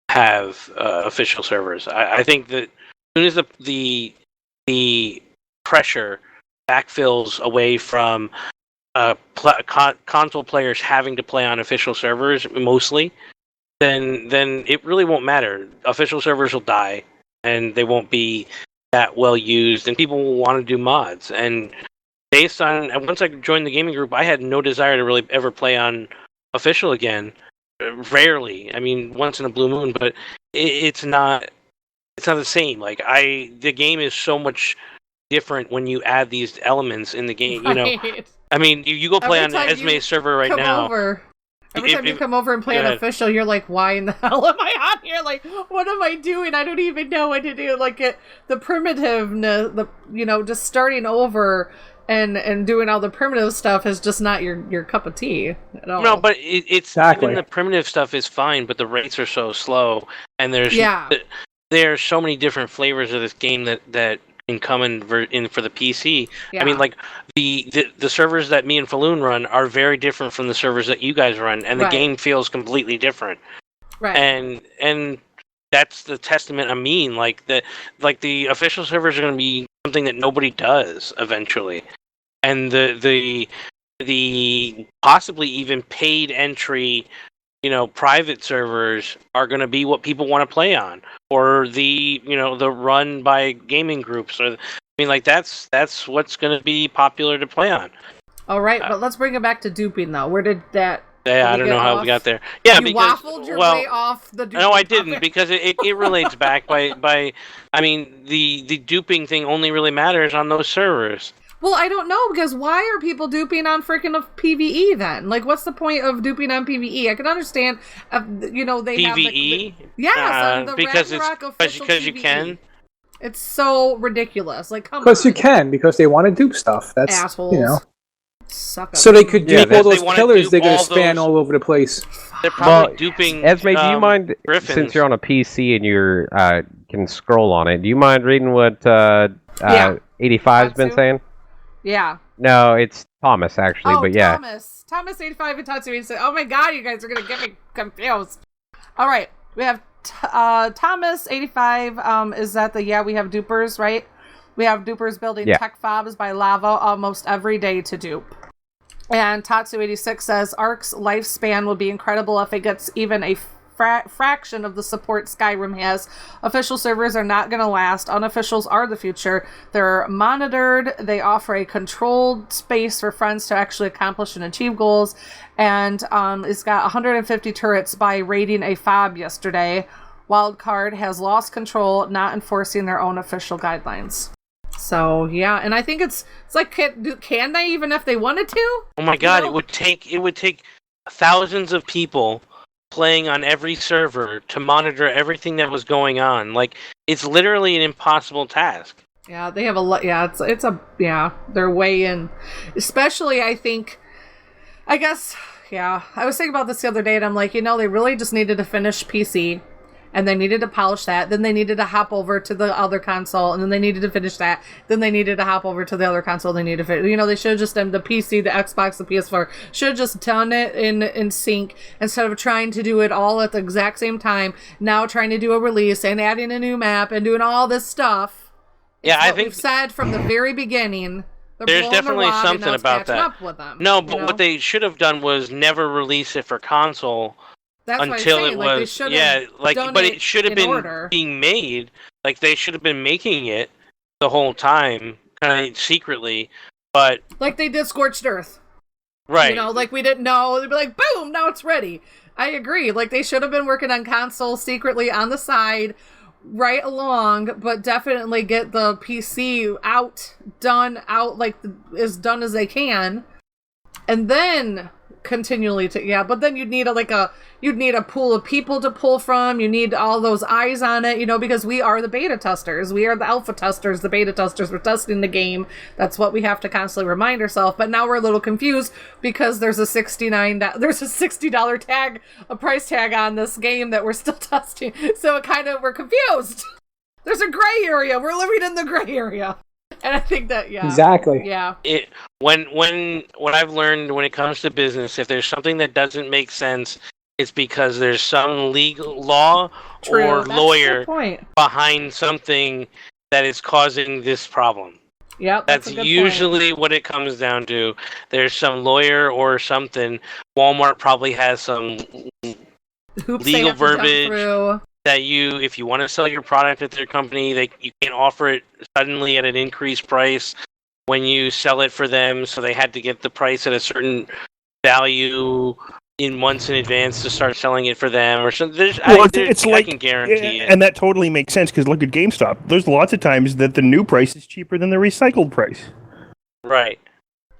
have official servers. I think that as soon as the pressure backfills away from console players having to play on official servers mostly, then it really won't matter. Official servers will die, and they won't be that well used, and people will want to do mods. And based on once I joined the gaming group, I had no desire to really ever play on official again. Rarely, I mean, once in a blue moon, but it's not the same. Like the game is so much different when you add these elements in the game. Right. I mean, you go play on the Esme server right now. Every time you come over and play an official, you're like, why in the hell am I on here? Like, what am I doing? I don't even know what to do. Like, the primitiveness, just starting over and doing all the primitive stuff is just not your cup of tea at all. No, but it's Exactly. even the primitive stuff is fine, but the rates are so slow, and there's so many different flavors of this game that can come in for the PC. Yeah. I mean, like the servers that me and Falloon run are very different from the servers that you guys run, and the game feels completely different. Right. And that's the testament. I mean, like the official servers are going to be something that nobody does eventually, and the possibly even paid entry, private servers are going to be what people want to play on, or the run by gaming groups, or that's what's going to be popular to play on. All right, but let's bring it back to duping though. Where did that? Yeah, I don't know how we got there. Yeah, you waffled your way off the duping. No, I didn't, because it relates back by. I mean, the duping thing only really matters on those servers. Well, I don't know, because why are people duping on freaking PvE then? Like, what's the point of duping on PvE? I can understand, they PvE? have yes, the because Ragnarok official because PvE. you can. It's so ridiculous. Like, come on. Because you can, because they want to dupe stuff. That's assholes. Suck up. So they could dupe all those they pillars. They're going to all span those- all over the place. They're probably duping. Esme, do you mind, Griffins. since you're on a PC and you're can scroll on it, do you mind reading what 85's been saying? Yeah. No, it's Thomas, actually, but yeah. Thomas 85 and Tatsu 86. Oh my god, you guys are going to get me confused. All right. We have Thomas 85. Is that we have dupers, right? We have dupers building tech fobs by lava almost every day to dupe. And Tatsu 86 says Ark's lifespan will be incredible if it gets even a fraction of the support Skyrim has. Official servers are not going to last. Unofficials are the future. They're monitored. They offer a controlled space for friends to actually accomplish and achieve goals. And it's got 150 turrets by raiding a fob yesterday. Wildcard has lost control, not enforcing their own official guidelines. So yeah, and I think it's like can they even if they wanted to? Oh my god, it would take thousands of people playing on every server to monitor everything that was going on. Like, it's literally an impossible task. Yeah, they have a lot. Yeah, they're way in. Especially, I guess, Yeah. I was thinking about this the other day, and I'm like, they really just needed to finish PC, and they needed to polish that. Then they needed to hop over to the other console, and then they needed to finish that. Then they needed to hop over to the other console. They needed to finish. They should have just done the PC, the Xbox, the PS4. Should have just done it in sync instead of trying to do it all at the exact same time. Now trying to do a release and adding a new map and doing all this stuff. Yeah, I think we've said from the very beginning. There's definitely something about that. Up with them, no, but what they should have done was never release it for console. That's until what I'm saying. it was but it should have been being made. Like they should have been making it the whole time, kind of secretly. But like they did Scorched Earth, right? Like we didn't know. They'd be like, boom, now it's ready. I agree. Like they should have been working on console secretly on the side, right along, but definitely get the PC done out like as done as they can, and then continually but then you'd need a pool of people to pull from. You need all those eyes on it, because we are the beta testers, we are the alpha testers, the beta testers. We're testing the game. That's what we have to constantly remind ourselves. But now we're a little confused because there's a $60 tag, a price tag on this game that we're still testing. So we're confused. There's a gray area. We're living in the gray area. And I think that, exactly. Yeah. When I've learned when it comes to business, if there's something that doesn't make sense, it's because there's some legal law or lawyer behind something that is causing this problem. Yeah, that's usually what it comes down to. There's some lawyer or something. Walmart probably has some legal verbiage that if you want to sell your product at their company, you can't offer it suddenly at an increased price when you sell it for them. So they had to get the price at a certain value in months in advance to start selling it for them or something. I can guarantee it. And that totally makes sense because look at GameStop. There's lots of times that the new price is cheaper than the recycled price. Right.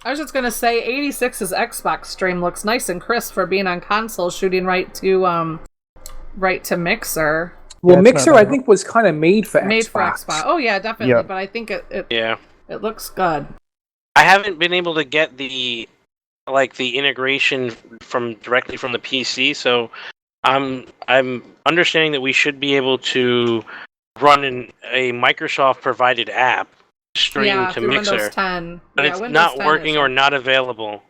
I was just going to say 86's Xbox stream looks nice and crisp for being on console, shooting right to Mixer. Well, Mixer, I think, was kind of made for Xbox. Oh, yeah, definitely. Yeah. But I think it looks good. I haven't been able to get the integration directly from the PC, so I'm understanding that we should be able to run a Microsoft provided app stream to Mixer. Windows 10. But it's not working or not available.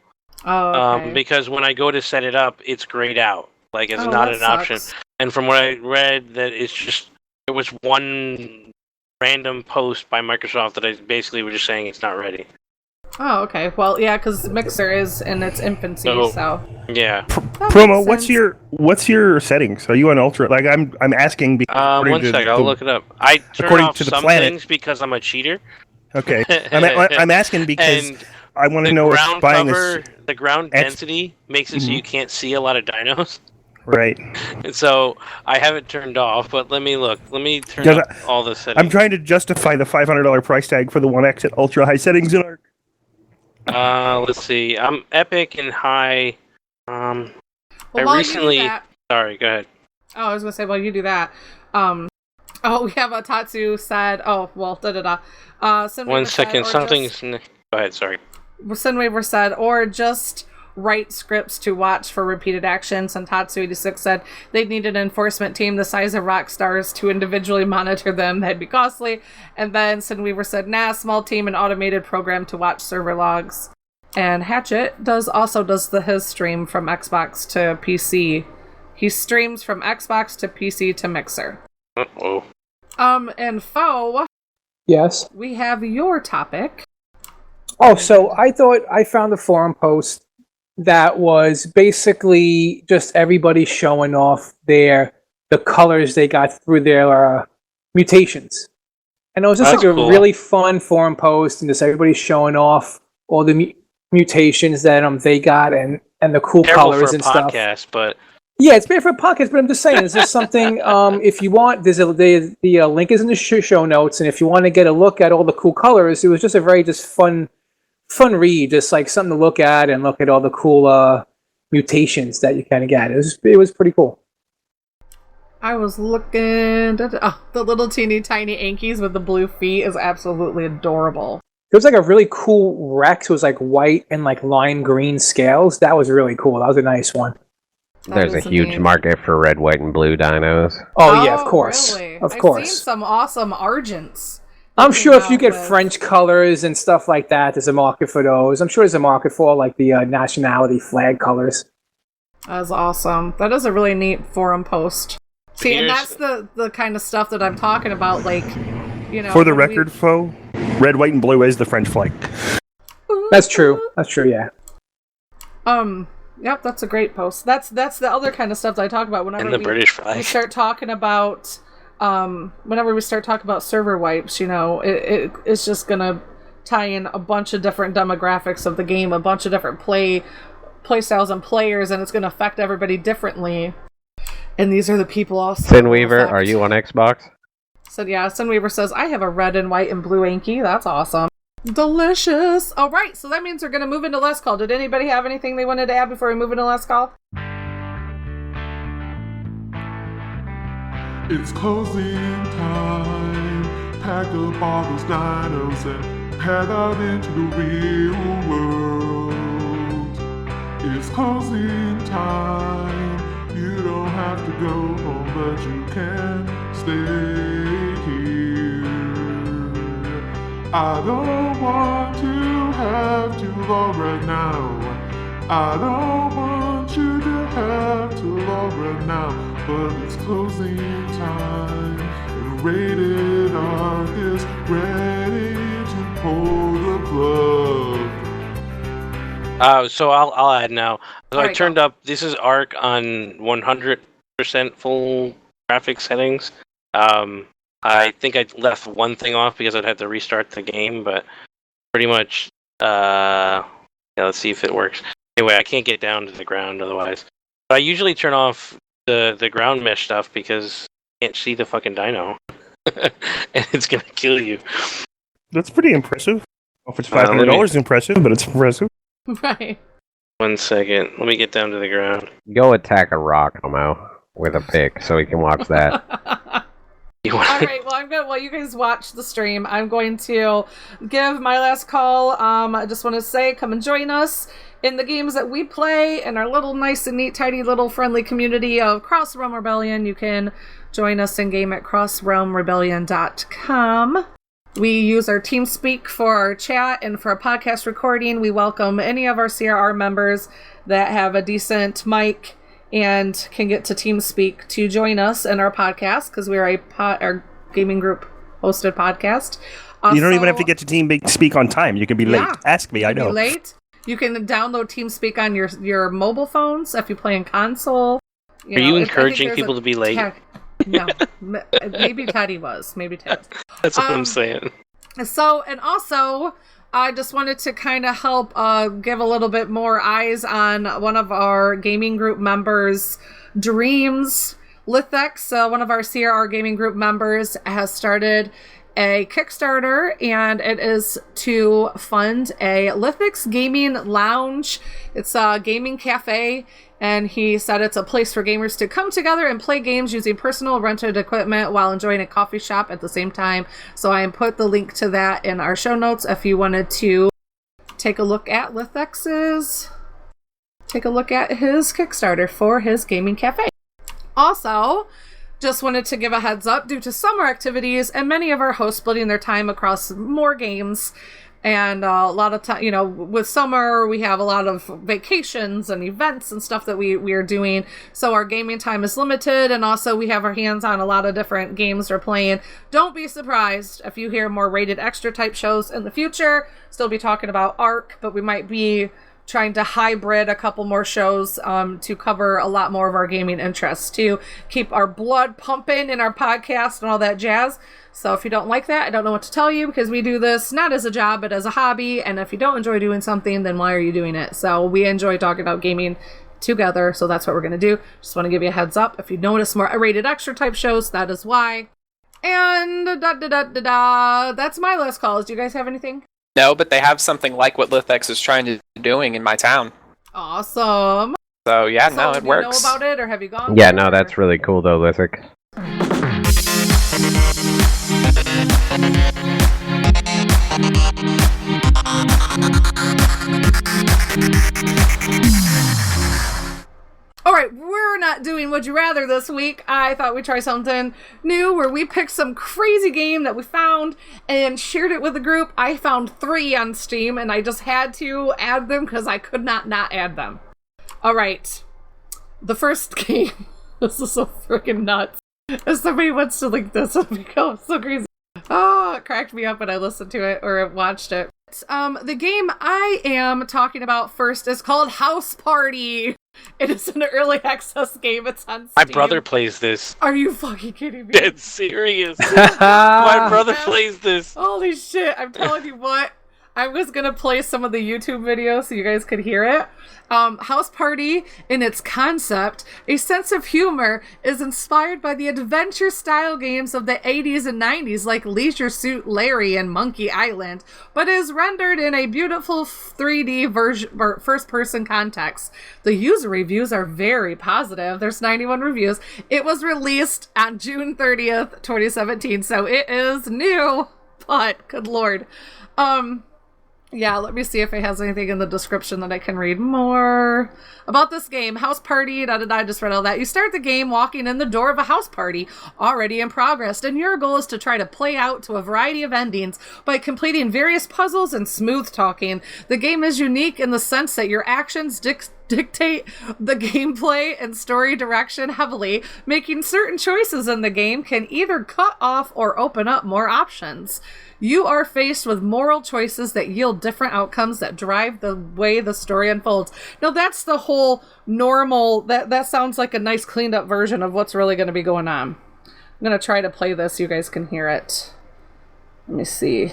Oh, okay. Because when I go to set it up, it's grayed out. Like it's not an option. And from what I read, that it was one random post by Microsoft that I basically was just saying it's not ready. Oh, okay. Well, yeah, because Mixer is in its infancy, so yeah. Promo, what's your settings? Are you on Ultra? Like I'm asking because one sec, I'll look it up. I turn off some things because I'm a cheater. Okay, I'm asking because I want to know if buying the ground density makes it so you can't see a lot of dinos. Right. And so I have it turned off, but let me look. Let me turn up all the settings. I'm trying to justify the $500 price tag for the One X at ultra high settings in Ark. Let's see. I'm epic and high. I recently. Sorry, go ahead. Oh, I was gonna say, while you do that. We have a Tatsu said. Oh, well, One second. Something's. Go ahead. Sorry. Sinwaver said, or just write scripts to watch for repeated actions, and Tatsu86 said they'd need an enforcement team the size of Rockstar's to individually monitor them. That'd be costly. And then Sinweaver said, small team and automated program to watch server logs. And Hatchet also does his stream from Xbox to PC. He streams from Xbox to PC to Mixer. Uh-oh. And Foe. Yes? We have your topic. Oh, so I thought I found a forum post that was basically just everybody showing off the colors they got through their mutations. And it was just cool. Really fun forum post, and just everybody showing off all the mutations that they got and the cool colors and stuff. But yeah, it's bad for a podcast, but I'm just saying, this is something, if you want, the link is in the show notes, and if you want to get a look at all the cool colors, it was just a very fun read, just like something to look at and look at all the cool mutations that you kind of get. It was pretty cool. I was looking at the little teeny tiny Ankies with the blue feet is absolutely adorable. There was like a really cool Rex. It was like white and like lime green scales. That was really cool. That was a nice one. There's a huge indeed. market for red, white, and blue dinos. Oh yeah, of course, Really? of I've course. seen some awesome Argents. I'm sure if you out get with- French colors and stuff like that, there's a market for those. I'm sure there's a market for like the nationality flag colors. That was awesome. That is a really neat forum post. See, and Here's- that's the kind of stuff that I'm talking about. Like, you know, For the when we- record, foe, red, white, and blue is the French flag. That's true. That's true. Yeah. Yep, that's a great post. That's the other kind of stuff that I talk about whenever And the British we flag. start talking about whenever we start talking about server wipes. You know, it's just gonna tie in a bunch of different demographics of the game, a bunch of different play styles and players, and it's gonna affect everybody differently. And these are the people also. Sinweaver, are you on Xbox? So yeah, Sunweaver says, I have a red and white and blue Anki. That's awesome. Delicious. All right, so that means we're going to move into last call. Did anybody have anything they wanted to add before we move into last call? It's closing time. Pack up all those dinos and head out into the real world. It's closing time. You don't have to go home, but you can stay here. I don't want to have too long right now. I don't want you to have too long right now. But it's closing time. And Rated Ark is ready to pull the plug. So I'll add now. So I Alright, turned up. This is Ark on 100% full graphic settings. I think I left one thing off because I'd have to restart the game, but pretty much. Yeah, let's see if it works. Anyway, I can't get down to the ground otherwise. But I usually turn off the ground mesh stuff because I can't see the fucking dino, and it's gonna kill you. That's pretty impressive. If it's let me- $500, impressive, but it's impressive. Right. 1 second. Let me get down to the ground. Go attack a rock, Homo, with a pick so we can watch that. You want? All right. Well, while you guys watch the stream, I'm going to give my last call. I just want to say, come and join us in the games that we play in our little nice and neat, tidy little friendly community of Cross Realm Rebellion. You can join us in game at crossrealmrebellion.com. We use our TeamSpeak for our chat and for our podcast recording. We welcome any of our CRR members that have a decent mic and can get to TeamSpeak to join us in our podcast, because we are our gaming group hosted podcast. You don't even have Also, to get to TeamSpeak on time. You can be late. Yeah. Ask me, I be know. late. You can download TeamSpeak on your mobile phones if you play in console. Are you encouraging people to be late? No, maybe Teddy was. Maybe Teddy. That's what I'm saying. So, and also, I just wanted to kind of help give a little bit more eyes on one of our gaming group members' dreams. Lithex, one of our CRR Gaming Group members, has started a Kickstarter, and it is to fund a Lithex gaming lounge. It's a gaming cafe, and he said it's a place for gamers to come together and play games using personal rented equipment while enjoying a coffee shop at the same time. So I put the link to that in our show notes if you wanted to take a look at Lithex's, take a look at his Kickstarter for his gaming cafe. Also, just wanted to give a heads up, due to summer activities and many of our hosts splitting their time across more games, and a lot of time, with summer, we have a lot of vacations and events and stuff that we are doing. So our gaming time is limited, and also we have our hands on a lot of different games we're playing. Don't be surprised if you hear more rated extra type shows in the future. Still be talking about Ark, but we might be trying to hybrid a couple more shows to cover a lot more of our gaming interests, to keep our blood pumping in our podcast and all that jazz. So if you don't like that, I don't know what to tell you, because we do this not as a job, but as a hobby. And if you don't enjoy doing something, then why are you doing it? So we enjoy talking about gaming together. So that's what we're going to do. Just want to give you a heads up. If you notice more rated extra type shows, that is why. And that's my last calls. Do you guys have anything? No, but they have something like what Lithex is trying to doing in my town. Awesome. So yeah, So no, do it you works. know about it, or have you gone? Yeah, there, no, or- that's really cool though, Lithic. Would You Rather this week. I thought we'd try something new where we picked some crazy game that we found and shared it with the group. I found 3 on Steam and I just had to add them because I could not add them. All right. The first game. This is so freaking nuts. If somebody wants to link this, it'll become so crazy. Oh, it cracked me up when I listened to it or watched it. The game I am talking about first is called House Party. It is an early access game. It's on Steam. My brother plays this. Are you fucking kidding me? Dead serious. My brother plays this. Holy shit. I'm telling you what. I was going to play some of the YouTube videos so you guys could hear it. House Party, in its concept, a sense of humor, is inspired by the adventure-style games of the 80s and 90s like Leisure Suit Larry and Monkey Island, but is rendered in a beautiful 3D first-person context. The user reviews are very positive. There's 91 reviews. It was released on June 30th, 2017, so it is new, but good lord. Yeah, let me see if it has anything in the description that I can read more about this game. House Party, I just read all that. You start the game walking in the door of a house party already in progress, and your goal is to try to play out to a variety of endings by completing various puzzles and smooth talking. The game is unique in the sense that your actions dictate the gameplay and story direction heavily. Making certain choices in the game can either cut off or open up more options. You are faced with moral choices that yield different outcomes that drive the way the story unfolds. Now that's the whole normal, that sounds like a nice cleaned up version of what's really going to be going on. I'm going to try to play this so you guys can hear it. Let me see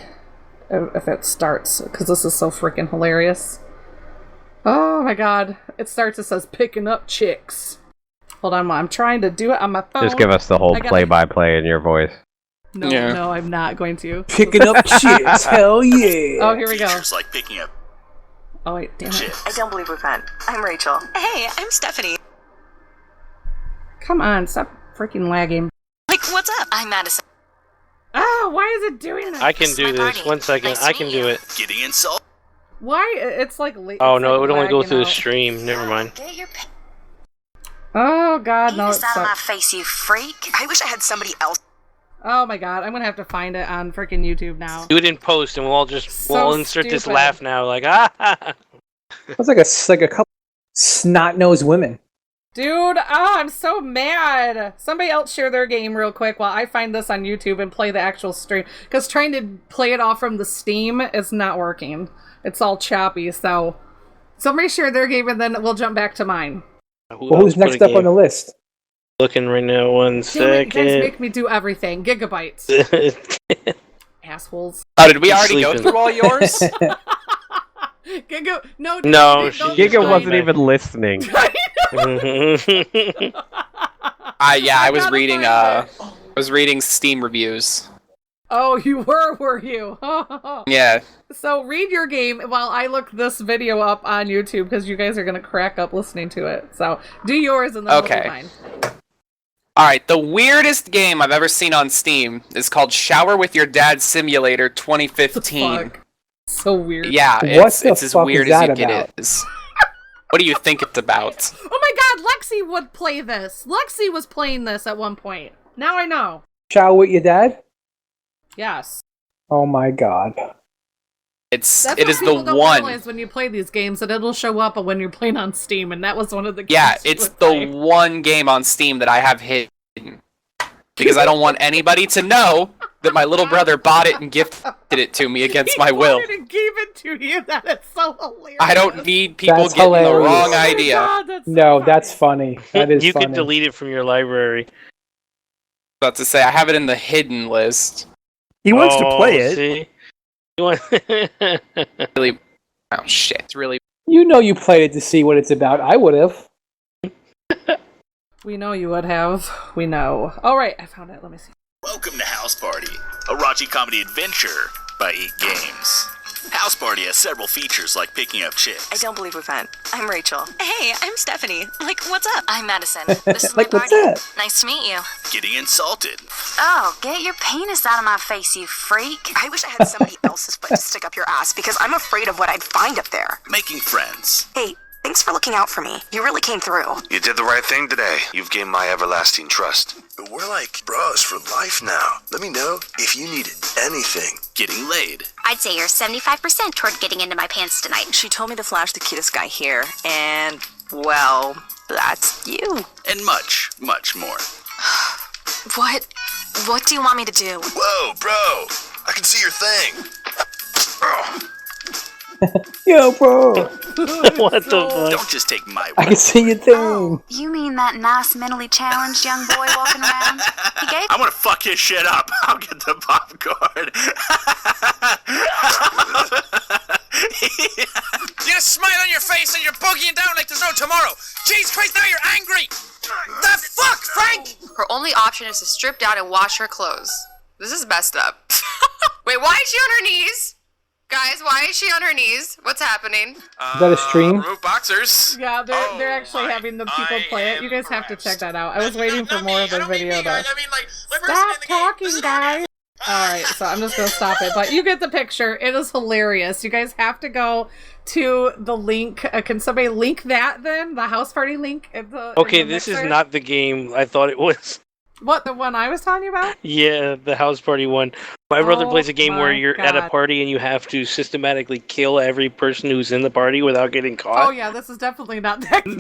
if it starts, because this is so freaking hilarious. Oh my god. It starts, it says picking up chicks. Hold on, I'm trying to do it on my phone. Just give us the whole play-by-play in your voice. No, I'm not going to. Picking up chicks, hell yeah. Oh, here we go. Like picking up. Oh wait, damn it. I don't believe we've met. I'm Rachel. Hey, I'm Stephanie. Come on, stop freaking lagging. Like, what's up? I'm Madison. Ah, why is it doing that? I can do this. 1 second. Nice I can do it. Getting insult. Why? It's like... Oh, no, it would only go through the stream. Never mind. Get your Oh, God, no. penis out of my face, you freak. I wish I had somebody else. Oh, my God. I'm going to have to find it on freaking YouTube now. Do it in post, and we'll all just... we'll insert this stupid. laugh now, like, ah! That's like a couple snot-nosed women. Dude, I'm so mad. Somebody else share their game real quick while I find this on YouTube and play the actual stream. Because trying to play it off from the Steam is not working. It's all choppy, so... Somebody share their game and then we'll jump back to mine. Well, who's next up on the list? Looking right now, 1 second. You guys make me do everything. Gigabytes. Assholes. Oh, did we already go through all yours? Giga, no, Giga wasn't even listening. I was reading Steam reviews. Oh, you were you? Yeah. So read your game while I look this video up on YouTube because you guys are gonna crack up listening to it. So do yours and then we'll do mine. Alright, the weirdest game I've ever seen on Steam is called Shower with Your Dad Simulator 2015. So weird. Yeah, it's as weird as you get it. What do you think it's about? Oh my god, Lexi would play this. Lexi was playing this at one point. Now I know. Shower with your dad? Yes. Oh my god. It is the one. Realize when you play these games that it'll show up when you're playing on Steam, and that was one of the games. Yeah, it's the one game on Steam that I have hidden because I don't want anybody to know that my little brother bought it and gifted it to me against my will. He gave it to you. That is so hilarious. I don't need people getting the wrong idea. That's funny. That is you funny. can delete it from your library. About to say, I have it in the hidden list. He wants to play it. See? You want... really? Oh shit! Really? You know you played it to see what it's about. I would have. We know you would have. We know. All right, I found it. Let me see. Welcome to House Party, a raunchy comedy adventure by 8 Games. House Party has several features like picking up chicks. I don't believe we've met. I'm Rachel. Hey, I'm Stephanie. Like, what's up? I'm Madison. This is Like, my what's party. up? Nice to meet you. Getting insulted. Oh, get your penis out of my face, you freak. I wish I had somebody else's foot to stick up your ass because I'm afraid of what I'd find up there. Making friends. Hey, Thanks for looking out for me. You really came through. You did the right thing today. You've gained my everlasting trust. We're like bros for life now. Let me know if you need anything. Getting laid. I'd say you're 75% toward getting into my pants tonight. She told me to flash the cutest guy here, and, well, that's you. And much, much more. What do you want me to do? Whoa, bro! I can see your thing. Yo, bro. What the fuck? Don't just take my word. I can see your thing. You mean that nice mentally challenged young boy walking around? He gave I'm gonna fuck his shit up. I'll get the popcorn. You got a smile on your face and you're boogieing down like there's no tomorrow. Jesus Christ, now you're angry. The fuck, Frank? Her only option is to strip down and wash her clothes. This is messed up. Wait, why is she on her knees? Guys, why is she on her knees? What's happening? Is that a stream? Remove boxers. Yeah, they're actually having the people play it. You guys have to check that out. I was waiting for more of the video though. Stop talking, guys. Alright, so I'm just gonna stop it. But you get the picture. It is hilarious. You guys have to go to the link. Can somebody link that then? The house party link? Okay, this is not the game I thought it was. What, the one I was telling you about? Yeah, the house party one. My brother plays a game where my you're at a God. party and you have to systematically kill every person who's in the party without getting caught. Oh yeah, this is definitely not that game.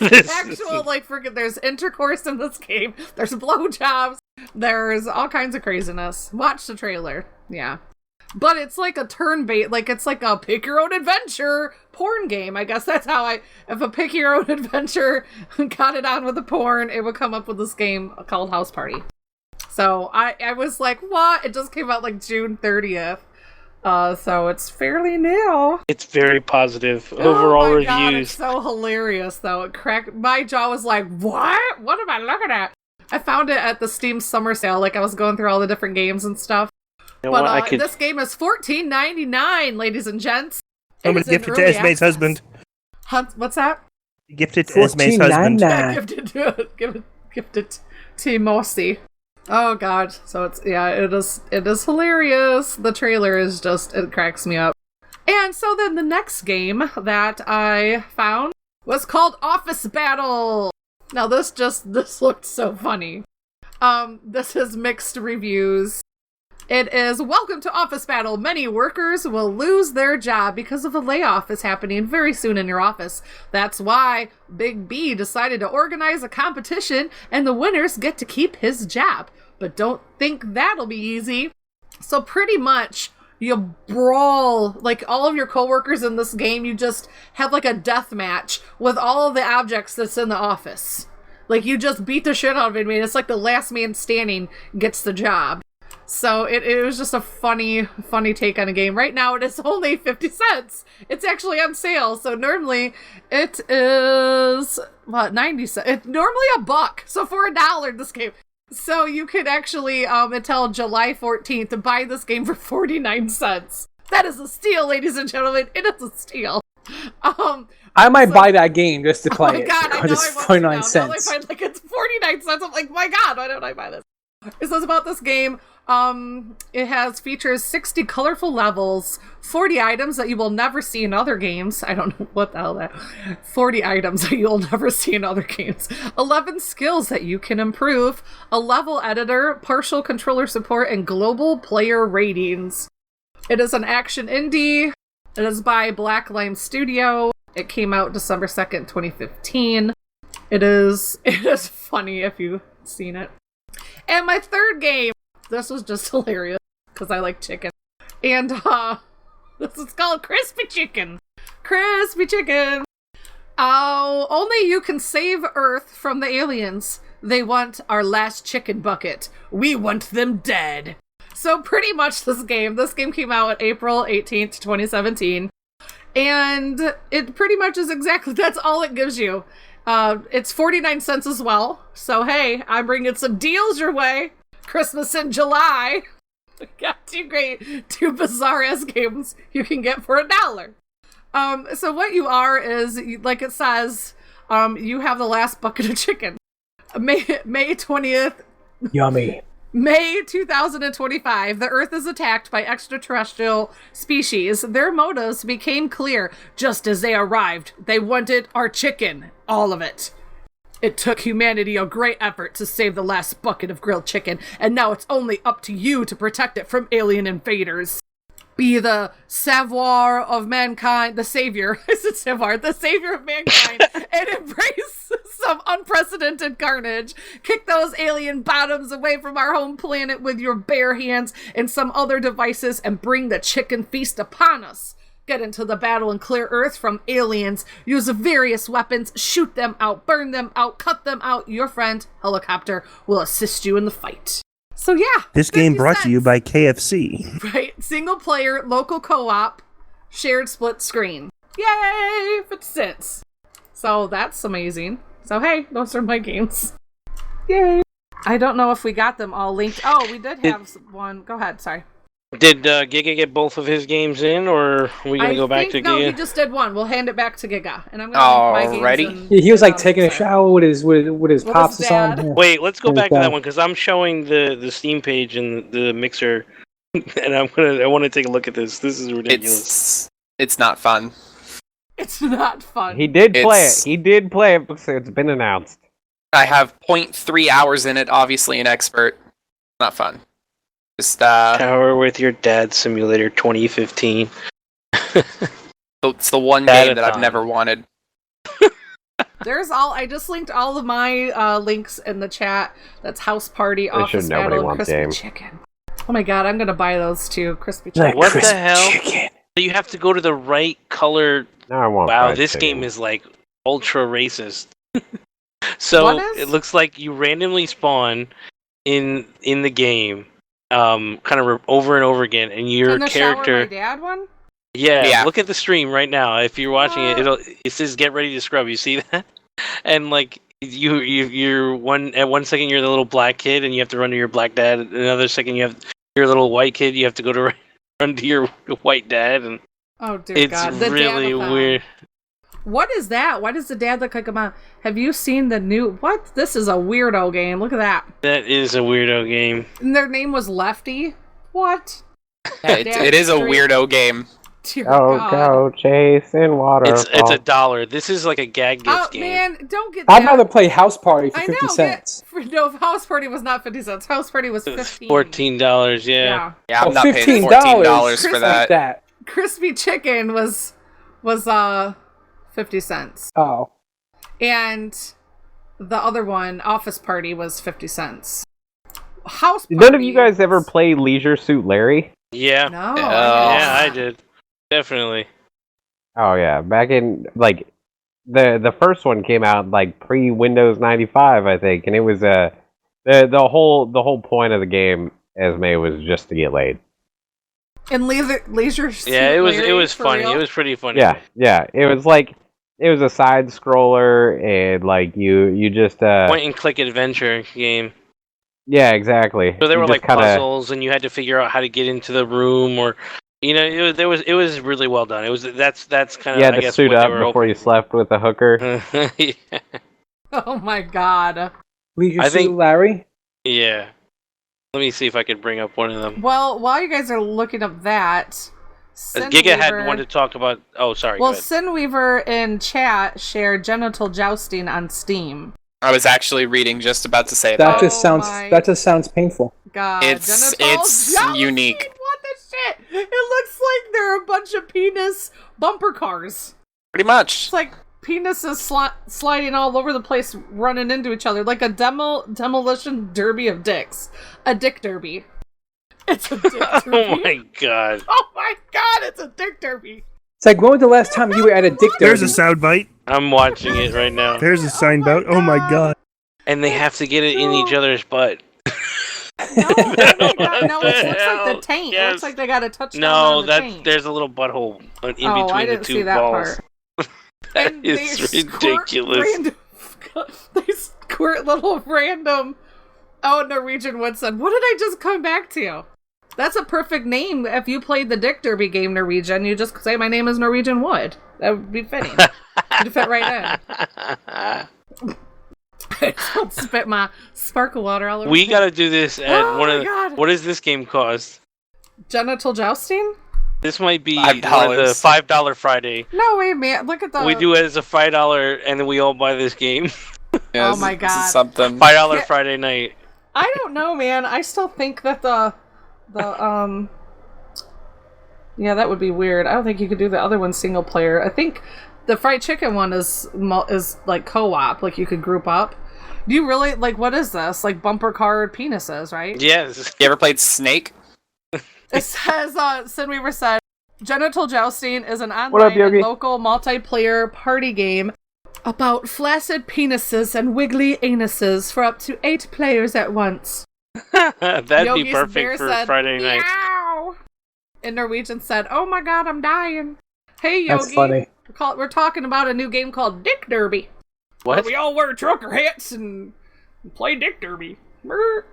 There's actual, like, freaking, there's intercourse in this game. There's blowjobs. There's all kinds of craziness. Watch the trailer. Yeah. But it's like a turn-based, like, it's like a pick-your-own-adventure porn game. I guess that's how if a pick-your-own-adventure got it on with the porn, it would come up with this game called House Party. So I was like, what? It just came out like June 30th. So it's fairly new. It's very positive overall oh my reviews. God, it's so hilarious, though. It cracked, my jaw was like, what? What am I looking at? I found it at the Steam Summer Sale. Like, I was going through all the different games and stuff. You know But this game is $14.99, ladies and gents. Someone gifted to Esme's husband. What's that? Gifted to Esme's husband. Yeah, gifted to Mossy. Oh God. So it is hilarious. The trailer is just, it cracks me up. And so then the next game that I found was called Office Battle. Now this looked so funny. This has mixed reviews. It is, welcome to Office Battle. Many workers will lose their job because of a layoff is happening very soon in your office. That's why Big B decided to organize a competition and the winners get to keep his job. But don't think that'll be easy. So pretty much you brawl, like all of your coworkers in this game, you just have like a death match with all of the objects that's in the office. Like you just beat the shit out of it. I mean, it's like the last man standing gets the job. So it was just a funny take on a game. Right now it is only 50 cents. It's actually on sale. So normally it is, 90 cents? It's normally $1. So for $1 this game. So you could actually, until July 14th, to buy this game for 49 cents. That is a steal, ladies and gentlemen. It is a steal. I might buy that game just to play oh my it. God, I know just I want 49 to now. cents. Now I find like it's 49 cents. I'm like, my God, why don't I buy this? It says about this game, it features 60 colorful levels, 40 items that you will never see in other games. I don't know what the hell that. 40 items that you'll never see in other games. 11 skills that you can improve, a level editor, partial controller support, and global player ratings. It is an action indie. It is by Black Lime Studio. It came out December 2nd, 2015. It is funny if you've seen it. And my third game, this was just hilarious because I like chicken. And this is called Crispy Chicken. Crispy Chicken. Oh, only you can save Earth from the aliens. They want our last chicken bucket. We want them dead. So pretty much this game came out on April 18th, 2017. And it pretty much is exactly, that's all it gives you. It's 49 cents as well. So, hey, I'm bringing some deals your way. Christmas in July. Got two bizarre-ass games you can get for $1. So what you are is, like it says, you have the last bucket of chicken. May 20th. Yummy. May 2025, the Earth is attacked by extraterrestrial species. Their motives became clear just as they arrived. They wanted our chicken. All of it. It took humanity a great effort to save the last bucket of grilled chicken, and now it's only up to you to protect it from alien invaders. Be the savior of mankind, the savior, is it savior? The savior of mankind, and embrace some unprecedented carnage. Kick those alien bottoms away from our home planet with your bare hands and some other devices, and bring the chicken feast upon us. Get into the battle and clear Earth from aliens. Use various weapons, shoot them out, burn them out, cut them out. Your friend, Helicopter, will assist you in the fight. So yeah. This game brought to you by KFC. Right. Single player, local co-op, shared split screen. Yay! 50 cents. So that's amazing. So hey, those are my games. Yay! I don't know if we got them all linked. Oh, we did have one. Go ahead, sorry. Did Giga get both of his games in, or are we going to go back to Giga? No, he just did one. We'll hand it back to Giga. And I'm going to link my games. He was like taking a shower with his pops or something. Yeah. Wait, let's go back to that one, because I'm showing the Steam page and the mixer, and I want to take a look at this. This is ridiculous. It's not fun. It's not fun. He did play it. He did play it because it's been announced. I have 0.3 hours in it, obviously an expert. Not fun. Just, Tower with Your Dad Simulator 2015. It's the one game that I've never wanted. I just linked all of my links in the chat. That's House Party, Office Battle, and Crispy Chicken. Oh my god, I'm gonna buy those too. Crispy Chicken. What the hell? Chicken. You have to go to the right color. No, I want wow, this game is like ultra racist. So it looks like you randomly spawn in the game. Kind of over and over again, and your in the character. Shower my dad one? Yeah, look at the stream right now. If you're watching it says "Get ready to scrub." You see that? And like you're at 1 second you're the little black kid, and you have to run to your black dad. Another second you have your little white kid. You have to go to run to your white dad, and oh dear it's God, the really weird. What is that? Why does the dad look like a mom? Have you seen the new... What? This is a weirdo game. Look at that. That is a weirdo game. And their name was Lefty? What? Yeah, it is a weirdo game. Dear God. Go chasing water. It's $1. This is like a gag gift game. Man, don't get I'd rather play House Party for 50 cents. No, House Party was not 50 cents. House Party was $15. $14, yeah. Yeah, I'm not paying $14 for that. Crispy Chicken was 50 cents. Oh. And the other one, Office Party, was 50 cents. House Party. None of you guys ever play Leisure Suit Larry? Yeah. No. Yeah, I did. Definitely. Oh yeah, back in like the first one came out like pre Windows 95, I think, and it was the whole point of the game, Esme, was just to get laid. And Leisure Suit Yeah, it was funny. Real? It was pretty funny. Yeah. It was like it was a side scroller, and like you just point and click adventure game. Yeah, exactly. So there were like kinda... puzzles, and you had to figure out how to get into the room, or it was really well done. That's kind of you had to suit up before you slept with a hooker. Yeah. Oh my God. Leisure Suit Larry? Yeah. Let me see if I could bring up one of them. Well, while you guys are looking up that, Giga had one to talk about. Oh, sorry. Well, Sinweaver in chat shared Genital Jousting on Steam. I was actually reading, just about to say that. That just sounds painful. God, it's unique. What the shit? It looks like there are a bunch of penis bumper cars. Pretty much. It's like penises sliding all over the place, running into each other, like a demolition derby of dicks. A dick derby. It's a dick derby. Oh my God. Oh my God, it's a dick derby. It's like, when was the last time you were at a dick derby? There's a sound bite. I'm watching it right now. There's a sign bout. Oh my God. And they have to get it in each other's butt. No, it looks like the taint. It looks like they got a touchdown on the taint. There's a little butthole in between I didn't the two see that balls. Part. That is ridiculous. They squirt little random... Oh, Norwegian Wood said, what did I just come back to? That's a perfect name. If you played the Dick Derby game, Norwegian, you just say, my name is Norwegian Wood. That would be fitting. You'd fit right in. Don't spit my sparkle water all over. We got to do this at one of the. God. What does this game cost? Genital jousting? This might be $5. the $5 Friday. No way, man! Look at the. We do it as a $5, and then we all buy this game. Yeah, Oh my this is God. something. $5 Friday night. I don't know, man. I still think that the yeah, that would be weird. I don't think you could do the other one single player. I think the fried chicken one is like co-op, like you could group up. Do you really like what is this? Like bumper card penises, right? Yes. You ever played Snake? It says Sin Weaver said Genital Jousting is an up, online Yogi? and local multiplayer party game about flaccid penises and wiggly anuses for up to 8 players at once. That'd be Yogi's perfect bear for said, Friday night. Meow. And Norwegian said, "Oh my God, I'm dying." Hey Yogi, That's funny. we're talking about a new game called Dick Derby. What? Where we all wear trucker hats and play Dick Derby. Brr.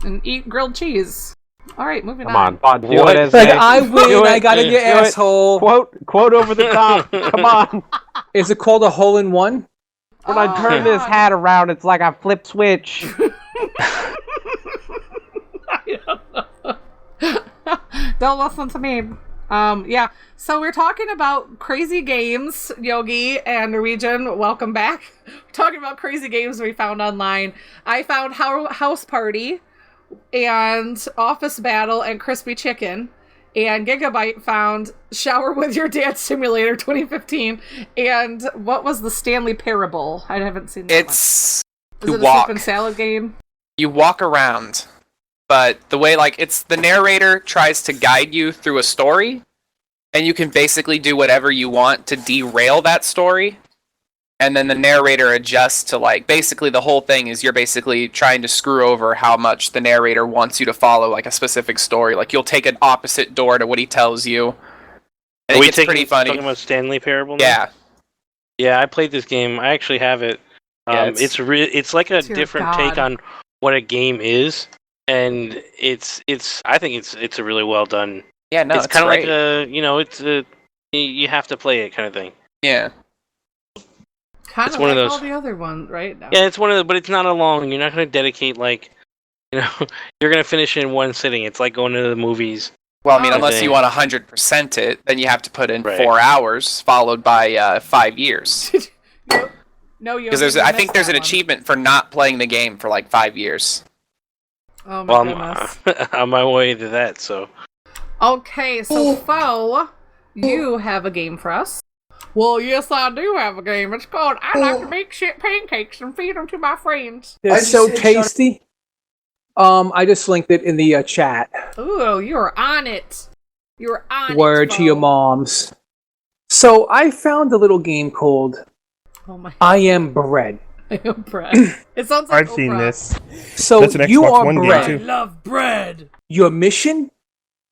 And eat grilled cheese. All right, moving Come on. on, Pod, do What? it as Like, they- I do win, it. I got in your Do it. asshole. Quote over the top. Come on. Is it called a hole in one? When I turn this hat around, it's like I flip switch. Don't listen to me. Yeah. So we're talking about crazy games, Yogi and Norwegian. Welcome back. We're talking about crazy games we found online. I found House Party and Office Battle and Crispy Chicken. And Gigabyte found Shower with Your Dad Simulator 2015. And what was the Stanley Parable? I haven't seen that It's one. Is you it a walk. soup and salad game? You walk around, but the way it's the narrator tries to guide you through a story, and you can basically do whatever you want to derail that story. And then the narrator adjusts to basically the whole thing is you're basically trying to screw over how much the narrator wants you to follow a specific story. Like you'll take an opposite door to what he tells you. And it gets pretty funny. Talking about Stanley Parable now? Yeah. Yeah, I played this game. I actually have it. Yeah, it's like a Dear different God. take on what a game is, and I think it's a really well done. Yeah, no, it's it's kind of like great. you have to play it kind of thing. Yeah. Kind It's of one like of those- all the other ones, right? No. Yeah, it's one of the, but it's not a long. You're not going to dedicate you're going to finish in one sitting. It's like going to the movies. Well, I mean, Oh. unless you want 100% it, then you have to put in Right. 4 hours, followed by 5 years. No, you. Because I think there's an achievement for not playing the game for 5 years. Oh my Well, goodness. I'm on my way to that. So Okay, so Fo, you have a game for us. Well, yes, I do have a game. It's called I Like to Make Shit Pancakes and Feed Them to My Friends. It's so tasty. I just linked it in the chat. Ooh, you're on it. You're on Word it, to your Fo. moms. So I found a little game called Oh my I Am Bread. I am bread. It sounds like I've seen Oprah. this. So That's an you Xbox are One game, bread. too. Love bread. Your mission?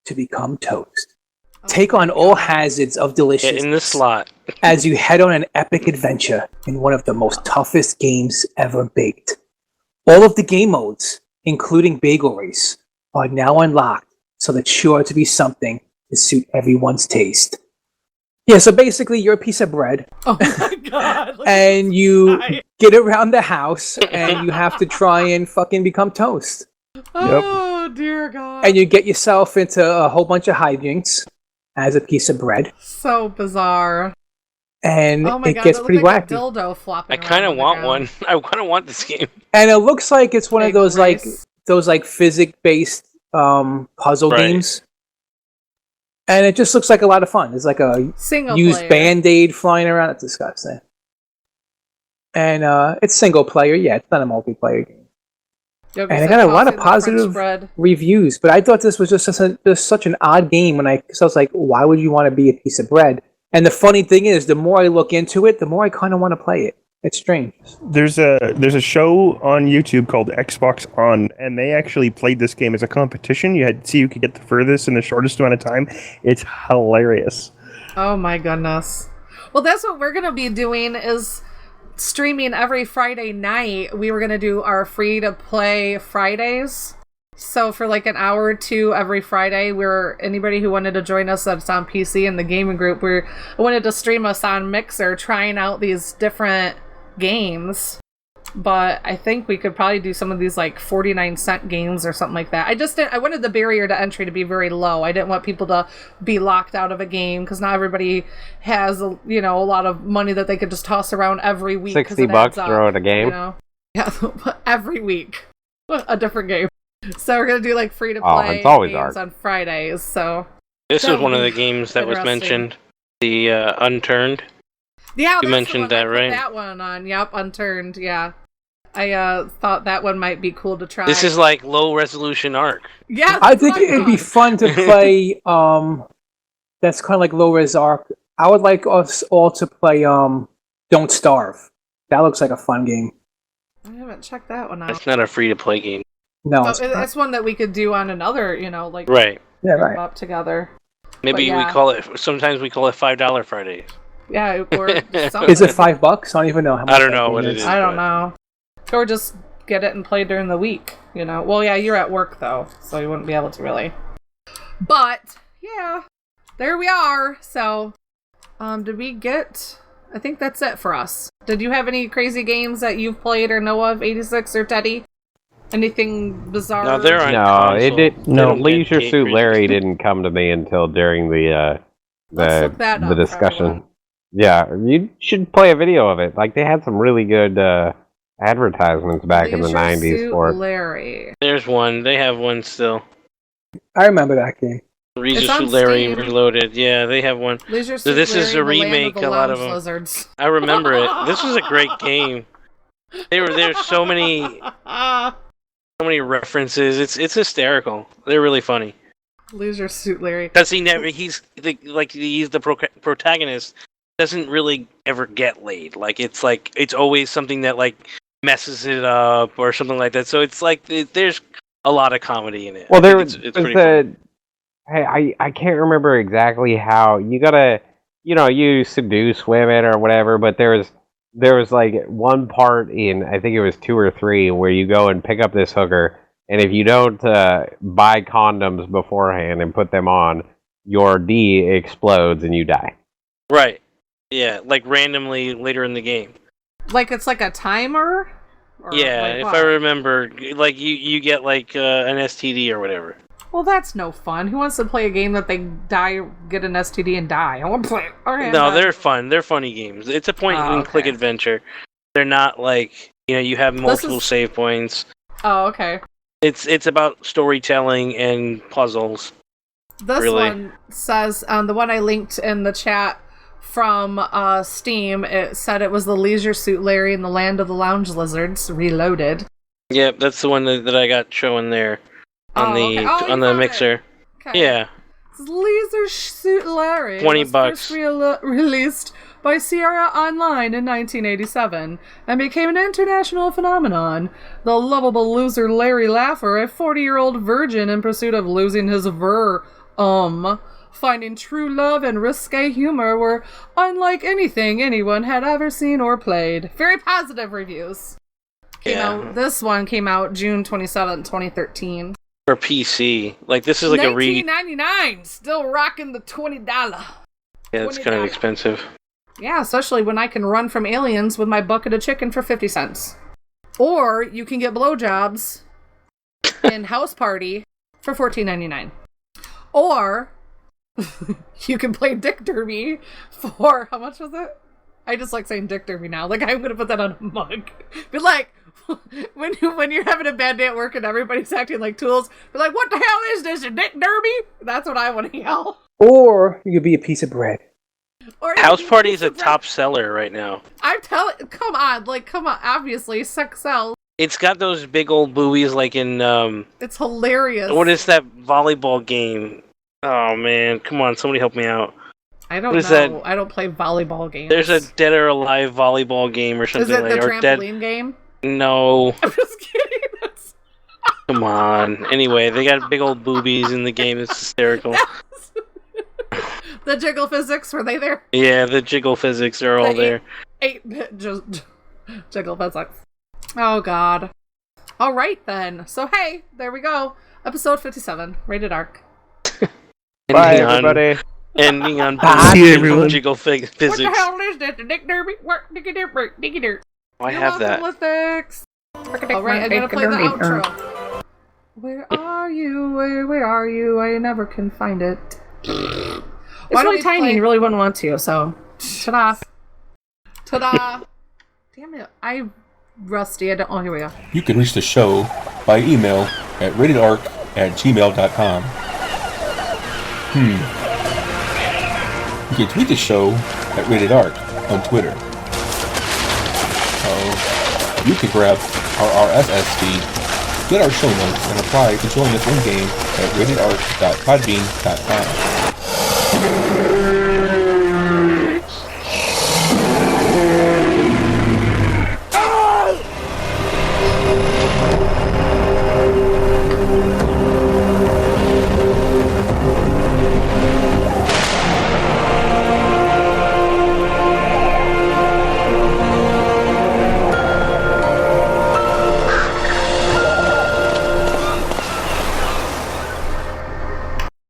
To become toast. Take on all hazards of get deliciousness in the slot. as you head on an epic adventure in one of the most toughest games ever baked. All of the game modes, including Bagel Race, are now unlocked, so that's sure to be something to suit everyone's taste. Yeah, so basically you're a piece of bread, Oh my god. Look at and this you guy. get around the house, and you have to try and fucking become toast. Oh dear God. And you get yourself into a whole bunch of hijinks as a piece of bread, So bizarre. and Oh my it god, gets that pretty looked like wacky. a dildo flopping I kind around of on the want ground. one. I kind of want this game. And it looks like it's one of Bagel those race. physics-based puzzle Right. games. And it just looks like a lot of fun. There's like a Single used player. Band-Aid flying around. It's disgusting. And it's single player. Yeah, it's not a multiplayer game. Yogi And I said got a lot tossing of the French positive bread. reviews, but I thought this was just such an odd game because I was like, why would you want to be a piece of bread? And the funny thing is, the more I look into it, the more I kind of want to play it. It's strange. There's a show on YouTube called Xbox On, and they actually played this game as a competition. You had to see who could get the furthest in the shortest amount of time. It's hilarious. Oh my goodness. Well, that's what we're going to be doing is streaming every Friday night. We were going to do our free to play Fridays. So for like an hour or two every Friday, anybody who wanted to join us that's on PC in the gaming group, we wanted to stream us on Mixer trying out these different games. But I think we could probably do some of these like 49-cent games or something like that. I wanted the barrier to entry to be very low. I didn't want people to be locked out of a game because not everybody has a lot of money that they could just toss around every week. $60 throw at a game. Yeah, every week a different game. So we're gonna do like free to play it's always games Ark. on Fridays. So This was one of the games that was mentioned. The Unturned. Yeah, you mentioned that, right? That one on. Yep, Unturned. Yeah. I thought that one might be cool to try. This is like low resolution Ark. Yeah, I think it'd be fun to play. That's kind of like low res Ark. I would like us all to play. Don't Starve. That looks like a fun game. I haven't checked that one out. It's not a free to play game. No, it's one that we could do on another. Like right. Yeah, right. Up together. Maybe we call it. Sometimes we call it $5 Fridays. Yeah, or is it $5? I don't even know how much. I don't know what it is. I don't know. Or just get it and play during the week, Well, yeah, you're at work, though, so you wouldn't be able to really. But, yeah, there we are. So, did we get... I think that's it for us. Did you have any crazy games that you've played or know of, 86 or Teddy? Anything bizarre? No, they're on No, console. it did. No, Leisure Suit Larry didn't come to me until during the discussion. Yeah, you should play a video of it. Like they had some really good advertisements back in the '90s for it. Larry. There's one. They have one still. I remember that game. Leisure Suit Larry Steam. Reloaded. Yeah, they have one. Leisure So Suit this is a Larry, the Land remake. of the A lot of Lounge them. Lizards. I remember it. This was a great game. There's so many references. It's hysterical. They're really funny. Leisure Suit Larry. Because he's the protagonist. Doesn't really ever get laid. It's always something that messes it up or something like that. So it's there's a lot of comedy in it. Well, there it's pretty fun. Hey, I can't remember exactly how you gotta, you seduce women or whatever. But there was like one part in I think it was 2 or 3 where you go and pick up this hooker, and if you don't buy condoms beforehand and put them on, your D explodes and you die. Right. Yeah, randomly later in the game. It's like a timer? Or If I remember, you get an STD or whatever. Well, that's no fun. Who wants to play a game that they get an STD and die? I want to play it. Okay, no, they're fun. They're funny games. It's a point-and-click adventure. They're not you have multiple save points. Oh, okay. It's about storytelling and puzzles. This one says, the one I linked in the chat from Steam, it said it was the Leisure Suit Larry and the Land of the Lounge Lizards Reloaded. Yep, that's the one that I got showing there on the mixer. Okay. Yeah. It's Leisure Suit Larry. $20. First released by CRR Online in 1987 and became an international phenomenon. The lovable loser Larry Laffer, a 40-year-old virgin in pursuit of losing his finding true love and risque humor were unlike anything anyone had ever seen or played. Very positive reviews. This one came out June 27, 2013. For PC. This is $19.99, still rocking the $20. Yeah, it's kind of expensive. Yeah, especially when I can run from aliens with my bucket of chicken for 50 cents. Or you can get blowjobs in House Party for $14.99. Or you can play Dick Derby for, how much was it? I just like saying Dick Derby now. I'm going to put that on a mug. But when you're having a bad day at work and everybody's acting like tools, be like, what the hell is this, a Dick Derby? That's what I want to yell. Or you could be a piece of bread. House Party is a top seller right now. I'm telling, come on, obviously, sex sells. It's got those big old buoys in, It's hilarious. What is that volleyball game? Oh man, come on, somebody help me out. I don't know. I don't play volleyball games. There's a Dead or Alive volleyball game or something like that. Is it the trampoline game? No. I'm just kidding. Come on. Anyway, they got big old boobies in the game. It's hysterical. The jiggle physics, were they there? Yeah, the jiggle physics are all there. 8-bit jiggle physics. Oh god. Alright then. So hey, there we go. Episode 57, Rated Ark. Bye everybody. Ending on See you, everyone. jiggle physics. What the hell is this? The Dick Derby? What? Dicky Dirt? I You're have that. welcome, Lithics. All right, I gotta play the outro. Where are you? Where are you? I never can find it. It's really tiny and you really wouldn't want to, so. Ta-da. Ta-da. Damn it. I'm rusty. I don't. Oh, here we go. You can reach the show by email at ratedark@gmail.com. You can tweet the show at ratedark on Twitter. You can grab our RSS feed, get our show notes, and apply to join us in-game at ratedark.podbean.com.